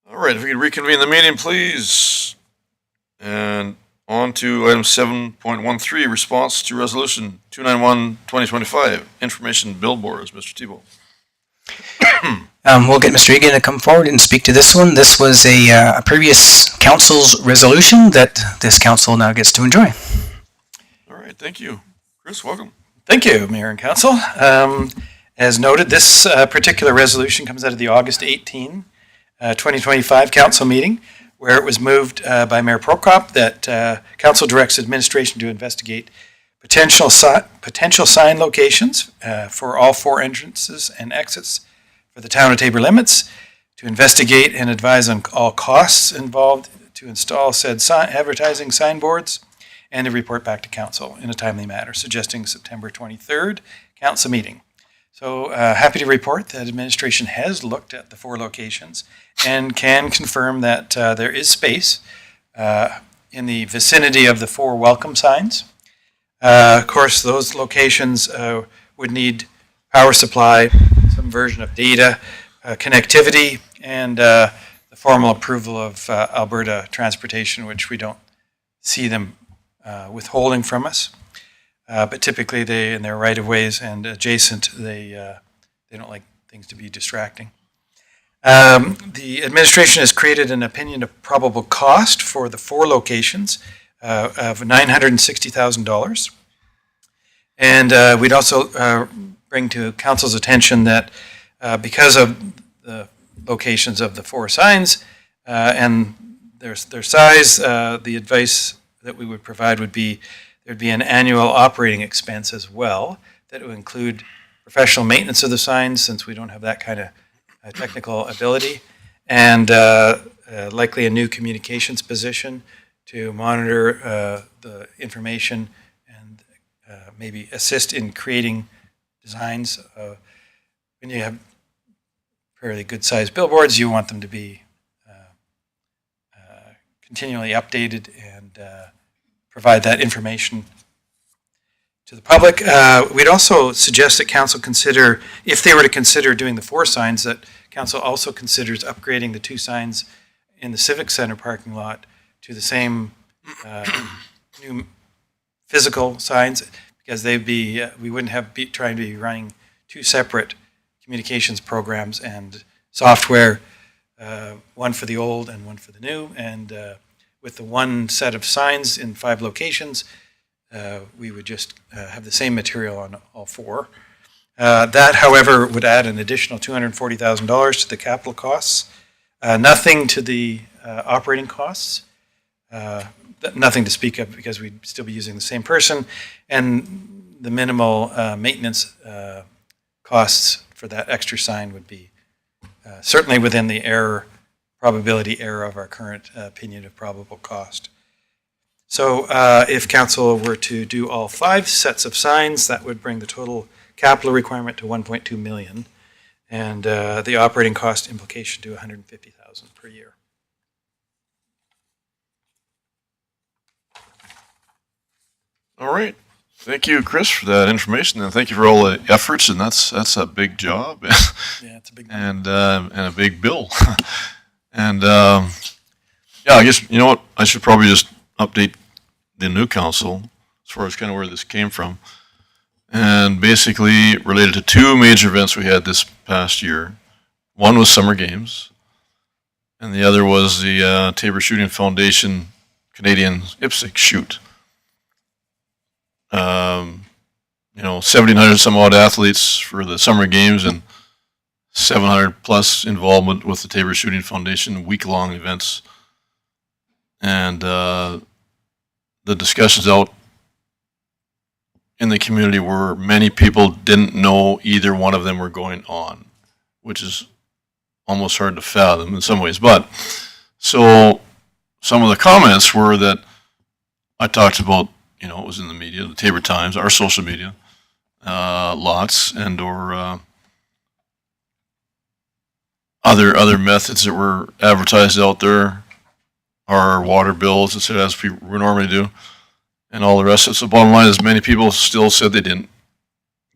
All right, if we could reconvene the meeting, please. And on to item 7.13, response to resolution 291-2025, information billboards. Mr. Tebow. We'll get Mr. Egan to come forward and speak to this one. This was a previous council's resolution that this council now gets to enjoy. All right, thank you. Chris, welcome. Thank you, Mayor and Council. As noted, this particular resolution comes out of the August 18, 2025 council meeting, where it was moved by Mayor Prokop that council directs administration to investigate potential sign locations for all 4 entrances and exits for the town of Taber limits, to investigate and advise on all costs involved to install said advertising signboards, and to report back to council in a timely manner, suggesting September 23rd council meeting. So happy to report that administration has looked at the 4 locations and can confirm that there is space in the vicinity of the 4 welcome signs. Of course, those locations would need power supply, some version of data, connectivity, and the formal approval of Alberta Transportation, which we don't see them withholding from us. But typically they, in their right-of-ways and adjacent, they don't like things to be distracting. The administration has created an opinion of probable cost for the 4 locations of $960,000. And we'd also bring to council's attention that because of the locations of the 4 signs and their size, the advice that we would provide would be there'd be an annual operating expense as well that would include professional maintenance of the signs, since we don't have that kind of technical ability, and likely a new communications position to monitor the information and maybe assist in creating designs. When you have fairly good-sized billboards, you want them to be continually updated and provide that information to the public. We'd also suggest that council consider, if they were to consider doing the 4 signs, that council also considers upgrading the 2 signs in the Civic Center parking lot to the same new physical signs, because they'd be, we wouldn't have trying to be running 2 separate communications programs and software, one for the old and one for the new, and with the 1 set of signs in 5 locations, we would just have the same material on all 4. That, however, would add an additional $240,000 to the capital costs, nothing to the operating costs, nothing to speak of because we'd still be using the same person, and the minimal maintenance costs for that extra sign would be certainly within the probability error of our current opinion of probable cost. So if council were to do all 5 sets of signs, that would bring the total capital requirement to $1.2 million, and the operating cost implication to $150,000 per year. All right. Thank you, Chris, for that information, and thank you for all the efforts. And that's a big job, Yeah, it's a big and a big bill. And yeah, I guess you know what, I should probably just update the new council as far as kind of where this came from, and basically related to 2 major events we had this past year. One was Summer Games, and the other was the Taber Shooting Foundation Canadian IPSC shoot. 1,700 some odd athletes for the Summer Games and 700 plus involvement with the Taber Shooting Foundation, week-long events. And the discussions out in the community were many people didn't know either one of them were going on, which is almost hard to fathom in some ways. But so some of the comments were that I talked about, it was in the media, the Taber Times, our social media, lots, and or other methods that were advertised out there, our water bills, etc., as we normally do, and all the rest of it. So bottom line is many people still said they didn't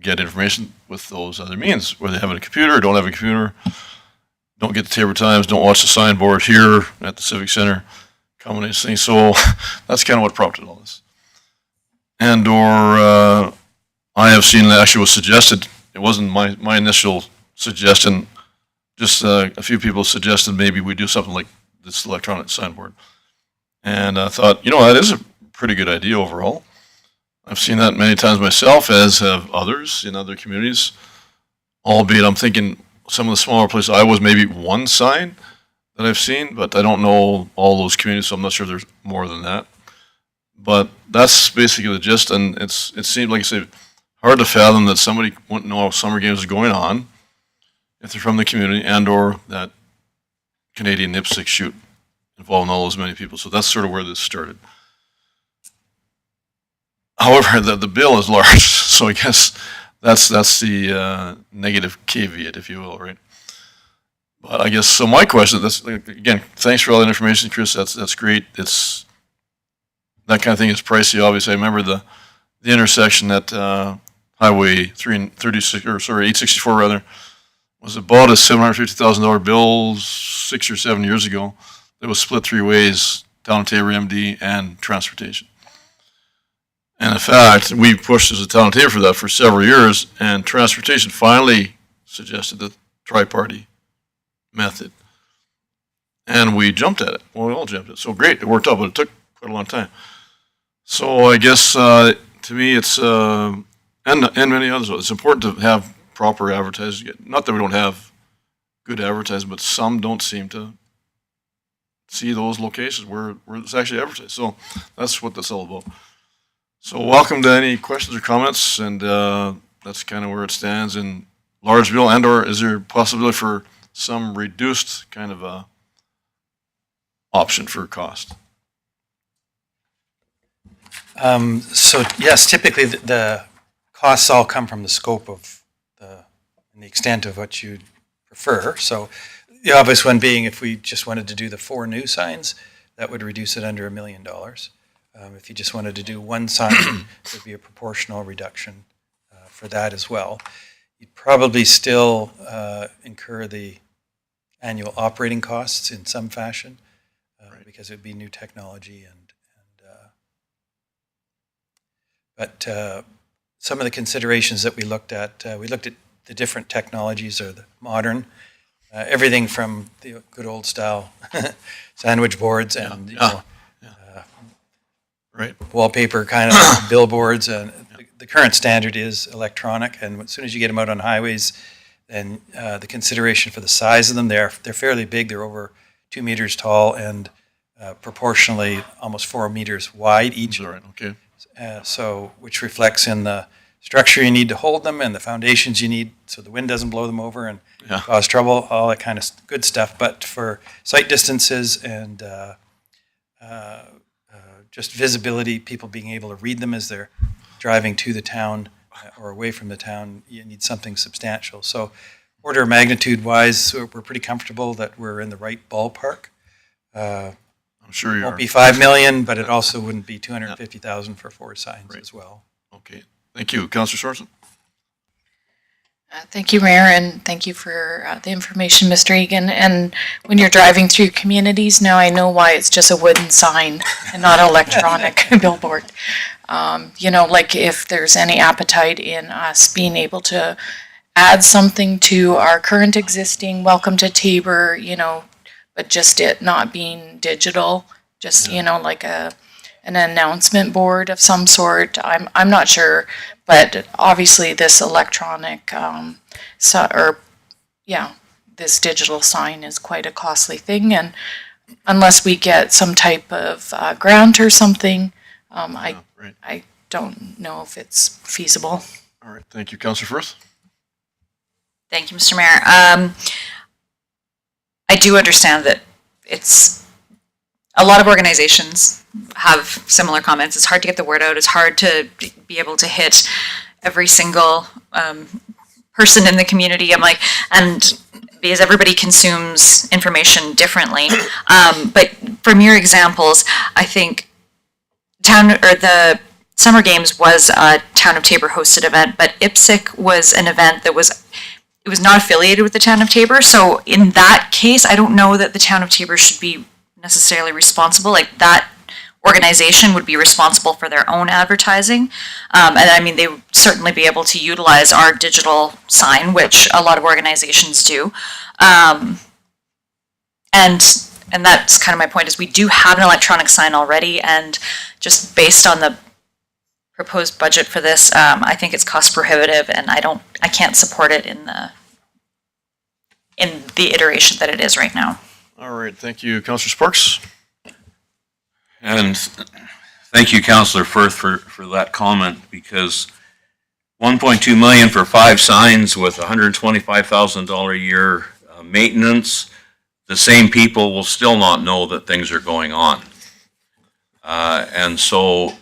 get information with those other means, whether they have a computer or don't have a computer. don't get the Tabor Times, don't watch the signboard here at the Civic Center, combination thing. So that's kind of what prompted all this. And or I have seen that actually was suggested. It wasn't my initial suggestion. Just a few people suggested maybe we do something like this electronic signboard. And I thought, that is a pretty good idea overall. I've seen that many times myself, as have others in other communities. Albeit I'm thinking some of the smaller places, I was maybe one sign that I've seen, but I don't know all those communities, so I'm not sure there's more than that. But that's basically the gist, and it seemed, like I said, hard to fathom that somebody wouldn't know summer games are going on if they're from the community, and or that Canadian IPSC shoot involving all those many people. So that's sort of where this started. However, the bill is large, so I guess that's the negative caveat, if you will, right? But I guess, so my question, again, thanks for all that information, Chris. That's great. It's that kind of thing is pricey. Obviously, I remember the intersection at Highway 864 rather, was about a $750,000 bill 6 or 7 years ago. It was split three ways, down to Tabor MD and transportation. And in fact, we pushed as a town of Tabor for that for several years, and transportation finally suggested the tri-party method. And we jumped at it. Well, we all jumped at it. So great, it worked out, but it took quite a long time. So I guess to me it's, and many others, it's important to have proper advertising. Not that we don't have good advertising, but some don't seem to see those locations where it's actually advertised. So that's what that's all about. So welcome to any questions or comments, and that's kind of where it stands in large bill, and or is there a possibility for some reduced kind of a option for cost? So yes, typically the costs all come from the scope of and the extent of what you prefer. So the obvious one being, if we just wanted to do the 4 new signs, that would reduce it under $1 million. If you just wanted to do one sign, there'd be a proportional reduction for that as well. You'd probably still incur the annual operating costs in some fashion, because it would be new technology but some of the considerations that we looked at the different technologies, or the modern, everything from the good old style sandwich boards and wallpaper kind of billboards, and the current standard is electronic. And as soon as you get them out on highways, then the consideration for the size of them, they're fairly big. They're over 2 meters tall and proportionally almost 4 meters wide each. All right, okay. So, which reflects in the structure you need to hold them and the foundations you need so the wind doesn't blow them over and cause trouble, all that kind of good stuff. But for sight distances and just visibility, people being able to read them as they're driving to the town or away from the town, you need something substantial. So order of magnitude wise, we're pretty comfortable that we're in the right ballpark. I'm sure you won't are. be 5 million, but it also wouldn't be 250,000 for 4 signs as well. Okay, thank you. Councillor Sorensen? Thank you, Mayor, and thank you for the information, Mr. Egan. And when you're driving through communities, now I know why it's just a wooden sign and not an electronic billboard. Like if there's any appetite in us being able to add something to our current existing Welcome to Tabor, but just it not being digital, just, like an announcement board of some sort. I'm not sure, but obviously this electronic, this digital sign is quite a costly thing. And unless we get some type of grant or something, I don't know if it's feasible. All right, thank you. Councillor Firth? Thank you, Mr. Mayor. I do understand that it's a lot of organizations have similar comments. It's hard to get the word out. It's hard to be able to hit every single person in the community. And because everybody consumes information differently. But from your examples, I think the Summer Games was a Town of Tabor hosted event, but IPSC was an event that was it was not affiliated with the town of Tabor. So in that case, I don't know that the town of Tabor should be necessarily responsible. Like that organization would be responsible for their own advertising. And I mean, they would certainly be able to utilize our digital sign, which a lot of organizations do. And that's kind of my point, is we do have an electronic sign already, and just based on the proposed budget for this, I think it's cost prohibitive, and I can't support it in the iteration that it is right now. All right, thank you, Councillor Sparks. And thank you, Councillor Firth, for that comment, because 1.2 million for 5 signs with $125,000 a year maintenance, the same people will still not know that things are going on. And so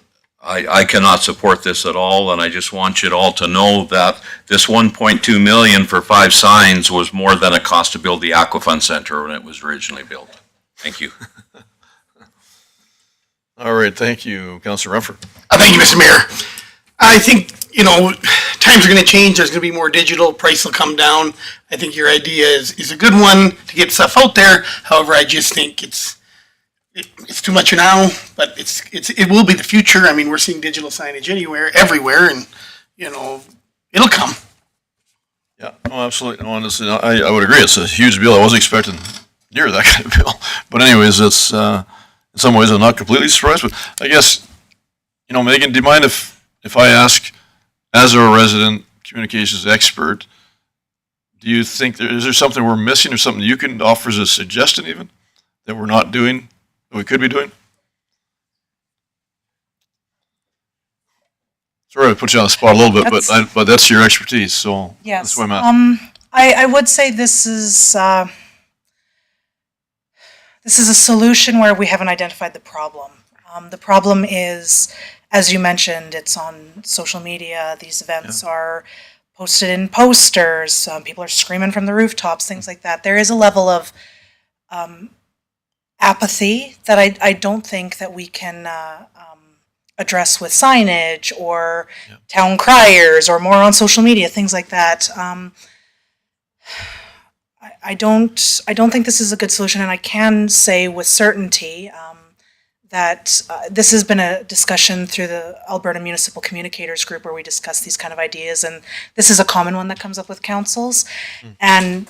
I cannot support this at all, and I just want you all to know that this 1.2 million for 5 signs was more than it cost to build the Aquafund Center when it was originally built. Thank you. All right, thank you, Councillor Rumford. Thank you, Mr. Mayor. I think, times are going to change. There's going to be more digital. Price will come down. I think your idea is a good one to get stuff out there. However, I just think it's too much now, but it will be the future. I mean, we're seeing digital signage everywhere, and it'll come. Yeah, no, absolutely. No, I would agree. It's a huge bill. I wasn't expecting near that kind of bill. But anyways, it's in some ways I'm not completely surprised. But I guess, Megan, do you mind if I ask, as a resident communications expert, do you think is there something we're missing, or something you can offer as a suggestion even that we're not doing, that we could be doing? Sorry to put you on the spot a little bit, but that's your expertise, so Yes. that's why I'm asking. I would say this is a solution where we haven't identified the problem. The problem is, as you mentioned, it's on social media. These events are posted in posters. People are screaming from the rooftops, things like that. There is a level of apathy that I don't think that we can address with signage or town criers or more on social media, things like that. I don't think this is a good solution, and I can say with certainty that this has been a discussion through the Alberta Municipal Communicators Group, where we discuss these kind of ideas, and this is a common one that comes up with councils. And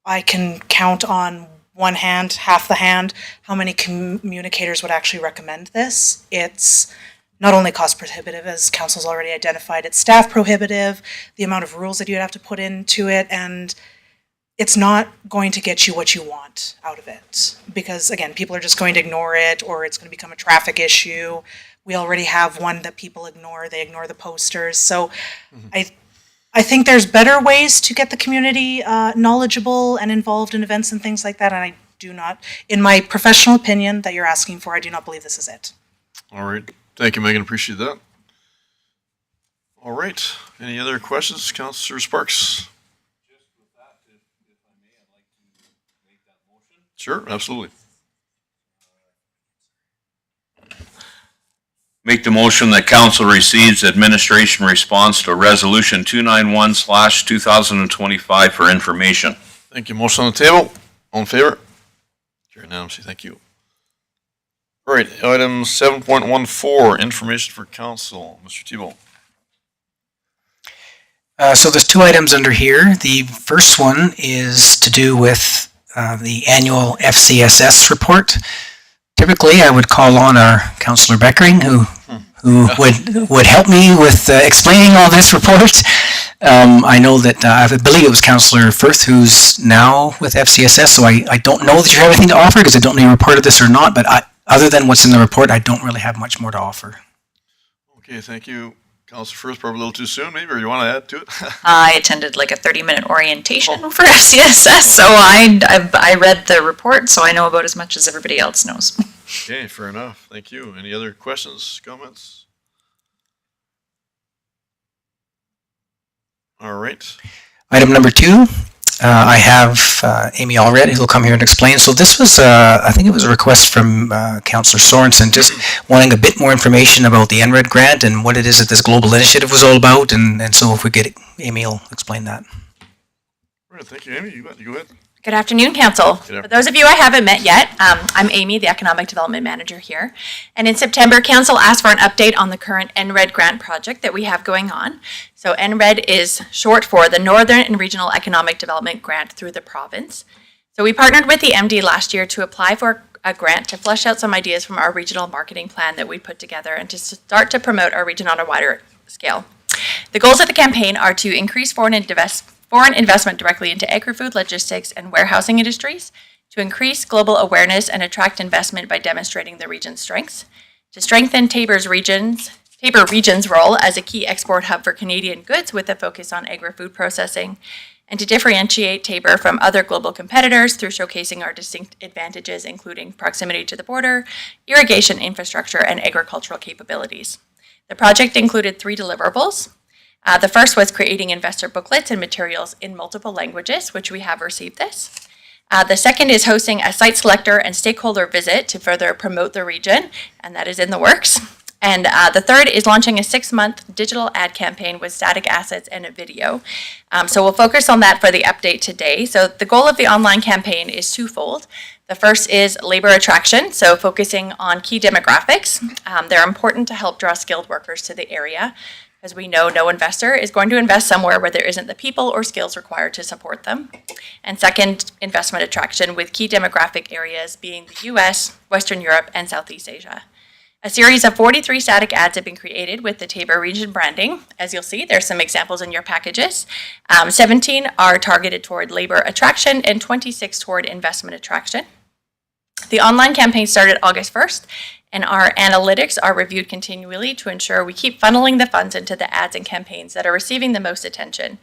I can count on one hand, half the hand, how many communicators would actually recommend this. It's not only cost prohibitive, as council's already identified, it's staff prohibitive, the amount of rules that you'd have to put into it, and it's not going to get you what you want out of it. Because again, people are just going to ignore it, or it's going to become a traffic issue. We already have one that people ignore. They ignore the posters. So I think there's better ways to get the community knowledgeable and involved in events and things like that. And I do not, in my professional opinion that you're asking for, I do not believe this is it. All right. Thank you, Megan. Appreciate that. All right. Any other questions, Councillor Sparks? Sure, absolutely. Make the motion that council receives administration response to resolution 291/2025 for information. Thank you. Motion on the table. All in favor? Carried unanimously. Thank you. All right, item 7.14, information for council. Mr. Thibault. So there's 2 items under here. The first one is to do with the annual FCSS report. Typically, I would call on our Councillor Beckering, who would help me with explaining all this report. I know that I believe it was Councillor Firth who's now with FCSS, so I don't know that you have anything to offer, because I don't know you're a part of this or not, but other than what's in the report, I don't really have much more to offer. Okay, thank you. Councillor Firth, probably a little too soon, maybe, or you want to add to it? I attended like a 30-minute orientation for FCSS, so I read the report, so I know about as much as everybody else knows. Okay, fair enough. Thank you. Any other questions, comments? All right. Item number 2, I have Amy Allred, who will come here and explain. So this was, I think it was a request from Councillor Sorensen, just wanting a bit more information about the NRED grant and what it is that this global initiative was all about. And so if we get Amy will explain that. right, thank you, Amy. You go ahead. Good afternoon, Council. Good For those of you I haven't met yet, I'm Amy, the Economic Development Manager here. And in September, Council asked for an update on the current NRED grant project that we have going on. So NRED is short for the Northern and Regional Economic Development Grant through the province. So we partnered with the MD last year to apply for a grant to flesh out some ideas from our regional marketing plan that we put together and to start to promote our region on a wider scale. The goals of the campaign are to increase foreign investment directly into agri-food, logistics, and warehousing industries, to increase global awareness and attract investment by demonstrating the region's strengths, to strengthen Taber region's role as a key export hub for Canadian goods with a focus on agri-food processing, and to differentiate Taber from other global competitors through showcasing our distinct advantages, including proximity to the border, irrigation infrastructure, and agricultural capabilities. The project included 3 deliverables. The first was creating investor booklets and materials in multiple languages, which we have received this. The second is hosting a site selector and stakeholder visit to further promote the region, and that is in the works. And the third is launching a 6-month digital ad campaign with static assets and a video. So we'll focus on that for the update today. So the goal of the online campaign is twofold. The first is labor attraction, so focusing on key demographics. They're important to help draw skilled workers to the area, as we know no investor is going to invest somewhere where there isn't the people or skills required to support them. And second, investment attraction with key demographic areas being the US, Western Europe, and Southeast Asia. A series of 43 static ads have been created with the Taber region branding. As you'll see, there's some examples in your packages. 17 are targeted toward labor attraction and 26 toward investment attraction. The online campaign started August 1st, and our analytics are reviewed continually to ensure we keep funneling the funds into the ads and campaigns that are receiving the most attention.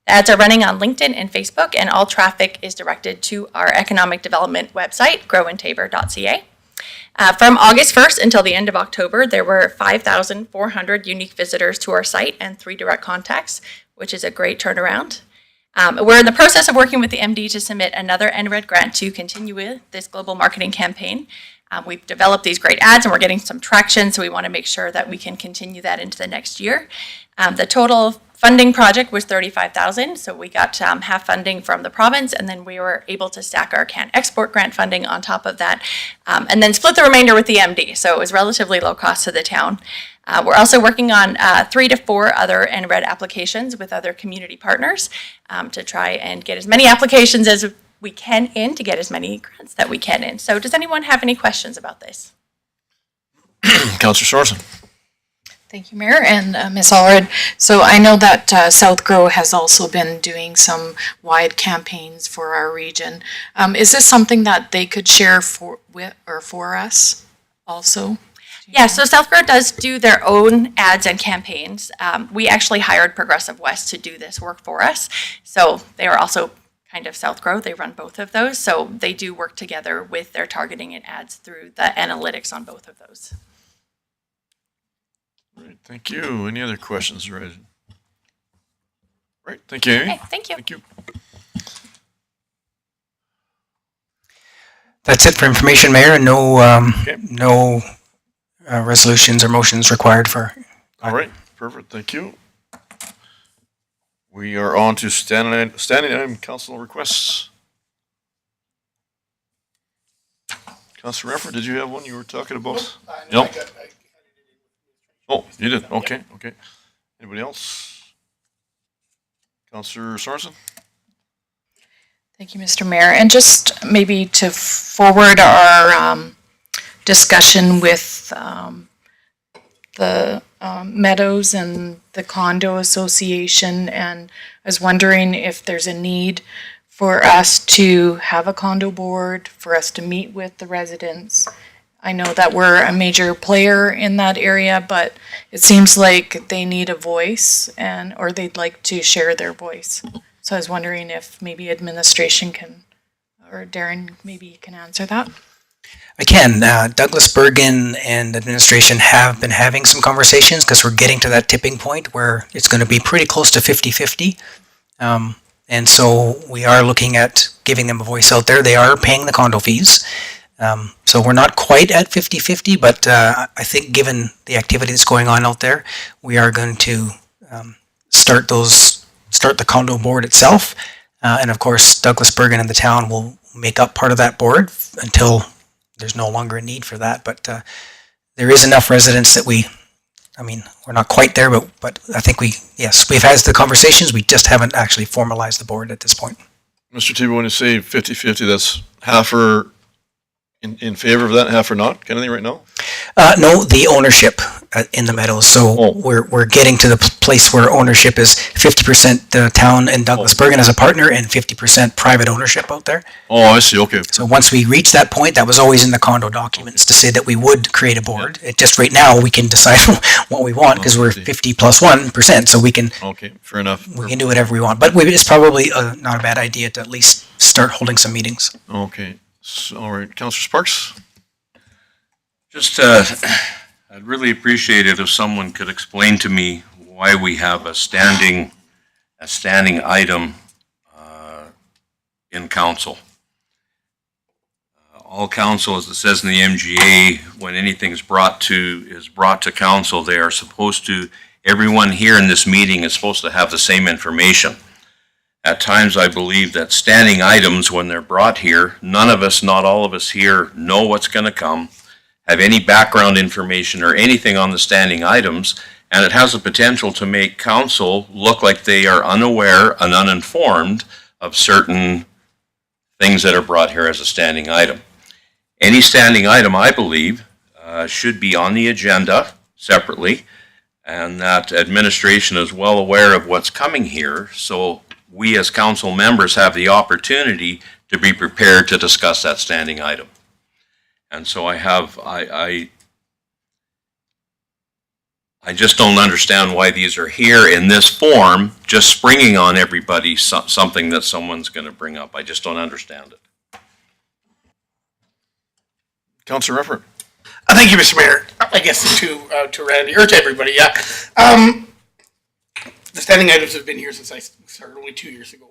The ads are running on LinkedIn and Facebook, and all traffic is directed to our economic development website, growintaber.ca. From August 1st until the end of October, there were 5,400 unique visitors to our site and 3 direct contacts, which is a great turnaround. We're in the process of working with the MD to submit another NRED grant to continue with this global marketing campaign. We've developed these great ads and we're getting some traction, so we want to make sure that we can continue that into the next year. The total funding project was $35,000, so we got half funding from the province, and then we were able to stack our Can Export grant funding on top of that, and then split the remainder with the MD, so it was relatively low cost to the town. We're also working on 3 to 4 other NRED applications with other community partners to try and get as many applications as we can in to get as many grants that we can in. So does anyone have any questions about this? Councillor Sorensen. Thank you, Mayor and Ms. Allred. So I know that South Grow has also been doing some wide campaigns for our region. Is this something that they could share for us also? Yeah, so South Grow does do their own ads and campaigns. We actually hired Progressive West to do this work for us. So they are also kind of South Grow. They run both of those. So they do work together with their targeting and ads through the analytics on both of those. Right, thank you. Any other questions? Right, thank you, Amy. Okay, thank you. Thank you. That's it for information, Mayor. No resolutions or motions required for. All right, perfect. Thank you. We are on to standing item council requests. Councillor Renfro, did you have one you were talking about? Nope. Oh, you did? Okay, okay. Anybody else? Councillor Sorensen? Thank you, Mr. Mayor. And just maybe to forward our discussion with the Meadows and the Condo Association, and I was wondering if there's a need for us to have a condo board, for us to meet with the residents. I know that we're a major player in that area, but it seems like they need a voice or they'd like to share their voice. So I was wondering if maybe administration can, or Darren, maybe you can answer that. I can. Douglas Bergen and administration have been having some conversations because we're getting to that tipping point where it's going to be pretty close to 50-50. And so we are looking at giving them a voice out there. They are paying the condo fees. So we're not quite at 50-50, but I think given the activity that's going on out there, we are going to start the condo board itself. And of course, Douglas Bergen and the town will make up part of that board until there's no longer a need for that. But there is enough residents that we're not quite there, but I think we've had the conversations. We just haven't actually formalized the board at this point. Mr. Tebow, when you say 50-50, that's half are in favor of that, half are not, kind of thing right now? No, the ownership in the Meadows. So we're getting to the place where ownership is 50% the town and Douglas Bergen as a partner and 50% private ownership out there. Oh, I see, okay. So once we reach that point, that was always in the condo documents to say that we would create a board. It just right now, we can decide what we want because we're 50 plus 1%, so we can. Okay, fair enough. We can do whatever we want, but it's probably not a bad idea to at least start holding some meetings. Okay, so, all right, Councillor Sparks? Just, I'd really appreciate it if someone could explain to me why we have a standing item in council. All council, as it says in the MGA, when anything is brought to council, they are supposed to, everyone here in this meeting is supposed to have the same information. At times, I believe that standing items, when they're brought here, none of us, not all of us here, know what's going to come, have any background information or anything on the standing items, and it has the potential to make council look like they are unaware and uninformed of certain things that are brought here as a standing item. Any standing item, I believe, should be on the agenda separately, and that administration is well aware of what's coming here, so we as council members have the opportunity to be prepared to discuss that standing item. And so I just don't understand why these are here in this form, just springing on everybody something that someone's going to bring up. I just don't understand it. Councillor Rufford? Thank you, Mr. Mayor. I guess to Randy, or to everybody, yeah. The standing items have been here since I started only 2 years ago.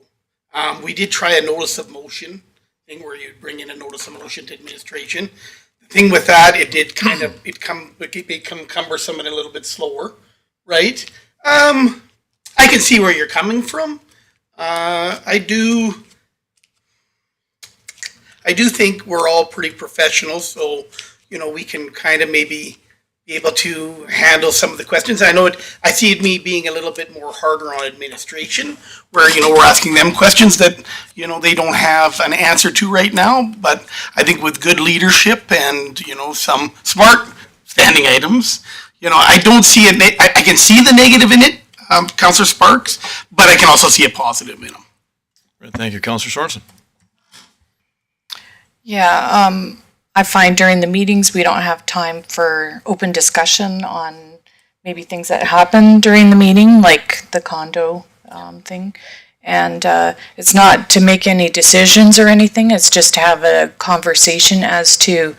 We did try a notice of motion thing where you'd bring in a notice of motion to administration. The thing with that, it did kind of become cumbersome and a little bit slower, right? I can see where you're coming from. I do think we're all pretty professional, so we can kind of maybe be able to handle some of the questions. I see me being a little bit more harder on administration, where, we're asking them questions that, they don't have an answer to right now. But I think with good leadership and, some smart standing items, I don't see it. I can see the negative in it, Councillor Sparks, but I can also see a positive in them. Thank you, Councillor Sorensen. Yeah, I find during the meetings, we don't have time for open discussion on maybe things that happen during the meeting, like the condo thing. And it's not to make any decisions or anything, it's just to have a conversation as to,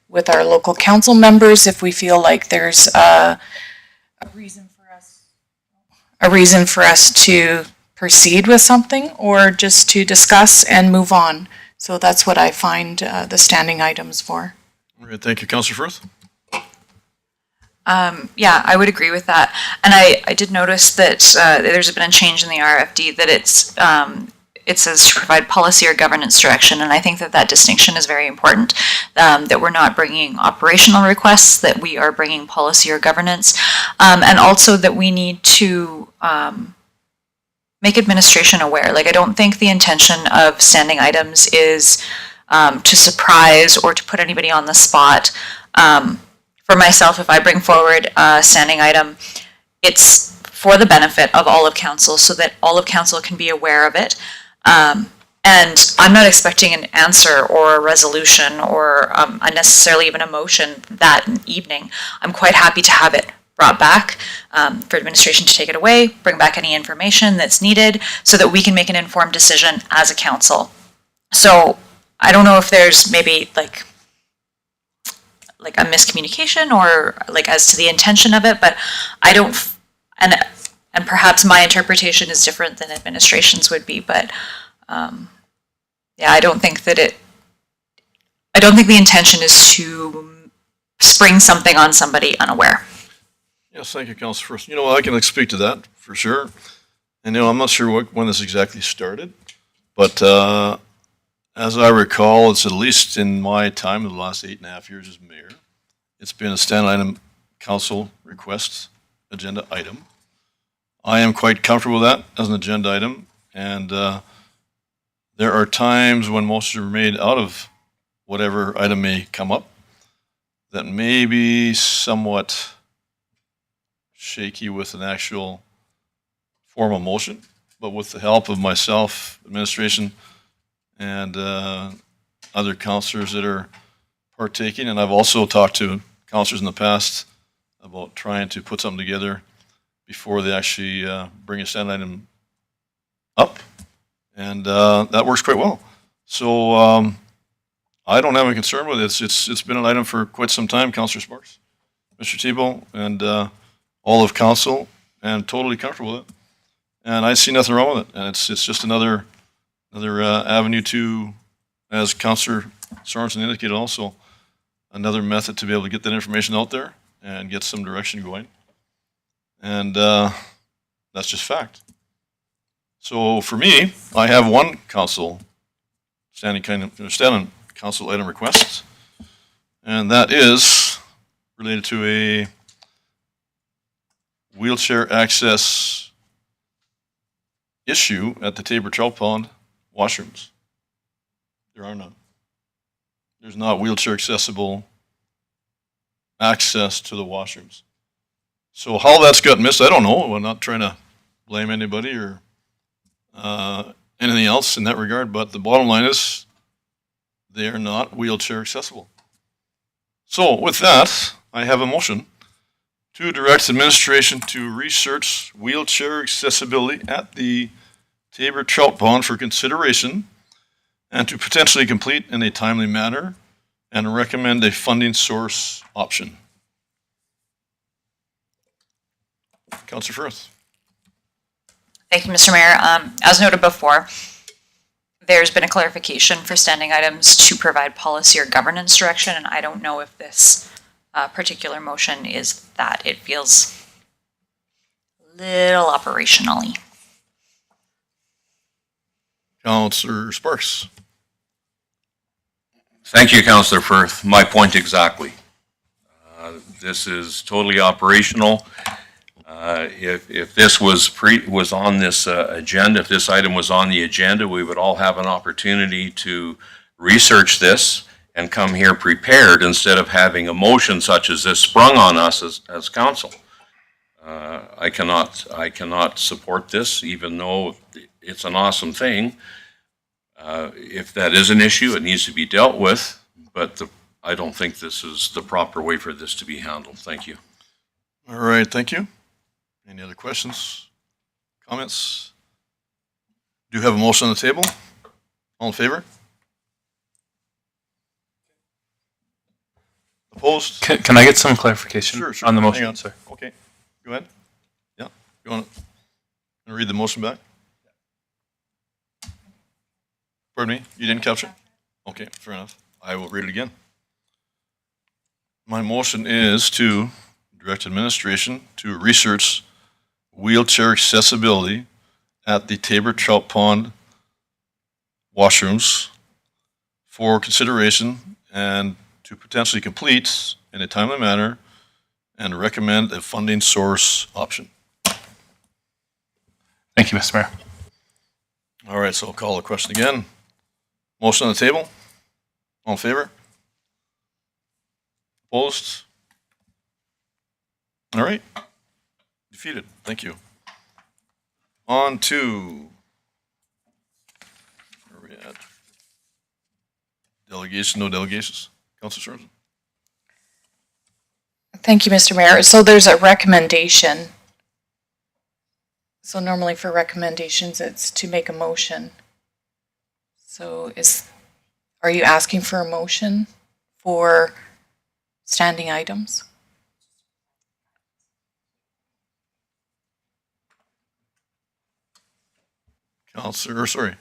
with our local council members, if we feel like there's a reason for us to proceed with something, or just to discuss and move on. So that's what I find the standing items for. All right, thank you, Councillor Firth. Yeah, I would agree with that. And I did notice that there's been a change in the RFD that it says to provide policy or governance direction. And I think that distinction is very important, that we're not bringing operational requests, that we are bringing policy or governance. And also that we need to make administration aware. Like, I don't think the intention of standing items is to surprise or to put anybody on the spot. For myself, if I bring forward a standing item, it's for the benefit of all of council so that all of council can be aware of it. And I'm not expecting an answer or a resolution or unnecessarily even a motion that evening. I'm quite happy to have it brought back for administration to take it away, bring back any information that's needed so that we can make an informed decision as a council. So I don't know if there's maybe like a miscommunication or like as to the intention of it, but I don't, and perhaps my interpretation is different than administration's would be, but yeah, I don't think the intention is to spring something on somebody unaware. Yes, thank you, Councillor Firth. I can speak to that for sure. And I'm not sure when this exactly started. But as I recall, it's at least in my time, in the last 8.5 years as mayor, it's been a stand item council request agenda item. I am quite comfortable with that as an agenda item, and there are times when motions are made out of whatever item may come up that may be somewhat shaky with an actual formal motion, but with the help of myself, administration, and other councillors that are partaking, and I've also talked to councillors in the past about trying to put something together before they actually bring a stand item up, and that works quite well. So I don't have a concern with it. It's been an item for quite some time, Councillor Sparks, Mr. Tebow, and all of council, and totally comfortable with it. And I see nothing wrong with it. And it's just another avenue to, as Councillor Sorensen indicated also, another method to be able to get that information out there and get some direction going. And that's just fact. So for me, I have one standing council item request, and that is related to a wheelchair access issue at the Tabor Trout Pond washrooms. There are none. There's not wheelchair accessible access to the washrooms. So how that's got missed, I don't know. I'm not trying to blame anybody or anything else in that regard, but the bottom line is they are not wheelchair accessible. So with that, I have a motion to direct administration to research wheelchair accessibility at the Tabor Trout Pond for consideration and to potentially complete in a timely manner and recommend a funding source option. Councillor Firth. Thank you, Mr. Mayor. As noted before, there's been a clarification for standing items to provide policy or governance direction, and I don't know if this particular motion is that. It feels a little operationally. Councillor Sparks. Thank you, Councillor Firth. My point exactly. This is totally operational. If this was on this agenda, if this item was on the agenda, we would all have an opportunity to research this and come here prepared instead of having a motion such as this sprung on us as council. I cannot support this, even though it's an awesome thing. If that is an issue, it needs to be dealt with, but I don't think this is the proper way for this to be handled. Thank you. All right, thank you. Any other questions, comments? Do you have a motion on the table? All in favor? Opposed? Can I get some clarification Sure. on the Hang motion? on. Sorry. Okay, go ahead. Yeah, you want to read the motion back? Pardon me, you didn't capture it? Okay, fair enough. I will read it again. My motion is to direct administration to research wheelchair accessibility at the Tabor Trout Pond washrooms for consideration and to potentially complete in a timely manner and recommend a funding source option. Thank you, Mr. Mayor. All right, so I'll call the question again. Motion on the table? All in favor? Opposed? All right. Defeated. Thank you. On to, where are we at? Delegation, no delegations. Councilor Sorensen. Thank you, Mr. Mayor. So there's a recommendation. So normally for recommendations, it's to make a motion. So are you asking for a motion for standing items? Sorry.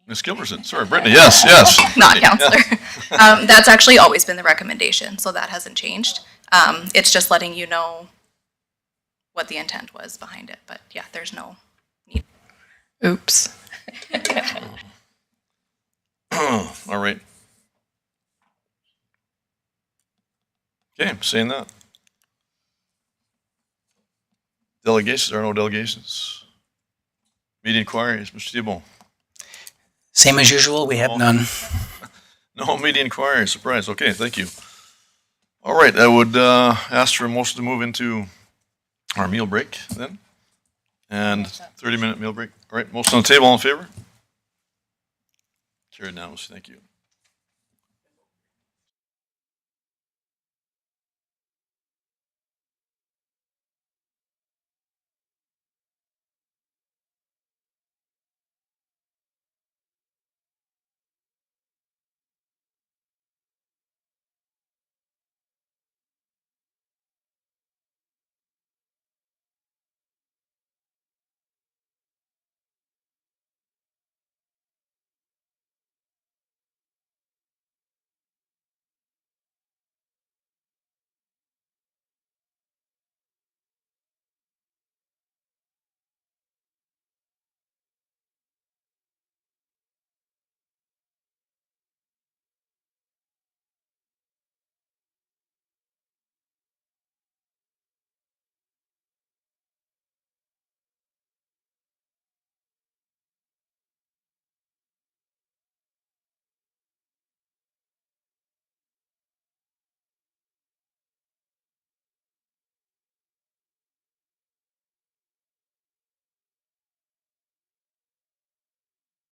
Ms. Gilbertson, sorry, Brittany, yes. Not counselor. That's actually always been the recommendation, so that hasn't changed. It's just letting you know what the intent was behind it, but yeah, there's no need. Oops. All right. Okay, saying that. Delegations, there are no delegations. Meeting inquiries, Mr. Tebow. Same as usual, we have none. No meeting inquiries, surprise. Okay, thank you. All right, I would ask for a motion to move into our meal break then. And 30-minute meal break. All right, motion on the table, all in favor? Carried unanimously, thank you.